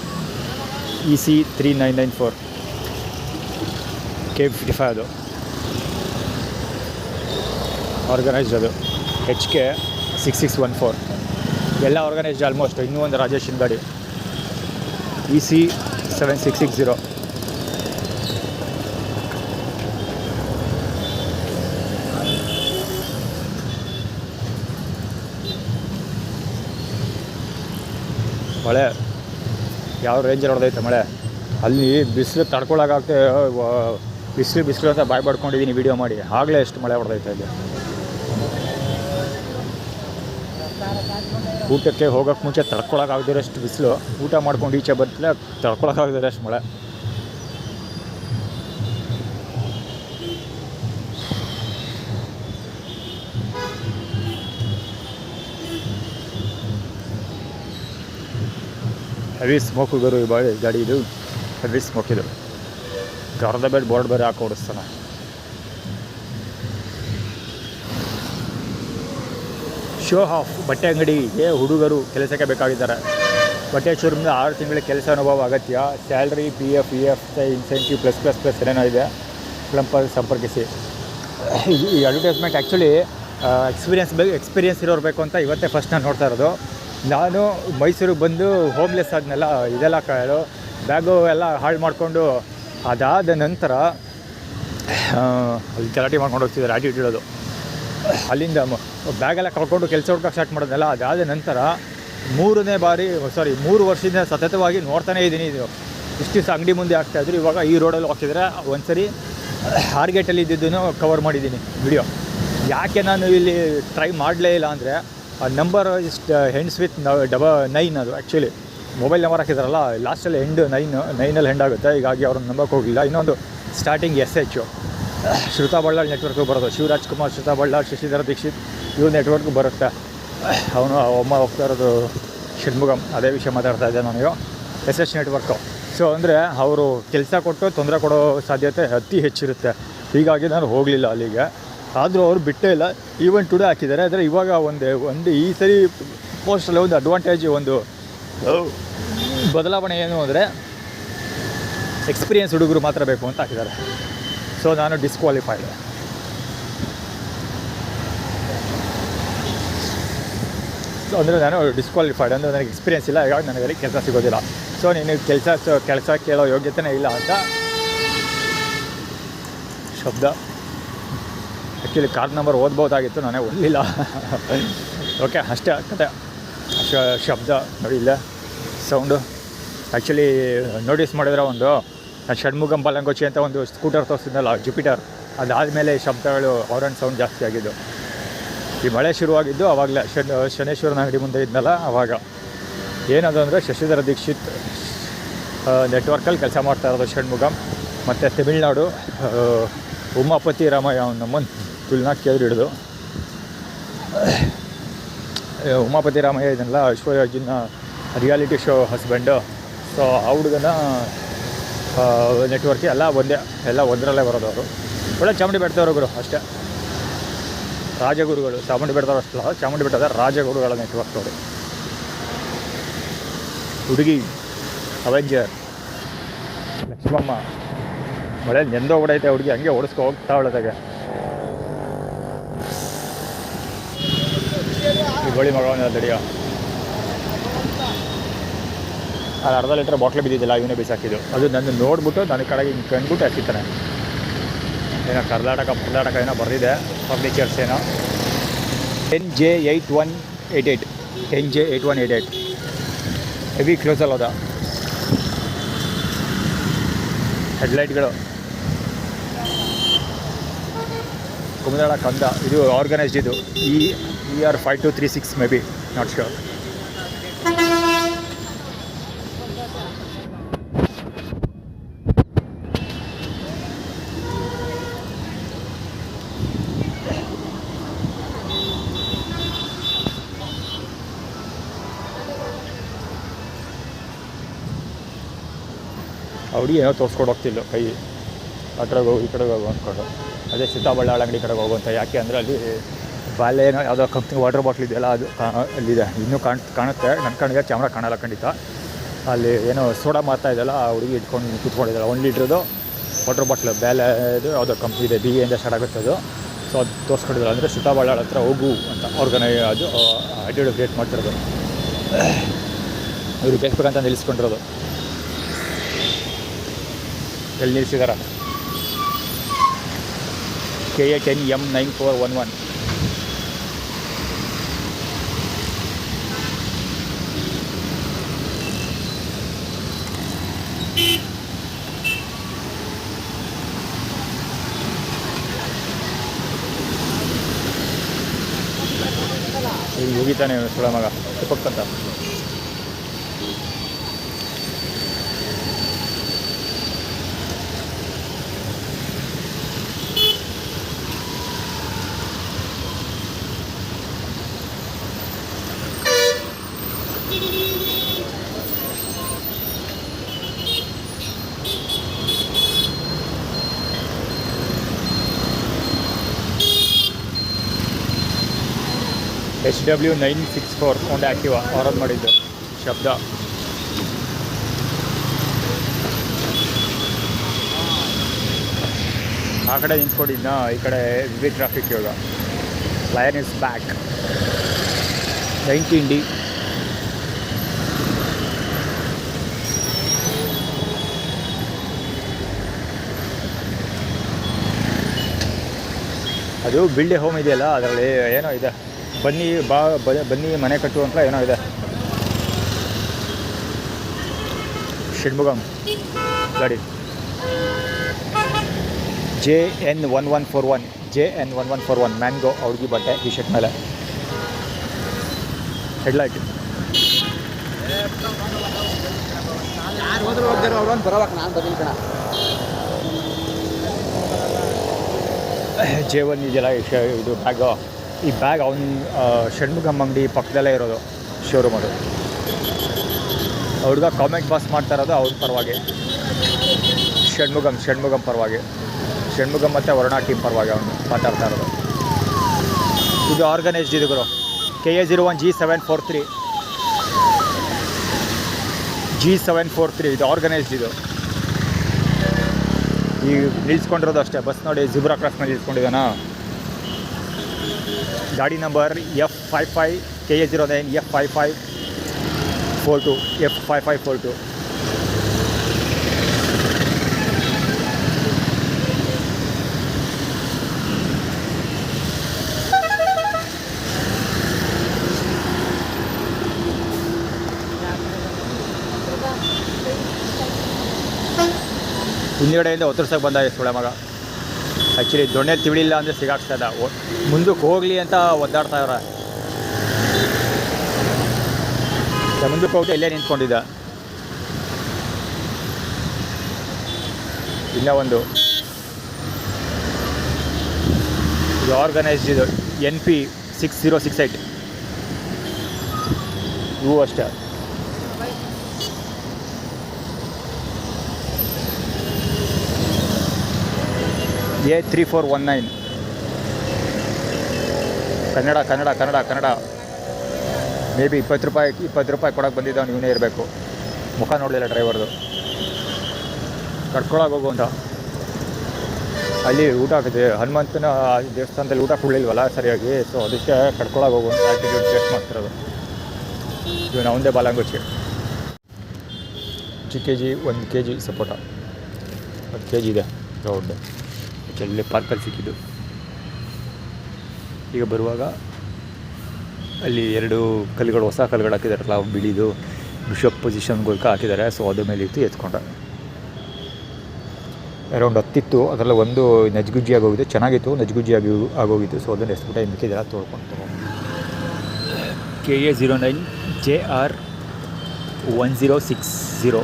EC 3994 K55 ಅದು ಆರ್ಗನೈಸ್ಡ್. ಅದು HK 6614 ಎಲ್ಲ ಆರ್ಗನೈಸ್ಡ್ ಆಲ್ಮೋಸ್ಟ್. ಇನ್ನೂ ಒಂದು ರಾಜೇಶನ್ ಗಾಡಿ EC7660. ಮಳೆ ಯಾವ ರೇಂಜಲ್ಲಿ ಹೊಡೆದೈತೆ ಮಳೆ. ಅಲ್ಲಿ ಬಿಸಿಲು ತಡ್ಕೊಳಕ್ಕಾಗ್ತೆ, ಬಿಸಿಲು ಅಂತ ಬಾಯ್ ಪಡ್ಕೊಂಡಿದ್ದೀನಿ ವೀಡಿಯೋ ಮಾಡಿ. ಆಗಲೇ ಎಷ್ಟು ಮಳೆ ಹೊಡೆದೈತೆ ಅಲ್ಲಿ. ಊಟಕ್ಕೆ ಹೋಗೋಕ್ಕೆ ಮುಂಚೆ ತಡ್ಕೊಳಕ್ಕಾಗದಿರೋಷ್ಟು ಬಿಸಿಲು, ಊಟ ಮಾಡ್ಕೊಂಡು ಈಚೆ ಬರ್ತಲೇ ತಡ್ಕೊಳಕ್ಕಾಗದಿರೋಷ್ಟು ಮಳೆ. ಹೆವಿ ಸ್ಮೋಕು ಗುರು ಈ ಗಾಡಿ ಇದು, ಹೆವಿ ಸ್ಮೋಕ್ ಇದು. ಅರ್ಧ ಬೇಡ ಬೋರ್ಡ್ ಬೇರೆ ಹಾಕಿ ಓಡಿಸ್ತಾನೆ. ಶೋ ಆಫ್ ಬಟ್ಟೆ ಅಂಗಡಿಗೆ ಹುಡುಗರು ಕೆಲಸಕ್ಕೆ ಬೇಕಾಗಿದ್ದಾರೆ. ಬಟ್ಟೆ ಶೋರೂಮ್ಗೆ 6 ತಿಂಗಳ ಕೆಲಸ ಅನುಭವ ಅಗತ್ಯ. ಸ್ಯಾಲ್ರಿ, PF ಇನ್ಸೆಂಟಿವ್ +++ ಏನೇನೋ ಇದೆ. ಪ್ಲಂಪರ್ ಸಂಪರ್ಕಿಸಿ. ಈ ಅಡ್ವರ್ಟೈಸ್ಮೆಂಟ್ ಆ್ಯಕ್ಚುಲಿ ಎಕ್ಸ್ಪೀರಿಯನ್ಸ್ ಇರೋರು ಬೇಕು ಅಂತ ಇವತ್ತೇ ಫಸ್ಟ್ ನಾನು ನೋಡ್ತಾ ಇರೋದು. ನಾನು ಮೈಸೂರಿಗೆ ಬಂದು ಹೋಮ್ಲೆಸ್ ಆದ್ನೆಲ್ಲ ಇದೆಲ್ಲ ಬ್ಯಾಗು ಎಲ್ಲ ಹಾಳು ಮಾಡಿಕೊಂಡು ಅದಾದ ನಂತರ ಅಲ್ಲಿ ಗಲಾಟೆ ಮಾಡ್ಕೊಂಡು ಹೋಗ್ತಿದ್ದಾರೆ, ಆಟಿಟ್ಯೂಡ್ ಇಡೋದು. ಅಲ್ಲಿಂದ ಬ್ಯಾಗೆಲ್ಲ ಕಳ್ಕೊಂಡು ಕೆಲಸ ಹುಡ್ಕೋಕ್ಕೆ ಸ್ಟಾರ್ಟ್ ಮಾಡೋದಲ್ಲ. ಅದಾದ ನಂತರ 3 ವರ್ಷದಿಂದ ಸತತವಾಗಿ ನೋಡ್ತಾನೇ ಇದ್ದೀನಿ. ಇದು ಇಷ್ಟು ದಿವಸ ಅಂಗಡಿ ಮುಂದೆ ಆಗ್ತಾಯಿದ್ರು, ಇವಾಗ ಈ ರೋಡಲ್ಲಿ ಹೋಗ್ತಿದ್ದಾರೆ. ಒಂದು ಸರಿ ಹಾರ್ಗೇಟಲ್ಲಿ ಇದ್ದಿದ್ದನ್ನು ಕವರ್ ಮಾಡಿದ್ದೀನಿ ವಿಡಿಯೋ. ಯಾಕೆ ನಾನು ಇಲ್ಲಿ ಟ್ರೈ ಮಾಡಲೇ ಇಲ್ಲ ಅಂದರೆ, ಆ ನಂಬರ್ ಹೆಂಡ್ಸ್ ವಿತ್ 9 ಅದು ಆ್ಯಕ್ಚುಲಿ ಮೊಬೈಲ್ ನಂಬರ್ ಹಾಕಿದಾರಲ್ಲ, ಲಾಸ್ಟಲ್ಲಿ ಎಂಡ್ 9 ಹೆಂಡ್ ಆಗುತ್ತೆ. ಹೀಗಾಗಿ ಅವ್ರನ್ನ ನಂಬಕ್ಕೆ ಹೋಗಲಿಲ್ಲ. ಇನ್ನೊಂದು ಸ್ಟಾರ್ಟಿಂಗ್ SH ಶ್ರುತಾ ಬಳ್ಳಾಳ್ ನೆಟ್ವರ್ಕು ಬರೋದು. ಶಿವರಾಜ್ ಕುಮಾರ್, ಶ್ರುತಾ ಬಳ್ಳಾಳ್, ಶಶಿಧರ ದೀಕ್ಷಿತ್ ಇವ್ರ ನೆಟ್ವರ್ಕು ಬರುತ್ತೆ. ಅವನು ಅಮ್ಮ ಹೋಗ್ತಾ ಇರೋದು ಷಣ್ಮುಗಂ. ಅದೇ ವಿಷಯ ಮಾತಾಡ್ತಾ ಇದ್ದೆ ನಾನು. SH network. ಸೊ ಅಂದರೆ ಅವರು ಕೆಲಸ ಕೊಟ್ಟು ತೊಂದರೆ ಕೊಡೋ ಸಾಧ್ಯತೆ ಅತಿ ಹೆಚ್ಚಿರುತ್ತೆ. ಹೀಗಾಗಿ ನಾನು ಹೋಗಲಿಲ್ಲ ಅಲ್ಲಿಗೆ. ಆದರೂ ಅವರು ಬಿಟ್ಟೇ ಇಲ್ಲ. ಈವನ್ ಟುಡೇ ಹಾಕಿದ್ದಾರೆ. ಆದರೆ ಇವಾಗ ಒಂದು ಈ ಸರಿ ಪೋಸ್ಟಲ್ಲಿ ಒಂದು ಅಡ್ವಾಂಟೇಜ್, ಒಂದು ಬದಲಾವಣೆ ಏನು ಅಂದರೆ ಎಕ್ಸ್ಪೀರಿಯನ್ಸ್ ಹುಡುಗರು ಮಾತ್ರ ಬೇಕು ಅಂತ ಹಾಕಿದ್ದಾರೆ. ಸೊ ನಾನು ಡಿಸ್ಕ್ವಾಲಿಫೈಡ್. ಸೊ ಅಂದರೆ ನಾನು ಡಿಸ್ಕ್ವಾಲಿಫೈಡ್ ಅಂದರೆ ನನಗೆ ಎಕ್ಸ್ಪೀರಿಯನ್ಸ್ ಇಲ್ಲ, ಹೀಗಾಗಿ ನನಗೆ ಕೆಲಸ ಸಿಗೋದಿಲ್ಲ. ಸೊ ನೀನು ಕೆಲಸ ಕೇಳೋ ಯೋಗ್ಯತೆಯೇ ಇಲ್ಲ ಅಂತ ಶಬ್ದ. ಆ್ಯಕ್ಚುಲಿ ಕಾರ್ ನಂಬರ್ ಓದ್ಬೋದಾಗಿತ್ತು, ನಾನೇ ಓದಲಿಲ್ಲ. ಓಕೆ, ಅಷ್ಟೇ ಕತೆ. ಶಬ್ದ ನೋಡಿ ಇಲ್ಲೇ ಸೌಂಡು. ಆ್ಯಕ್ಚುಲಿ ನೋಟಿಸ್ ಮಾಡಿದ್ರೆ ಒಂದು ಷಣ್ಮುಗಂ ಬಲಂಗೋಚಿ ಅಂತ ಒಂದು ಸ್ಕೂಟರ್ ತೋರಿಸಿದ್ನಲ್ಲ, ಜುಪಿಟರ್, ಅದಾದಮೇಲೆ ಶಬ್ದಗಳು ಹಾರನ್ ಸೌಂಡ್ ಜಾಸ್ತಿ ಆಗಿದ್ದು. ಈ ಮಳೆ ಶುರುವಾಗಿದ್ದು ಆವಾಗಲೇ ಶನೇಶ್ವರನ ಅಂಗಡಿ ಮುಂದೆ ಇದ್ನಲ್ಲ ಆವಾಗ. ಏನದು ಅಂದರೆ ಶಶಿಧರ ದೀಕ್ಷಿತ್ ನೆಟ್ವರ್ಕಲ್ಲಿ ಕೆಲಸ ಮಾಡ್ತಾ ಇರೋದು ಷಣ್ಮುಗಂ. ಮತ್ತು ತಮಿಳ್ನಾಡು ಉಮಾಪತಿ ರಾಮಯ್ಯ ನಮ್ಮನ್ನು ತುಲ್ನಾ ಕೇಳಿದ್ರು ಹಿಡಿದು. ಉಮಾಪತಿ ರಾಮಯ್ಯ ಇದನ್ನೆಲ್ಲ ಐಶ್ವರ್ಯಜಿನ ರಿಯಾಲಿಟಿ ಶೋ ಹಸ್ಬೆಂಡು. ಸೊ ಆ ಹುಡುಗನ ನೆಟ್ವರ್ಕ್ ಎಲ್ಲ ಒಂದರಲ್ಲೇ ಬರೋದು. ಅವರು ಒಳ್ಳೆ ಚಾಮುಂಡಿ ಬೆಟ್ಟದವರುಗಳು ಅಷ್ಟೇ, ರಾಜಗುರುಗಳು. ಚಾಮುಂಡಿ ಬೆಟ್ಟದವರು ಅಷ್ಟಲ್ಲ, ಚಾಮುಂಡಿ ಬೆಟ್ಟದ ರಾಜಗುರುಗಳ ನೆಟ್ವರ್ಕ್ ಅವರು. ಹುಡುಗಿ ಅವೆಂಜರ್ ಲಕ್ಷ್ಮಮ್ಮ. ಮಳೆ ನೆಂದೋಗ್ಬಿಡೈತೆ ಹುಡುಗಿ, ಹಂಗೆ ಓಡಿಸ್ಕೊ ಹೋಗ್ತಾ ಒಳದಾಗೆ. ಈ ಗೋಳಿ ಮಗನ ದಡಿಯೋ ಅದು ಅರ್ಧ ಲೀಟ್ರ್ ಬಾಟ್ಲ್ ಬಿದ್ದಿದ್ದಿಲ್ಲ, ಇವನೇ ಬಿಸಾಕಿದ್ದು. ಅದು ನನ್ನ ನೋಡ್ಬಿಟ್ಟು ನನ್ನ ಕಡೆಗೆ ಹಿಂಗೆ ಕಂಡ್ಬಿಟ್ಟು ಹಾಕಿತ್ತಾನೆ. ಏನೋ ಕರ್ನಾಟಕ ಏನೋ ಬರೆದಿದೆ, ಫರ್ನಿಚರ್ಸ್ ಏನೋ. NJ8188 NJ8188 ಹೆವಿ ಕ್ಲೋಸಲ್ಲಿ ಹೋದ. ಹೆಡ್ಲೈಟ್ಗಳು ಕುಮದಾಳ ಕಂದ. ಇದು ಆರ್ಗನೈಸ್ಡ್. ಇದು ER5236 may be, not sure. ಹುಡುಗಿ ಏನೋ ತೋರಿಸ್ಕೊಂಡು ಹೋಗ್ತಿಲ್ಲ, ಕೈ ಆ ಕಡೆಗೆ ಹೋಗು ಈ ಕಡೆಗೆ ಹೋಗು ಅಂದ್ಕೊಂಡು. ಅದೇ ಶ್ರುತಾ ಬಳ್ಳಾಳ್ ಅಂಗಡಿ ಕಡೆಗೆ ಹೋಗುವಂಥ. ಯಾಕೆ ಅಂದರೆ ಅಲ್ಲಿ ಬಾಲ್ಯ ಯಾವುದೋ ಕಂಪ್ನಿ ವಾಟರ್ ಬಾಟ್ಲ್ ಇದೆಯಲ್ಲ, ಅದು ಅಲ್ಲಿದೆ. ಇನ್ನೂ ಕಾಣುತ್ತೆ ನನ್ನ ಕಣ್ಣಿಗೆ, ಕ್ಯಾಮ್ರಾ ಕಾಣಲ್ಲ ಖಂಡಿತ. ಅಲ್ಲಿ ಏನೋ ಸೋಡಾ ಮಾರ್ತಾ ಇದೆಯಲ್ಲ, ಆ ಹುಡುಗಿ ಇಟ್ಕೊಂಡು ಕೂತ್ಕೊಂಡಿದ್ದಲ್ಲ. 1 ಲೀಟ್ರದ್ದು ವಾಟರ್ ಬಾಟ್ಲ್ ಬೇಲೆದು ಯಾವುದೋ ಕಂಪ್ನಿ ಇದೆ, BA ಸ್ಟಾರ್ಟ್ ಆಗುತ್ತೆ ಅದು. ಸೊ ಅದು ತೋರಿಸ್ಕೊಂಡಿದ್ರು. ಅಂದರೆ ಶ್ರುತಾ ಬಳ್ಳಾಳ್ ಹತ್ರ ಹೋಗು ಅಂತ ಅದು ಅಡ್ವರ್ಟೈಸ್ ಮಾಡ್ತಿರೋದು. ಇವರು ಬೇಕಂತ ನಿಲ್ಲಿಸ್ಕೊಂಡಿರೋದು. ಎಲ್ಲಿ ನಿಲ್ಲಿಸಿದಾರ KA10M9411. ಈಗ ಹೋಗಿದ್ದಾನೆ ಸುಳ ಮಗ ಪಕ್ಕಂತ. HW964 ಒಂದು ಆ್ಯಕ್ಟಿವಾ ಆರನ್ ಮಾಡಿದ್ದು ಶಬ್ದ. ಆ ಕಡೆ ನಿಂತ್ಕೊಂಡಿದ್ನ, ಈ ಕಡೆ ವಿವಿ ಟ್ರಾಫಿಕ್ ಇವಾಗ. Lion is back 19D. ಅದು ಬಿಲ್ಡೆ ಹೋಮ್ ಇದೆಯಲ್ಲ, ಅದರಲ್ಲಿ ಏನೋ ಇದೆ, ಬನ್ನಿ ಮನೆ ಕಟ್ಟು ಅಂತ ಏನೋ ಇದೆ. ಷಣ್ಮುಗಂ ಗಾಡಿ JN1141 ಮ್ಯಾಂಗೋ ಹುಡುಗಿ ಬಟ್ಟೆ ಟಿ ಶರ್ಟ್ ಮೇಲೆ ಹೆಡ್ಲೈಟ್. J1 ಇದೆಯಲ್ಲ ಇದು ಬ್ಯಾಗು. ಈ ಬ್ಯಾಗ್ ಅವನ ಷಣ್ಮುಗಂ ಅಂಗಡಿ ಪಕ್ಕದಲ್ಲೇ ಇರೋದು ಶೋರೂಮ್. ಅದು ಹುಡುಗ ಕಾಮೆಂಟ್ ಪಾಸ್ ಮಾಡ್ತಾ ಇರೋದು ಅವ್ರ ಪರವಾಗಿ, ಷಣ್ಮುಗಂ ಪರವಾಗಿ, ಷಣ್ಮುಗಂ ಮತ್ತು ವರ್ಣಾ ಟೀಮ್ ಪರವಾಗಿ ಅವನು ಮಾತಾಡ್ತಾ ಇರೋದು. ಇದು ಆರ್ಗನೈಸ್ಡ್ ಇದು ಗುರು. G743 ಇದು ಆರ್ಗನೈಸ್ಡ್. ಇದು ಈಗ ನಿಲ್ಸ್ಕೊಂಡಿರೋದು ಅಷ್ಟೇ. ಬಸ್ ನೋಡಿ ಜಿಬ್ರಾ ಕ್ರಾಸ್ನಲ್ಲಿ ನಿಲ್ಸ್ಕೊಂಡಿದ್ದಾನ. ಗಾಡಿ ನಂಬರ್ F55 KA09 F5542. ಹಿಂದುಗಡೆಯಿಂದ ಒತ್ತರಿಸೋಕೆ ಬಂದ ಸುಳೆ ಮಗ. ಆ್ಯಕ್ಚುಲಿ ದೊಣ್ಣೆ ತಿಳಿಲ್ಲ ಅಂದರೆ ಸಿಗಾಕ್ತಾ ಇದ್ದ. ಮುಂದಕ್ಕೆ ಹೋಗಲಿ ಅಂತ ಒದ್ದಾಡ್ತಾ ಇವ್ರ. ಮುಂದಕ್ಕೆ ಹೋಗಿ ಇಲ್ಲೇ ನಿಂತ್ಕೊಂಡಿದ್ದ. ಇಲ್ಲ ಒಂದು ಇದು ಆರ್ಗನೈಸ್ಡ್. ಇದು NP6068 ಇವು ಅಷ್ಟೇ. A3419 ಕನ್ನಡ. ಮೇ ಬಿ 20 ರೂಪಾಯಿ ಕೊಡೋಕೆ ಬಂದಿದ್ದವನು ಇವನೇ ಇರಬೇಕು. ಮುಖ ನೋಡಲಿಲ್ಲ ಡ್ರೈವರ್ದು. ಕಟ್ಕೊಳಕ್ಕೆ ಹೋಗು ಅಂತ ಅಲ್ಲಿ ಊಟ ಹಾಕಿದೆ. ಹನುಮಂತನ ದೇವಸ್ಥಾನದಲ್ಲಿ ಊಟ ಕೊಡಲಿಲ್ವಲ್ಲ ಸರಿಯಾಗಿ, ಸೊ ಅದಕ್ಕೆ ಕಟ್ಕೊಳಕ್ಕೆ ಹೋಗು ಅಂತ ಆ್ಯಕ್ಟಿಟ್ಯೂಡ್ ಟೆಸ್ಟ್ ಮಾಡ್ತಿರೋದು. ಇವನು ಅವನದೇ ಬಾಲಂಗುಚ್ಚಿ. GKG 1 kg ಸಪೋಟ 10 kg ಇದೆ ರೌಂಡ್. ಅಲ್ಲಿ ಪಾರ್ಕಲ್ಲಿ ಸಿಕ್ಕಿದ್ದು. ಈಗ ಬರುವಾಗ ಅಲ್ಲಿ 2 ಕಲ್ಲುಗಳು, ಹೊಸ ಕಲ್ಲುಗಳು ಹಾಕಿದಾರಲ್ಲ, ಬಿಳಿದು ಬಿಷಪ್ ಪೊಸಿಷನ್ಗೋಲ್ಕ ಹಾಕಿದ್ದಾರೆ. ಸೊ ಅದ್ರ ಮೇಲೆ ಇತ್ತು ಎತ್ಕೊಂಡ. ಅರೌಂಡ್ 10 ಇತ್ತು. ಅದರಲ್ಲಿ ಒಂದು ನಜ್ಗುಜ್ಜಿ ಆಗೋಗಿದೆ. ಚೆನ್ನಾಗಿತ್ತು, ನಜ್ಗುಜ್ಜಿ ಆಗೋಗಿತ್ತು. ಸೊ ಅದನ್ನು ಎಷ್ಟು ಟೈಮ್ ಮಿಕ್ಕಿದೆಲ್ಲ ತೊಳ್ಕೊಂಡು ತೊಗೊಂಡು. KA09 JR1060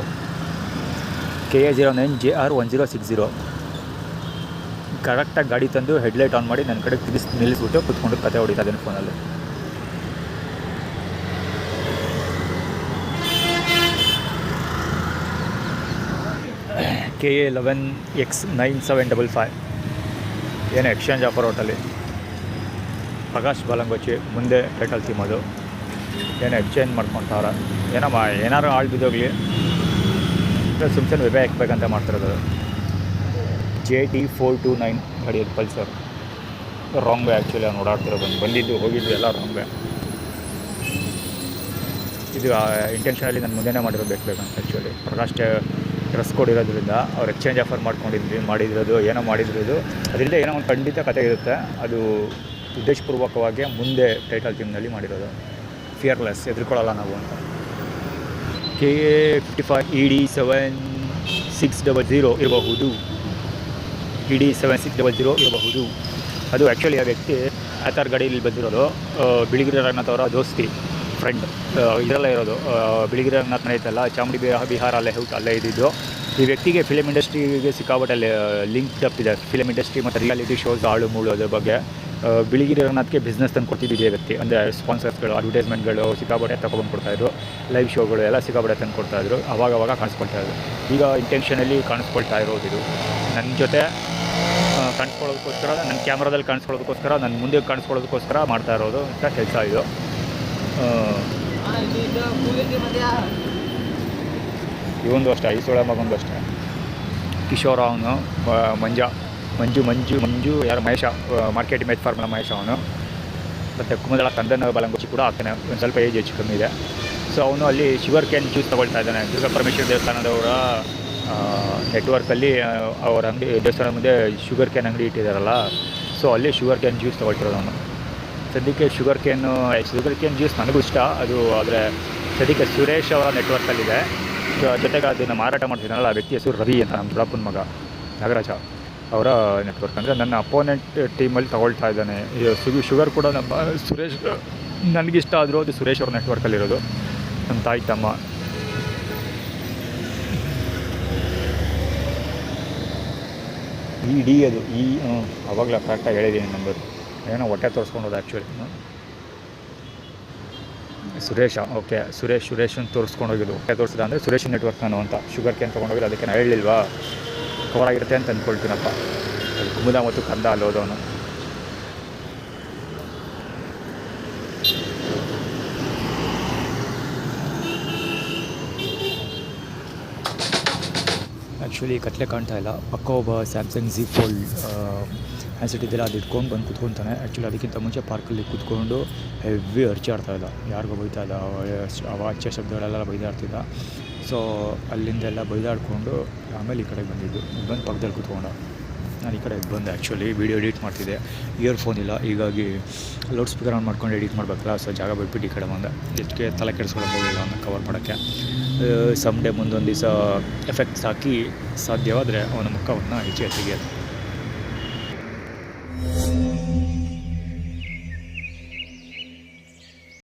KA09 JR1060 ಕರೆಕ್ಟಾಗಿ ಗಾಡಿ ತಂದು ಹೆಡ್ಲೈಟ್ ಆನ್ ಮಾಡಿ ನನ್ನ ಕಡೆ ನಿಲ್ಲಿಸ್ಬಿಟ್ಟು ಕುತ್ಕೊಂಡು ಕತೆ ಹೊಡಿತಾ ಇದ್ದೇನೆ ಫೋನಲ್ಲಿ. KA11X9755 ಏನು ಎಕ್ಸ್ಚೇಂಜ್ ಆಫರ್ ಹೋಟಲ್ಲಿ. ಪ್ರಕಾಶ್ ಬಾಲಂಗೋಚಿ ಮುಂದೆ ಟೈಟಲ್ ಥೀಮ್. ಅದು ಏನು ಎಕ್ಸ್ಚೇಂಜ್ ಮಾಡ್ಕೊತಾರ. ಏನಾರು ಆಳ್ ಬಿದ್ದೋಗಲಿ ಸುಮ್ಮನೆ ವೆಬೆ ಹಾಕ್ಬೇಕಂತ ಮಾಡ್ತಿರೋದು. JD429 ಗಾಡಿಯಲ್ಲಿ ಪಲ್ಸರ್. ರಾಂಗ್ ವೇ ಆ್ಯಕ್ಚುಲಿ ಅವ್ನು ಓಡಾಡ್ತಿರೋದು. ಬಂದಿದ್ದು ಹೋಗಿದ್ದು ಎಲ್ಲ ರಾಂಗ್ ವೇ. ಇದು ಇಂಟೆನ್ಷನಲ್ಲಿ ನಾನು ಮುಂದೆನೇ ಮಾಡಿರೋದು ಬೇಕಂತ ಆ್ಯಕ್ಚುಲಿ. ಡ್ರೆಸ್ ಕೋಡ್ ಇರೋದ್ರಿಂದ ಅವ್ರು ಎಕ್ಸ್ಚೇಂಜ್ ಆಫರ್ ಮಾಡಿರೋದು ಏನೋ ಮಾಡಿರೋದು ಅದರಿಂದ ಏನೋ ಒಂದು ಖಂಡಿತ ಕತೆ ಇರುತ್ತೆ. ಅದು ಉದ್ದೇಶಪೂರ್ವಕವಾಗಿ ಮುಂದೆ ಟೈಟಲ್ ಥೀಮ್ನಲ್ಲಿ ಮಾಡಿರೋದು. ಫಿಯರ್ಲೆಸ್, ಹೆದರ್ಕೊಳ್ಳಲ್ಲ ನಾವು ಅಂತ. KA55 ED7600 ಇರಬಹುದು. ED7600 ಇರಬಹುದು. ಅದು ಆ್ಯಕ್ಚುಲಿ ಆ ವ್ಯಕ್ತಿ ಆತಾರ್ ಗಾಡಿಯಲ್ಲಿ ಬಂದಿರೋದು. ಬಿಳಿಗಿರಿ ರಂಗನಾಥ್ ಅವರ ದೋಸ್ತಿ ಫ್ರೆಂಡ್ ಇದರಲ್ಲೇ ಇರೋದು. ಬಿಳಿಗಿರಿ ರಂಗನಾಥ್ ಐತಲ್ಲ, ಚಾಮುಂಡಿ ಬಿಹಾರ ಅಲ್ಲೇ ಇದ್ದಿದ್ದು. ಈ ವ್ಯಕ್ತಿಗೆ ಫಿಲಮ್ ಇಂಡಸ್ಟ್ರಿಗೆ ಸಿಕ್ಕಾಪಟ್ಟೆ ಲಿಂಕ್ಡ್ ಅಪ್ ಇದೆ. ಫಿಲಮ್ ಇಂಡಸ್ಟ್ರಿ ಮತ್ತು ರಿಯಾಲಿಟಿ ಶೋಸ್ ಆಳು ಮೂಳು ಅದ್ರ ಬಗ್ಗೆ ಬಿಳಿಗಿರಿ ರಂಗನಾಥ್ಗೆ ಬಿಸ್ನೆಸ್ ತಂದು ಕೊಡ್ತಿದ್ದೆ ವ್ಯಕ್ತಿ. ಅಂದರೆ ಸ್ಪಾನ್ಸರ್ಸ್ಗಳು, ಅಡ್ವರ್ಟೈಸ್ಮೆಂಟ್ಗಳು ಸಿಕ್ಕಾಪಟ್ಟೆ ತೊಗೊಂಡ್ಕೊಡ್ತಾಯಿದ್ರು. ಲೈವ್ ಶೋಗಳು ಎಲ್ಲ ಸಿಕ್ಕಾಪಟ್ಟೆ ತಂದು ಕೊಡ್ತಾಯಿದ್ರು. ಅವಾಗ ಕಾಣಿಸ್ಕೊಳ್ತಾಯಿದ್ರು. ಈಗ ಇಂಟೆನ್ಷನಲ್ಲಿ ಕಾಣಿಸ್ಕೊಳ್ತಾ ಇರೋದು ಇದು ನನ್ನ ಜೊತೆ ಕಾಣಿಸ್ಕೊಳ್ಳೋದಕ್ಕೋಸ್ಕರ, ನನ್ನ ಕ್ಯಾಮ್ರಾದಲ್ಲಿ ಕಾಣಿಸ್ಕೊಳ್ಳೋದಕ್ಕೋಸ್ಕರ, ನನ್ನ ಮುಂದೆ ಕಾಣಿಸ್ಕೊಳ್ಳೋದಕ್ಕೋಸ್ಕರ ಮಾಡ್ತಾ ಇರೋದು ಅಂತ ಕೆಲಸ ಇದು. ಇವೊಂದು ಅಷ್ಟೇ, ಈ ಸೋಳ ಮಗೊಂದು ಅಷ್ಟೇ. ಕಿಶೋರ ಅವನು, ಮಂಜು ಯಾರು Mahesh, market image formula Mahesh ಅವನು. ಮತ್ತು ಕುಮದಳ ಕಂದನ ಬಲಂಗುಚಿ ಕೂಡ ಆಗ್ತಾನೆ, ಒಂದು ಸ್ವಲ್ಪ ಏಜ್ ಹೆಚ್ಚು ಕಮ್ಮಿ ಇದೆ. ಸೊ ಅವನು ಅಲ್ಲಿ ಶುಗರ್ ಕ್ಯಾನ್ ಜ್ಯೂಸ್ ತೊಗೊಳ್ತಾ ಇದ್ದಾನೆ. ದುರ್ಗಾ ಪರಮೇಶ್ವರ ದೇವಸ್ಥಾನದವರ ನೆಟ್ವರ್ಕಲ್ಲಿ ಅವರ ಅಂಗಡಿ ದೇವಸ್ಥಾನದ ಮುಂದೆ ಶುಗರ್ ಕ್ಯಾನ್ ಅಂಗಡಿ ಇಟ್ಟಿದ್ದಾರಲ್ಲ, ಸೊ ಅಲ್ಲಿ ಶುಗರ್ ಕ್ಯಾನ್ ಜ್ಯೂಸ್ ತೊಗೊಳ್ತಿರೋದು ಅವನು. ಸದ್ಯಕ್ಕೆ ಶುಗರ್ ಕ್ಯಾನ್ ಜ್ಯೂಸ್ ನನಗೂ ಇಷ್ಟ ಅದು. ಆದರೆ ಸದ್ಯಕ್ಕೆ ಸುರೇಶ್ ಅವರ ನೆಟ್ವರ್ಕಲ್ಲಿದೆ. ಜೊತೆಗೆ ಅದನ್ನು ಮಾರಾಟ ಮಾಡ್ತಿದ್ದಾನಲ್ಲ ಆ ವ್ಯಕ್ತಿ ಹೆಸರು ರವಿ ಅಂತ, ನಮ್ಮ ದೊಡ್ಡಪ್ಪನ ಮಗ ನಾಗರಾಜ ಅವರ ನೆಟ್ವರ್ಕ್. ಅಂದರೆ ನನ್ನ ಅಪೋನೆಂಟ್ ಟೀಮಲ್ಲಿ ತೊಗೊಳ್ತಾ ಇದ್ದಾನೆ. ಶುಗರ್ ಕೂಡ ನಮ್ಮ ಸುರೇಶ್ ನನಗಿಷ್ಟ ಆದರೂ ಅದು ಸುರೇಶ್ ಅವ್ರ ನೆಟ್ವರ್ಕಲ್ಲಿರೋದು, ನಮ್ಮ ತಾಯಿ ತಮ್ಮ. ಡಿ ಅದು ಅವಾಗಲೇ ಕರೆಕ್ಟಾಗಿ ಹೇಳಿದ್ದೀನಿ ನಂಬರ್. ಏನೋ ಹೊಟ್ಟೆ ತೋರಿಸ್ಕೊಂಡೋದು ಆ್ಯಕ್ಚುಲಿ ಸುರೇಶ. ಓಕೆ, ಸುರೇಶನ್ ತೋರಿಸ್ಕೊಂಡೋಗಿದ್ದು. ಹೊಟ್ಟೆ ತೋರಿಸಿದ ಅಂದರೆ ಸುರೇಶ್ ನೆಟ್ವರ್ಕ್ ನಾನು ಅಂತ. ಶುಗರ್ ಕ್ಯಾನ್ ತೊಗೊಂಡೋಗಿದ್ದು, ಅದಕ್ಕೆ ನಾನು ಹೇಳಿಲ್ವಾ ಕವರ್ ಆಗಿರುತ್ತೆ ಅಂತ ಅಂದ್ಕೊಳ್ತೀನಪ್ಪ. ಅದು ಕುಮುದ ಮತ್ತು ಕಂದ ಅಲ್ಲೋದವನು. ಆ್ಯಕ್ಚುಲಿ ಕತ್ಲೆ ಕಾಣ್ತಾ ಇಲ್ಲ. ಪಕ್ಕ ಒಬ್ಬ ಸ್ಯಾಮ್ಸಂಗ್ Z Fold ಹ್ಯಾಂಡ್ಸೆಟ್ ಇದೆಲ್ಲ ಅದು ಇಟ್ಕೊಂಡು ಬಂದು ಕೂತ್ಕೊತಾನೆ. ಆ್ಯಕ್ಚುಲಿ ಅದಕ್ಕಿಂತ ಮುಂಚೆ ಪಾರ್ಕಲ್ಲಿ ಕೂತ್ಕೊಂಡು ಹೆವಿ ಅರ್ಚಾಡ್ತಾ ಇಲ್ಲ, ಯಾರಿಗೋ ಬೈತಾ ಇಲ್ಲ, ಅವಾಚ್ಯ ಶಬ್ದಗಳೆಲ್ಲ ಬೈದಾಡ್ತಿದ್ದ. ಸೊ ಅಲ್ಲಿಂದೆಲ್ಲ ಬೈದಾಡಿಕೊಂಡು ಆಮೇಲೆ ಈ ಕಡೆಗೆ ಬಂದು ಪಕ್ಕದಲ್ಲಿ ಕೂತ್ಕೊಂಡ. ನಾನು ಈ ಕಡೆಗೆ ಬಂದೆ. ಆ್ಯಕ್ಚುಲಿ ವೀಡಿಯೋ ಎಡಿಟ್ ಮಾಡ್ತಿದ್ದೆ, ಇಯರ್ಫೋನ್ ಇಲ್ಲ, ಹೀಗಾಗಿ ಲೌಡ್ ಸ್ಪೀಕರ್ ಆನ್ ಮಾಡ್ಕೊಂಡು ಎಡಿಟ್ ಮಾಡಬೇಕಲ್ಲ. ಸೊ ಜಾಗ ಬಿಟ್ಬಿಟ್ಟು ಈ ಕಡೆ ಬಂದೆ. ಇದಕ್ಕೆ ತಲೆ ಕೆಡಿಸ್ಕೊಳ್ಳೋಕೆ ಹೋಗಲಿಲ್ಲ ಅವನ್ನ ಕವರ್ ಮಾಡೋಕ್ಕೆ. ಸಮ್ ಡೇ ಮುಂದೊಂದು ದಿವಸ ಎಫೆಕ್ಟ್ಸ್ ಹಾಕಿ ಸಾಧ್ಯವಾದರೆ ಅವನ ಮುಖವನ್ನು ಈಚೆ ತೆಗೆಯೋದು.